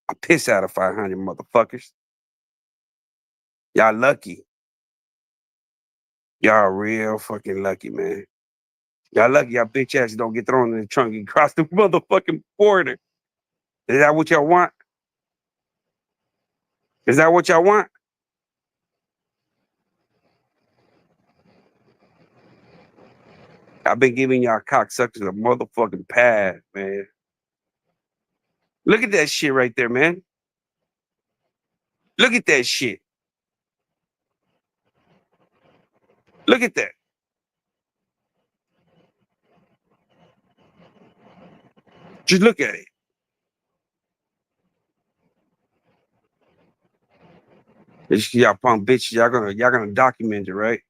I piss out of 500, motherfuckers. Y'all lucky. Y'all real fucking lucky, man. Y'all lucky y'all bitch ass don't get thrown in the trunk and cross the motherfucking border. Is that what y'all want? Is that what y'all want? I've been giving y'all cocksuckers a motherfucking pass, man. Look at that shit right there, man. Look at that shit. Look at that. Just look at it. Y'all punk bitches, y'all gonna document it, right?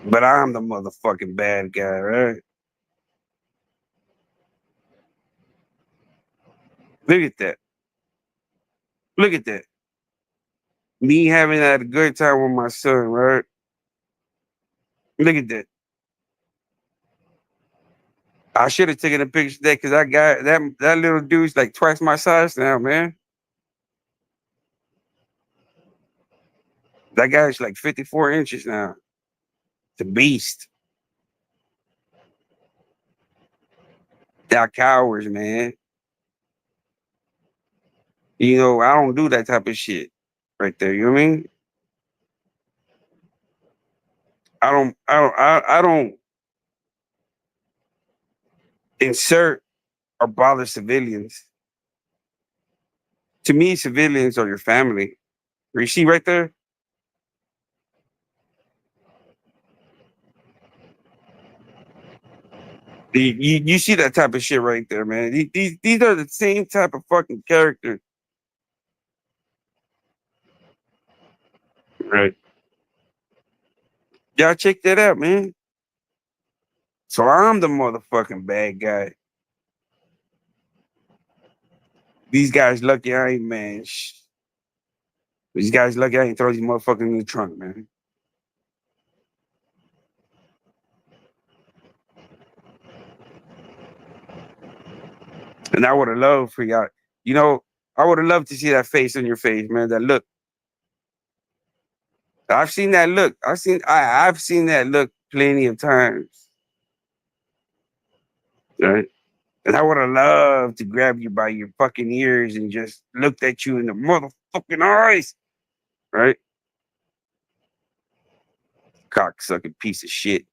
But I'm the motherfucking bad guy, right? Look at that. Look at that. Me having had a good time with my son, right? Look at that. I should have taken a picture today because I got that little dude's like twice my size now, man. That guy's like 54 inches now. The beast. Y'all cowards, man. You know, I don't do that type of shit right there. You know what I mean? I don't insert or bother civilians. To me, civilians are your family. You see right there? You see that type of shit right there, man. These are the same type of fucking characters. Right. Y'all check that out, man. So I'm the motherfucking bad guy. These guys lucky I ain't, man. These guys lucky I ain't throw these motherfuckers in the trunk, man. And I would have loved for y'all. You know, I would have loved to see that face on your face, man. That look. I've seen that look. I've seen that look plenty of times. Right? And I would have loved to grab you by your fucking ears and just looked at you in the motherfucking eyes. Right? Cocksucking piece of shit.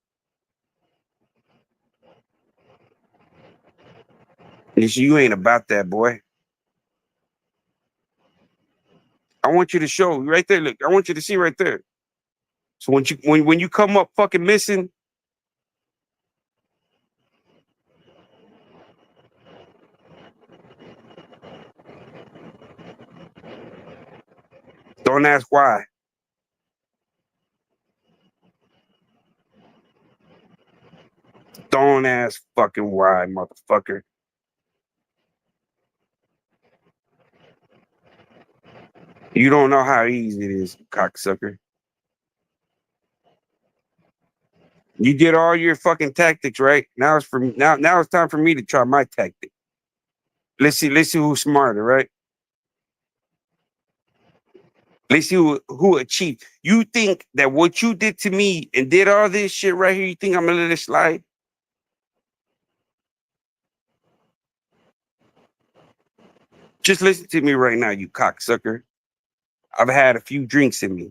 You ain't about that, boy. I want you to show right there. Look, I want you to see right there. So when you come up fucking missing, don't ask why. Don't ask fucking why, motherfucker. You don't know how easy it is, cocksucker. You did all your fucking tactics, right? Now it's time for me to try my tactic. Let's see who's smarter, right? Let's see who achieved. You think that what you did to me and did all this shit right here, you think I'm gonna let it slide? Just listen to me right now, you cocksucker. I've had a few drinks in me.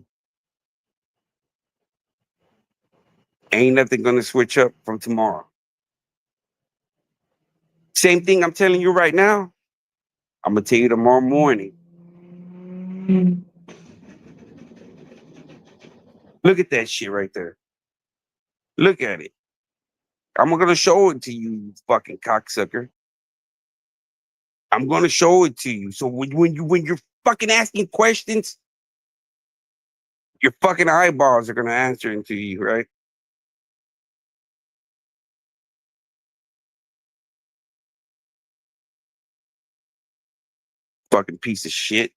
Ain't nothing gonna switch up from tomorrow. Same thing I'm telling you right now. I'm gonna tell you tomorrow morning. Look at that shit right there. Look at it. I'm gonna show it to you, you fucking cocksucker. I'm gonna show it to you. So when you're fucking asking questions, your fucking eyeballs are gonna answer into you, right? Fucking piece of shit.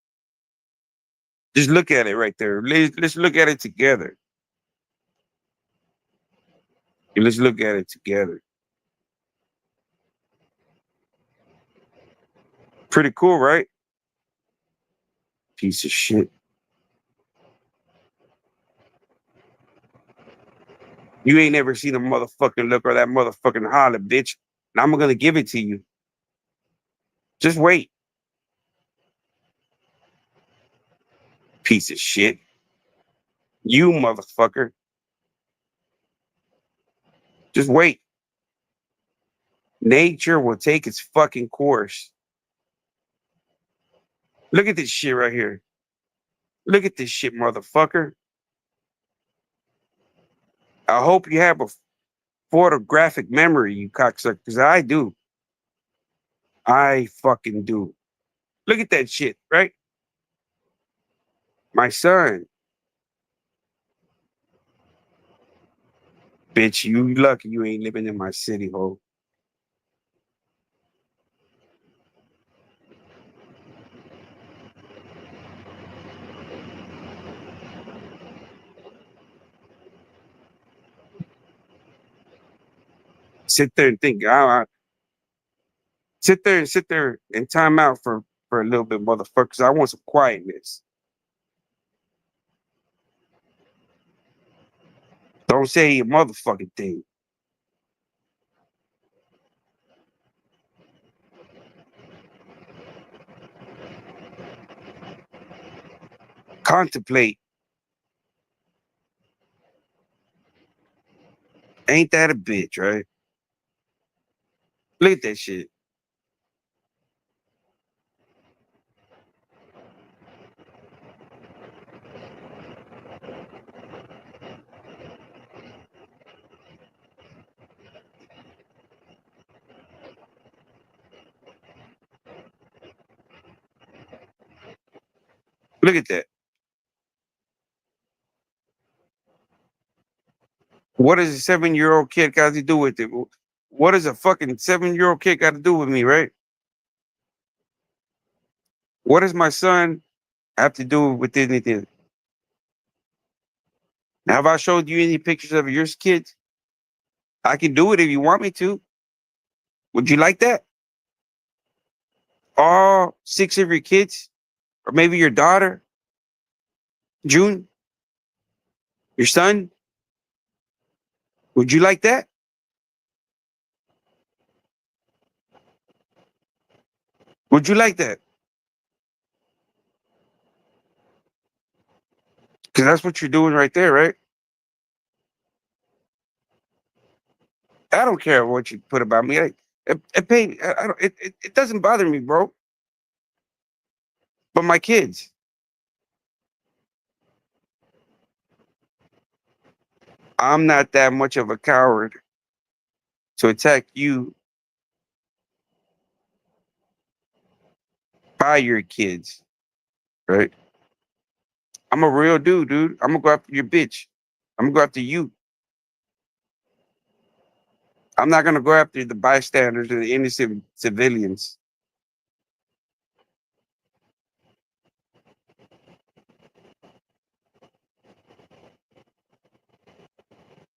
Just look at it right there. Let's look at it together. And let's look at it together. Pretty cool, right? Piece of shit. You ain't never seen a motherfucking look or that motherfucking holler, bitch. And I'm gonna give it to you. Just wait. Piece of shit. You motherfucker. Just wait. Nature will take its fucking course. Look at this shit right here. Look at this shit, motherfucker. I hope you have a photographic memory, you cocksucker, because I do. I fucking do. Look at that shit, right? My son. Bitch, you lucky you ain't living in my city, ho. Sit there and think. Sit there and time out for a little bit, motherfuckers. I want some quietness. Don't say a motherfucking thing. Contemplate. Ain't that a bitch, right? Look at that shit. Look at that. What does a 7-year-old kid got to do with it? What does a fucking 7-year-old kid got to do with me, right? What does my son have to do with anything? Now, have I showed you any pictures of your kids? I can do it if you want me to. Would you like that? All 6 of your kids? Or maybe your daughter? June? Your son? Would you like that? Would you like that? Because that's what you're doing right there, right? I don't care what you put about me. It doesn't bother me, bro. But my kids, I'm not that much of a coward to attack you by your kids, right? I'm a real dude. I'm gonna go after your bitch. I'm gonna go after you. I'm not gonna go after the bystanders and the innocent civilians.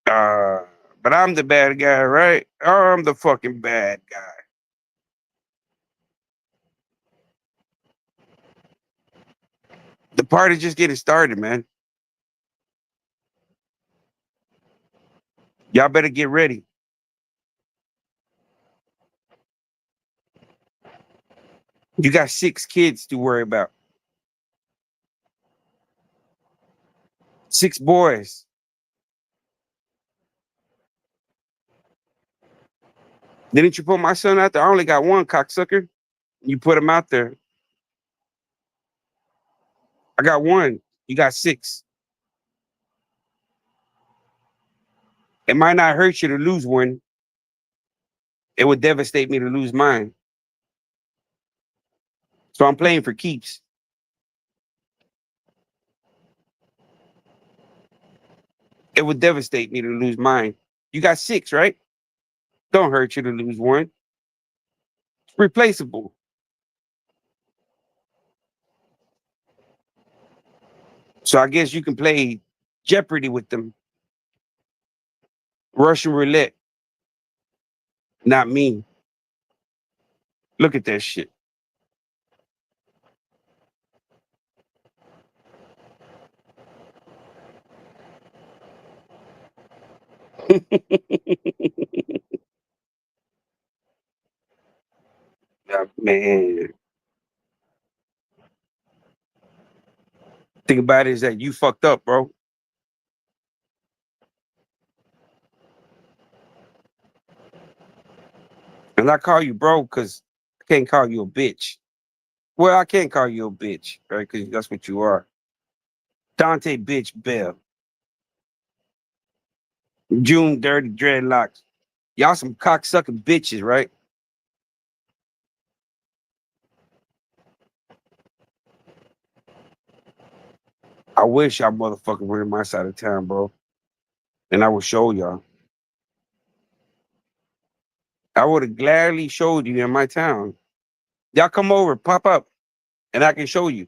Uh, but I'm the bad guy, right? I'm the fucking bad guy. The party's just getting started, man. Y'all better get ready. You got 6 kids to worry about. 6 boys. Didn't you put my son out there? I only got 1, cocksucker. You put him out there. I got 1. You got 6. It might not hurt you to lose 1. It would devastate me to lose mine. So I'm playing for keeps. It would devastate me to lose mine. You got 6, right? Don't hurt you to lose 1. It's replaceable. So I guess you can play Jeopardy with them. Russian roulette. Not me. Look at that shit. Yeah, man. Thing about it is that you fucked up, bro. And I call you bro because I can't call you a bitch. Well, I can't call you a bitch, right? Because that's what you are. Dante bitch Bell. June dirty dreadlocks. Y'all some cocksucking bitches, right? I wish y'all motherfucking were in my side of town, bro. And I would show y'all. I would have gladly showed you in my town. Y'all come over, pop up, and I can show you.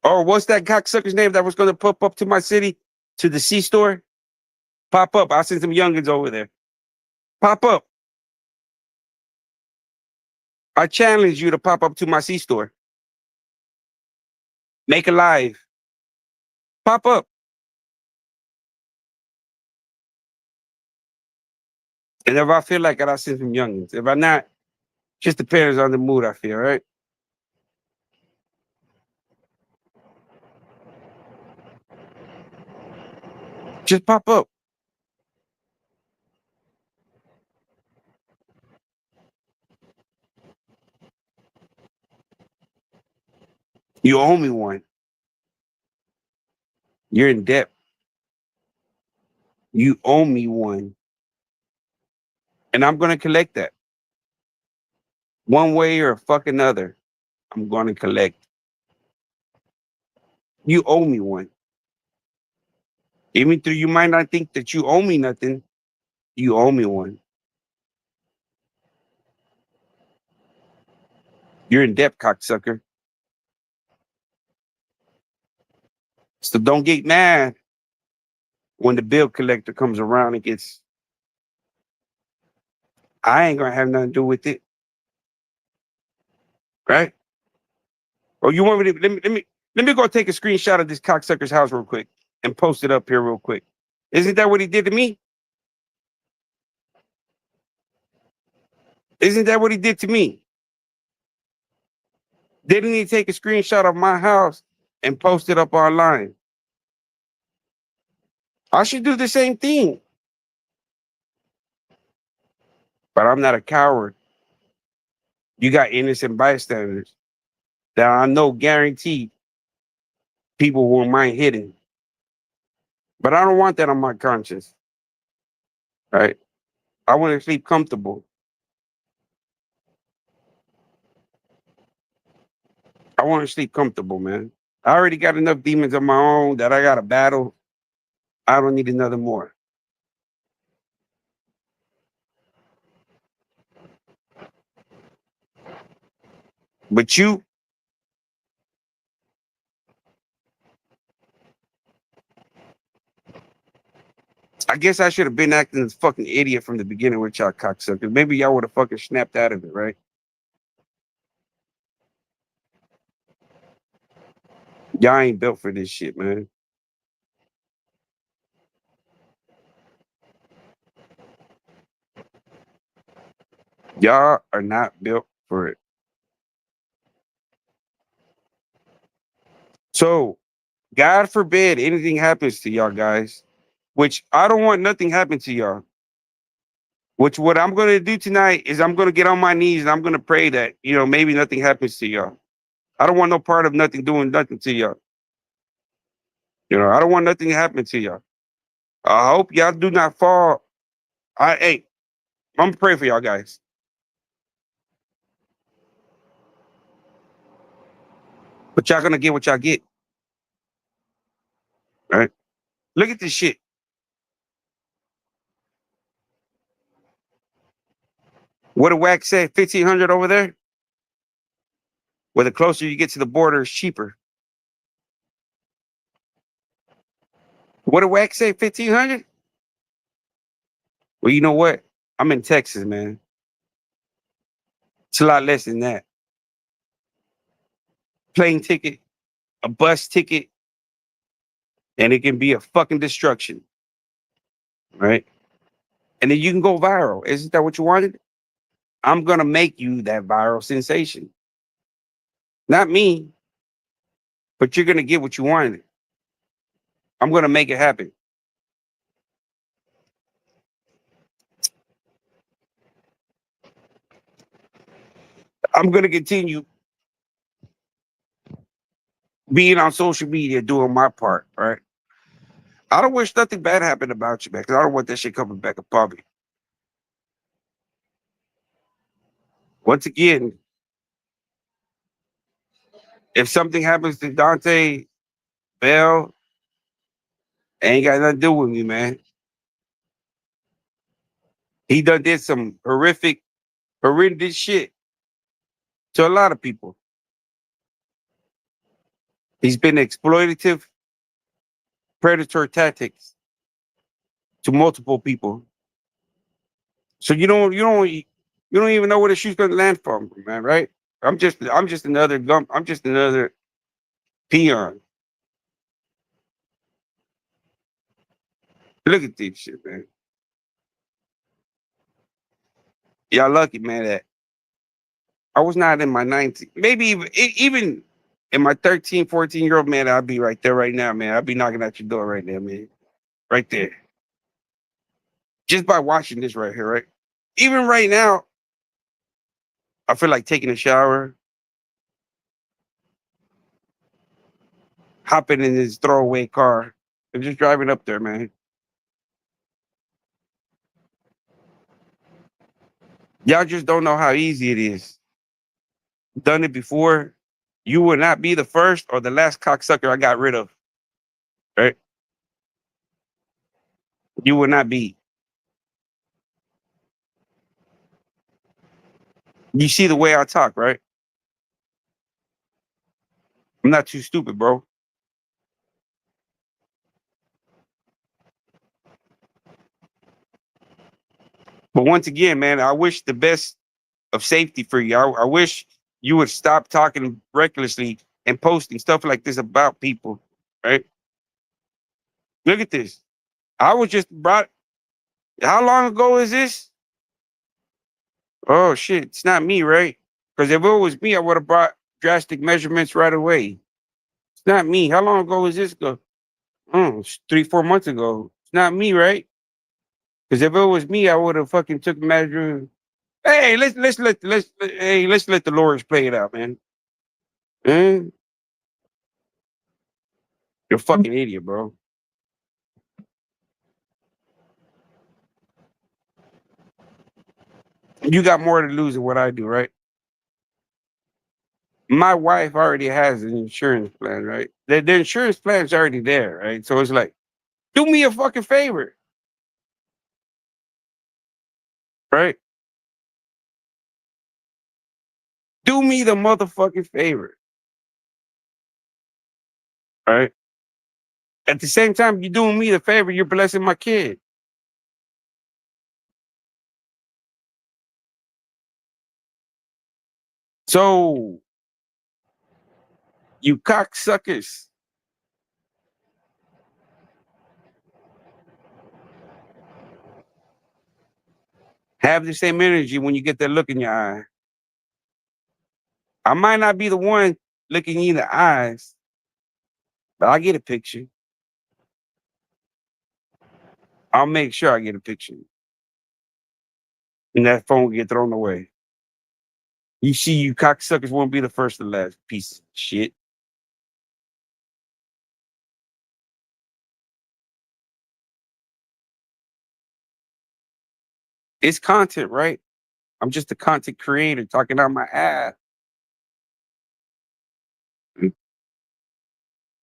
Or what's that cocksucker's name that was going to pop up to my city, to the C store? Pop up. I'll send some youngins over there. Pop up. I challenge you to pop up to my C store. Make a live. Pop up. And if I feel like it, I'll send some youngins. If I not, just depends on the mood I feel, right? Just pop up. You owe me one. You're in debt. You owe me one. And I'm going to collect that. One way or fucking other. I'm going to collect. You owe me one. Even though you might not think that you owe me nothing, you owe me one. You're in debt, cocksucker. So don't get mad when the bill collector comes around and gets. I ain't gonna have nothing to do with it, right? Or you want me to let me go take a screenshot of this cocksucker's house real quick and post it up here real quick. Isn't that what he did to me? Isn't that what he did to me? Didn't he take a screenshot of my house and post it up online? I should do the same thing. But I'm not a coward. You got innocent bystanders that I know guaranteed people won't mind hitting. But I don't want that on my conscience. Right? I want to sleep comfortable. I want to sleep comfortable, man. I already got enough demons of my own that I got to battle. I don't need another more. But you, I guess I should have been acting as a fucking idiot from the beginning with y'all cocksuckers. Maybe y'all would have fucking snapped out of it, right? Y'all ain't built for this shit, man. Y'all are not built for it. So, God forbid anything happens to y'all guys, which I don't want nothing happen to y'all. Which what I'm gonna do tonight is I'm gonna get on my knees and I'm gonna pray that, maybe nothing happens to y'all. I don't want no part of nothing doing nothing to y'all. I don't want nothing to happen to y'all. I hope y'all do not fall. Hey, I'm gonna pray for y'all guys. But y'all gonna get what y'all get. Right? Look at this shit. What did Wax say? 1,500 over there? Well, the closer you get to the border, it's cheaper. What did Wax say? 1,500? Well, you know what? I'm in Texas, man. It's a lot less than that. Plane ticket, a bus ticket, and it can be a fucking destruction, right? And then you can go viral. Isn't that what you wanted? I'm gonna make you that viral sensation. Not me, but you're gonna get what you wanted. I'm gonna make it happen. I'm gonna continue being on social media, doing my part, right? I don't wish nothing bad happened about you, man, because I don't want that shit coming back upon me. Once again, if something happens to Dante Bell, ain't got nothing to do with me, man. He done did some horrendous shit to a lot of people. He's been exploitative, predatory tactics to multiple people. So you don't even know where the shoe's gonna land from, man, right? I'm just another gump. I'm just another peon. Look at this shit, man. Y'all lucky, man, that I was not in my 19, maybe even in my 13, 14-year-old, man, I'd be right there right now, man. I'd be knocking at your door right now, man. Right there. Just by watching this right here, right? Even right now, I feel like taking a shower, hopping in this throwaway car, and just driving up there, man. Y'all just don't know how easy it is. Done it before. You will not be the first or the last cocksucker I got rid of, right? You will not be. You see the way I talk, right? I'm not too stupid, bro. But once again, man, I wish the best of safety for you. I wish you would stop talking recklessly and posting stuff like this about people, right? Look at this. I was just brought. How long ago is this? Oh shit, it's not me, right? Because if it was me, I would have brought drastic measurements right away. It's not me. How long ago was this go? Oh, it's 3, 4 months ago. It's not me, right? Because if it was me, I would have fucking took measure. Hey, let's let the lawyers play it out, man. Eh? You're a fucking idiot, bro. You got more to lose than what I do, right? My wife already has an insurance plan, right? The insurance plan's already there, right? So it's like, do me a fucking favor, right? Do me the motherfucking favor, right? At the same time, you're doing me the favor, you're blessing my kid. So, you cocksuckers, have the same energy when you get that look in your eye. I might not be the one looking you in the eyes, but I get a picture. I'll make sure I get a picture. And that phone will get thrown away. You see, you cocksuckers won't be the first or last piece of shit. It's content, right? I'm just a content creator talking out my ass.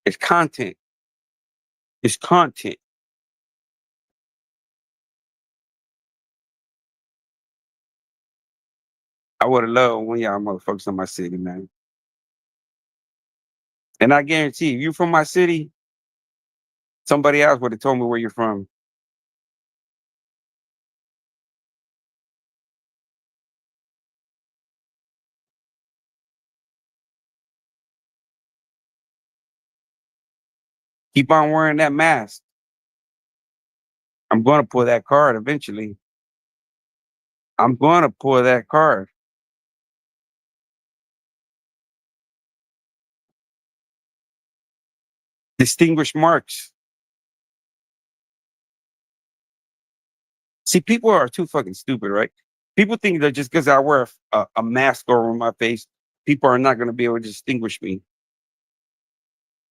It's content. It's content. I would have loved one of y'all motherfuckers in my city, man. And I guarantee you, if you're from my city, Somebody else would have told me where you're from. Keep on wearing that mask. I'm going to pull that card eventually. I'm going to pull that card. Distinguished marks. See, people are too fucking stupid, right? People think that just because I wear a mask over my face, people are not going to be able to distinguish me,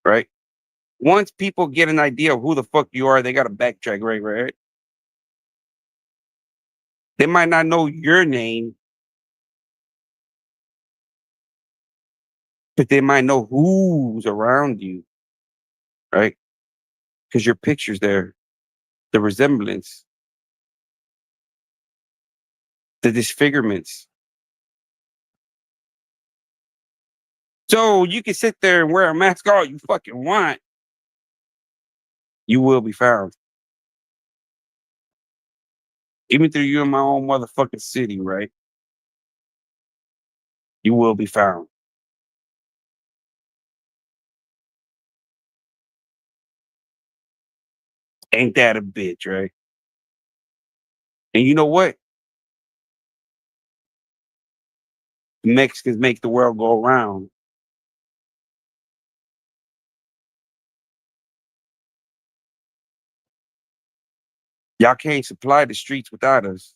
right? Once people get an idea of who the fuck you are, they got to backtrack, right? They might not know your name, but they might know who's around you, right? Because your picture's there, the resemblance, the disfigurements. So you can sit there and wear a mask all you fucking want. You will be found. Even though you're in my own motherfucking city, right? You will be found. Ain't that a bitch, right? And you know what? Mexicans make the world go around. Y'all can't supply the streets without us,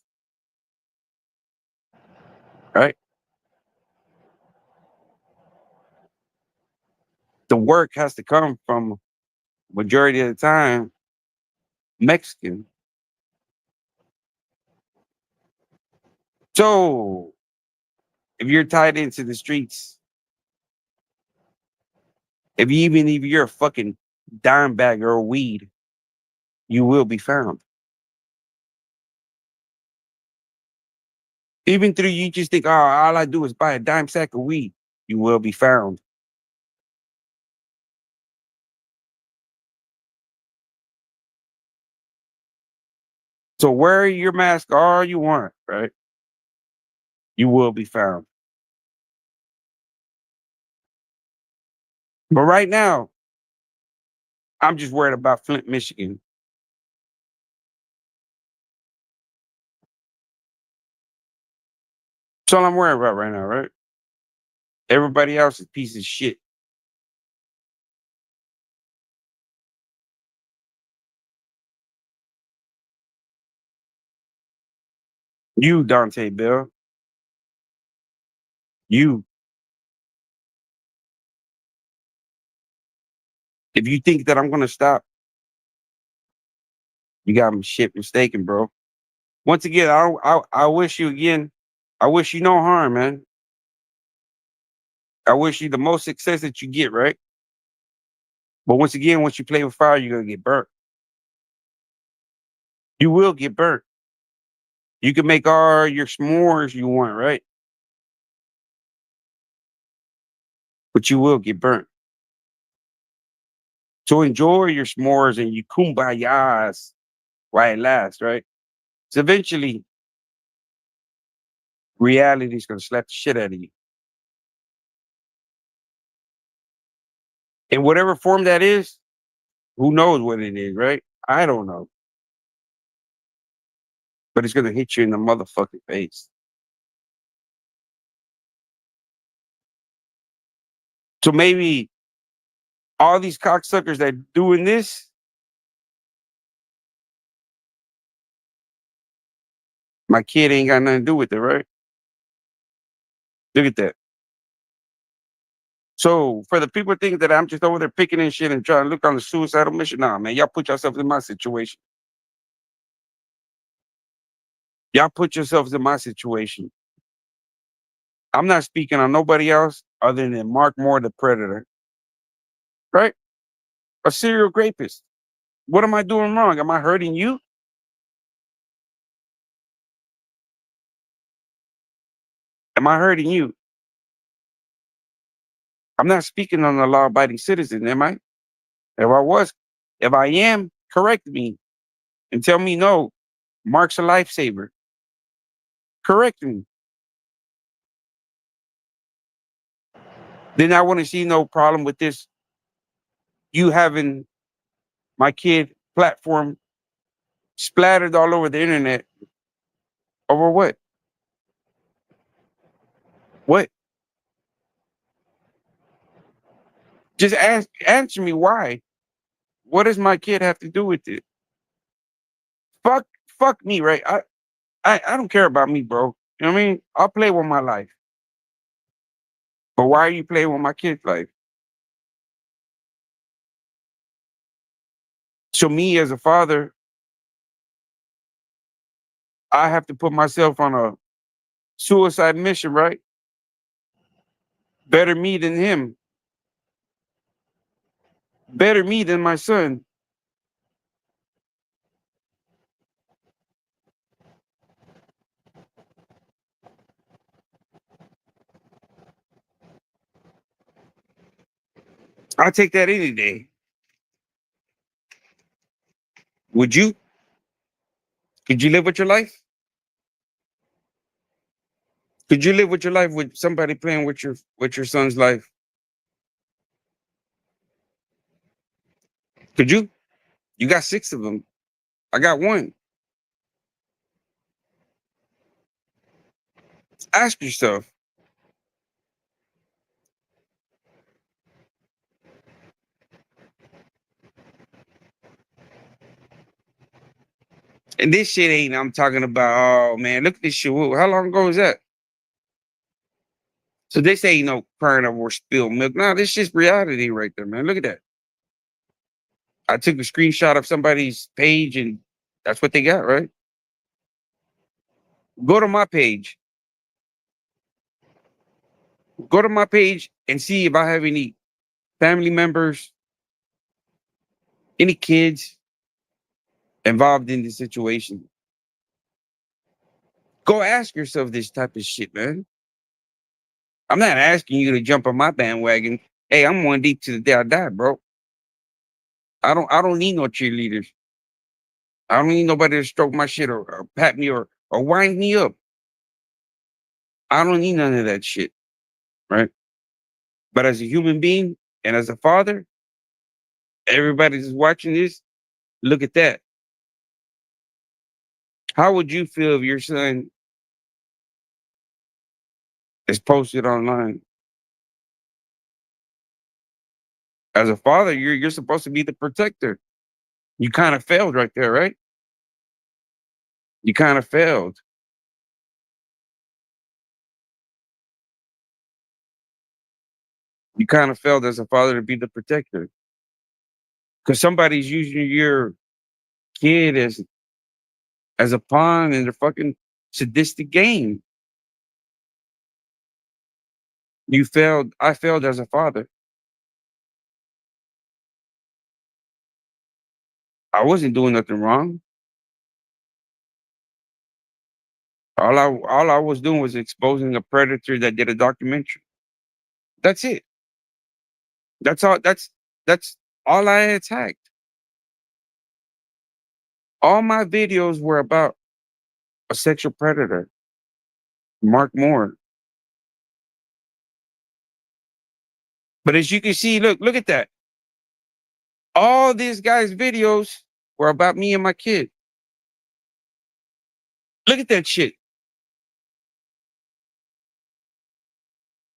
right? The work has to come from majority of the time Mexican. So if you're tied into the streets, if you're a fucking dime bagger or weed, you will be found. Even through you just think, oh, all I do is buy a dime sack of weed, you will be found. So wear your mask all you want, right? You will be found. But right now, I'm just worried about Flint, Michigan. That's all I'm worried about right now, right? Everybody else is piece of shit. You, Dante Bill, you. If you think that I'm gonna stop, you got me shit mistaken, bro. Once again, I wish you again. I wish you no harm, man. I wish you the most success that you get, right? But once again, once you play with fire, you're gonna get burnt. You will get burnt. You can make all your s'mores you want, right? But you will get burnt. So enjoy your s'mores and your kumbayas while it lasts, right? So eventually, reality is gonna slap the shit out of you. In whatever form that is, who knows what it is, right? I don't know. But it's gonna hit you in the motherfucking face. So maybe all these cocksuckers that doing this, my kid ain't got nothing to do with it, right? Look at that. So for the people thinking that I'm just over there picking and shit and trying to look on the suicidal mission, nah, man, y'all put yourselves in my situation. Y'all put yourselves in my situation. I'm not speaking on nobody else other than Mark Moore, the predator, right? A serial rapist. What am I doing wrong? Am I hurting you? Am I hurting you? I'm not speaking on a law-abiding citizen, am I? If I was, If I am, correct me and tell me no. Mark's a lifesaver. Correct me. Then I want to see no problem with this. You having my kid platform splattered all over the internet over what? What? Just answer me why. What does my kid have to do with it? Fuck, fuck me, right? I don't care about me, bro. You know what I mean? I'll play with my life. But why are you playing with my kid's life? So me as a father, I have to put myself on a suicide mission, right? Better me than him. Better me than my son. I'll take that any day. Would you? Could you live with your life? Could you live with your life with somebody playing with your son's life? Could you? You got 6 of them. I got 1. Ask yourself. And this shit ain't I'm talking about, oh man, look at this shit. How long ago was that? So this ain't no crying over spilled milk. No, this just reality right there, man. Look at that. I took a screenshot of somebody's page and that's what they got, right? Go to my page. Go to my page and see if I have any family members, any kids involved in this situation. Go ask yourself this type of shit, man. I'm not asking you to jump on my bandwagon. Hey, I'm 1 deep to the day I die, bro. I don't need no cheerleaders. I don't need nobody to stroke my shit or pat me or wind me up. I don't need none of that shit, right? But as a human being and as a father, everybody that's watching this, look at that. How would you feel if your son is posted online? As a father, you're supposed to be the protector. You kind of failed right there, right? You kind of failed. You kind of failed as a father to be the protector. Because somebody's using your kid as a pawn in their fucking sadistic game. You failed. I failed as a father. I wasn't doing nothing wrong. All I was doing was exposing a predator that did a documentary. That's it. That's all. That's all I attacked. All my videos were about a sexual predator, Mark Moore. But as you can see, look at that. All these guys' videos were about me and my kid. Look at that shit.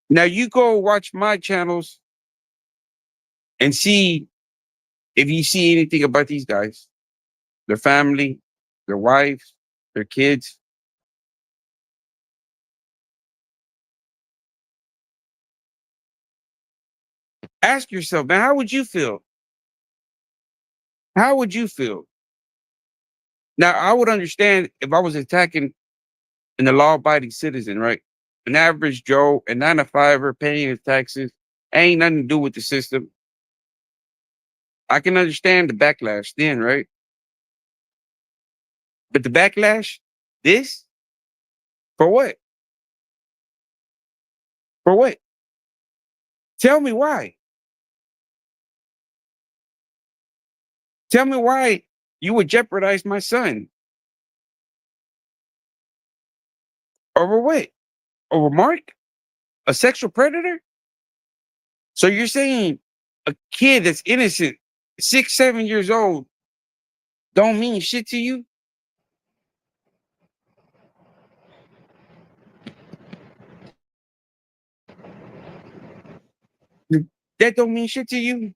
Now you go watch my channels and see if you see anything about these guys, their family, their wives, their kids. Ask yourself, man, how would you feel? How would you feel? Now, I would understand if I was attacking an law-abiding citizen, right? An average Joe, a 9-to-5er paying his taxes, ain't nothing to do with the system. I can understand the backlash then, right? But the backlash, this, for what? For what? Tell me why. Tell me why you would jeopardize my son. Over what? Over Mark? A sexual predator? So you're saying a kid that's innocent, 6, 7 years old, don't mean shit to you? That don't mean shit to you?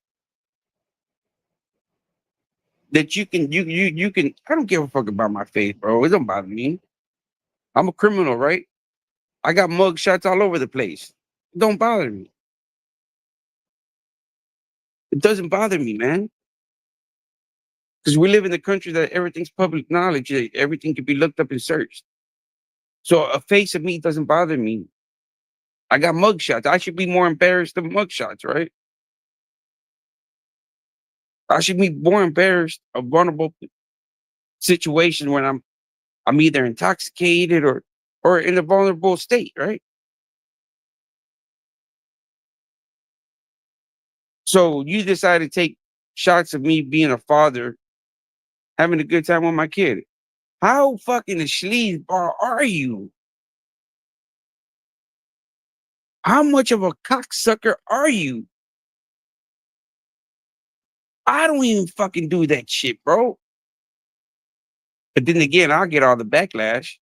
That you can I don't give a fuck about my faith, bro. It don't bother me. I'm a criminal, right? I got mug shots all over the place. It don't bother me. It doesn't bother me, man. Because we live in a country that everything's public knowledge. Everything can be looked up and searched. So a face of me doesn't bother me. I got mug shots. I should be more embarrassed than mug shots, right? I should be more embarrassed of vulnerable situation when I'm either intoxicated or in a vulnerable state, right? So you decide to take shots of me being a father, having a good time with my kid. How fucking a sleazeball are you? How much of a cocksucker are you? I don't even fucking do that shit, bro. But then again, I'll get all the backlash.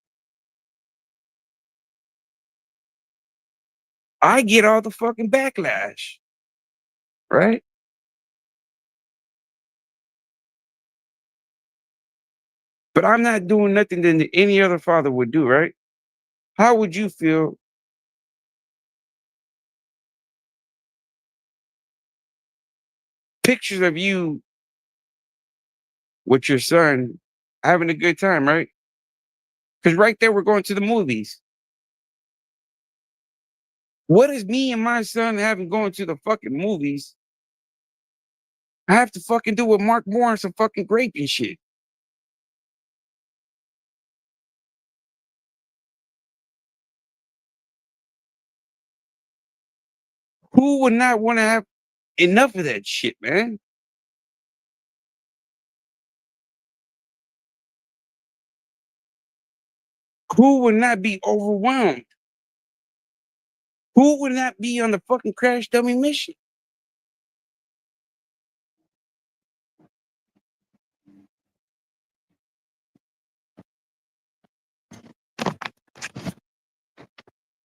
I get all the fucking backlash, right? But I'm not doing nothing than any other father would do, right? How would you feel pictures of you with your son having a good time, right? Because right there, we're going to the movies. What is me and my son having going to the fucking movies? I have to fucking do with Mark Moore and some fucking grape and shit. Who would not want to have enough of that shit, man? Who would not be overwhelmed? Who would not be on the fucking crash dummy mission?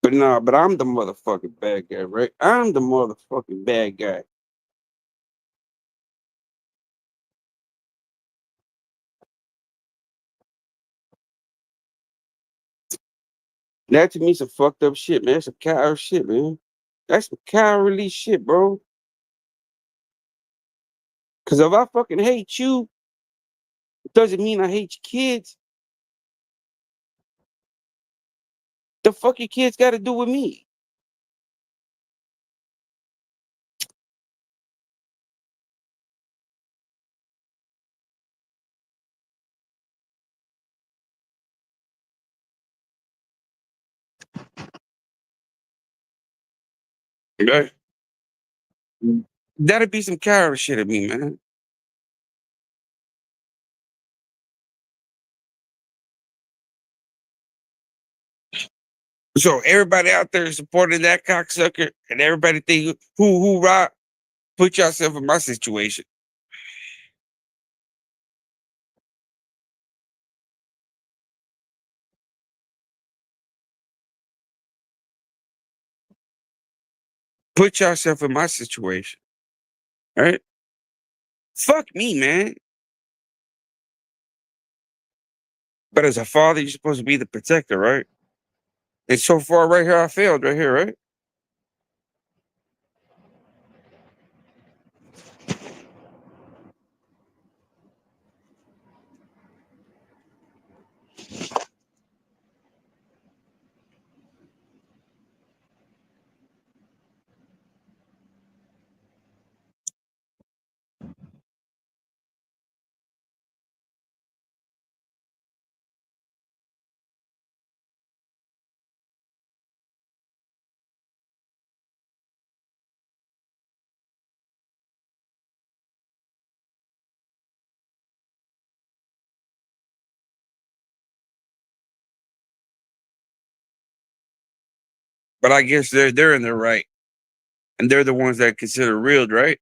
But nah, but I'm the motherfucking bad guy, right? I'm the motherfucking bad guy. That to me some fucked up shit, man. That's some coward shit, man. That's some cowardly shit, bro. Cause if I fucking hate you, it doesn't mean I hate your kids. The fuck your kids got to do with me? Right? That'd be some coward shit of me, man. So everybody out there supporting that cocksucker, and everybody think who rock, put yourself in my situation. Put yourself in my situation, right? Fuck me, man. But as a father, you're supposed to be the protector, right? And so far, right here, I failed right here, right? But I guess they're in their right, and they're the ones that consider real, right?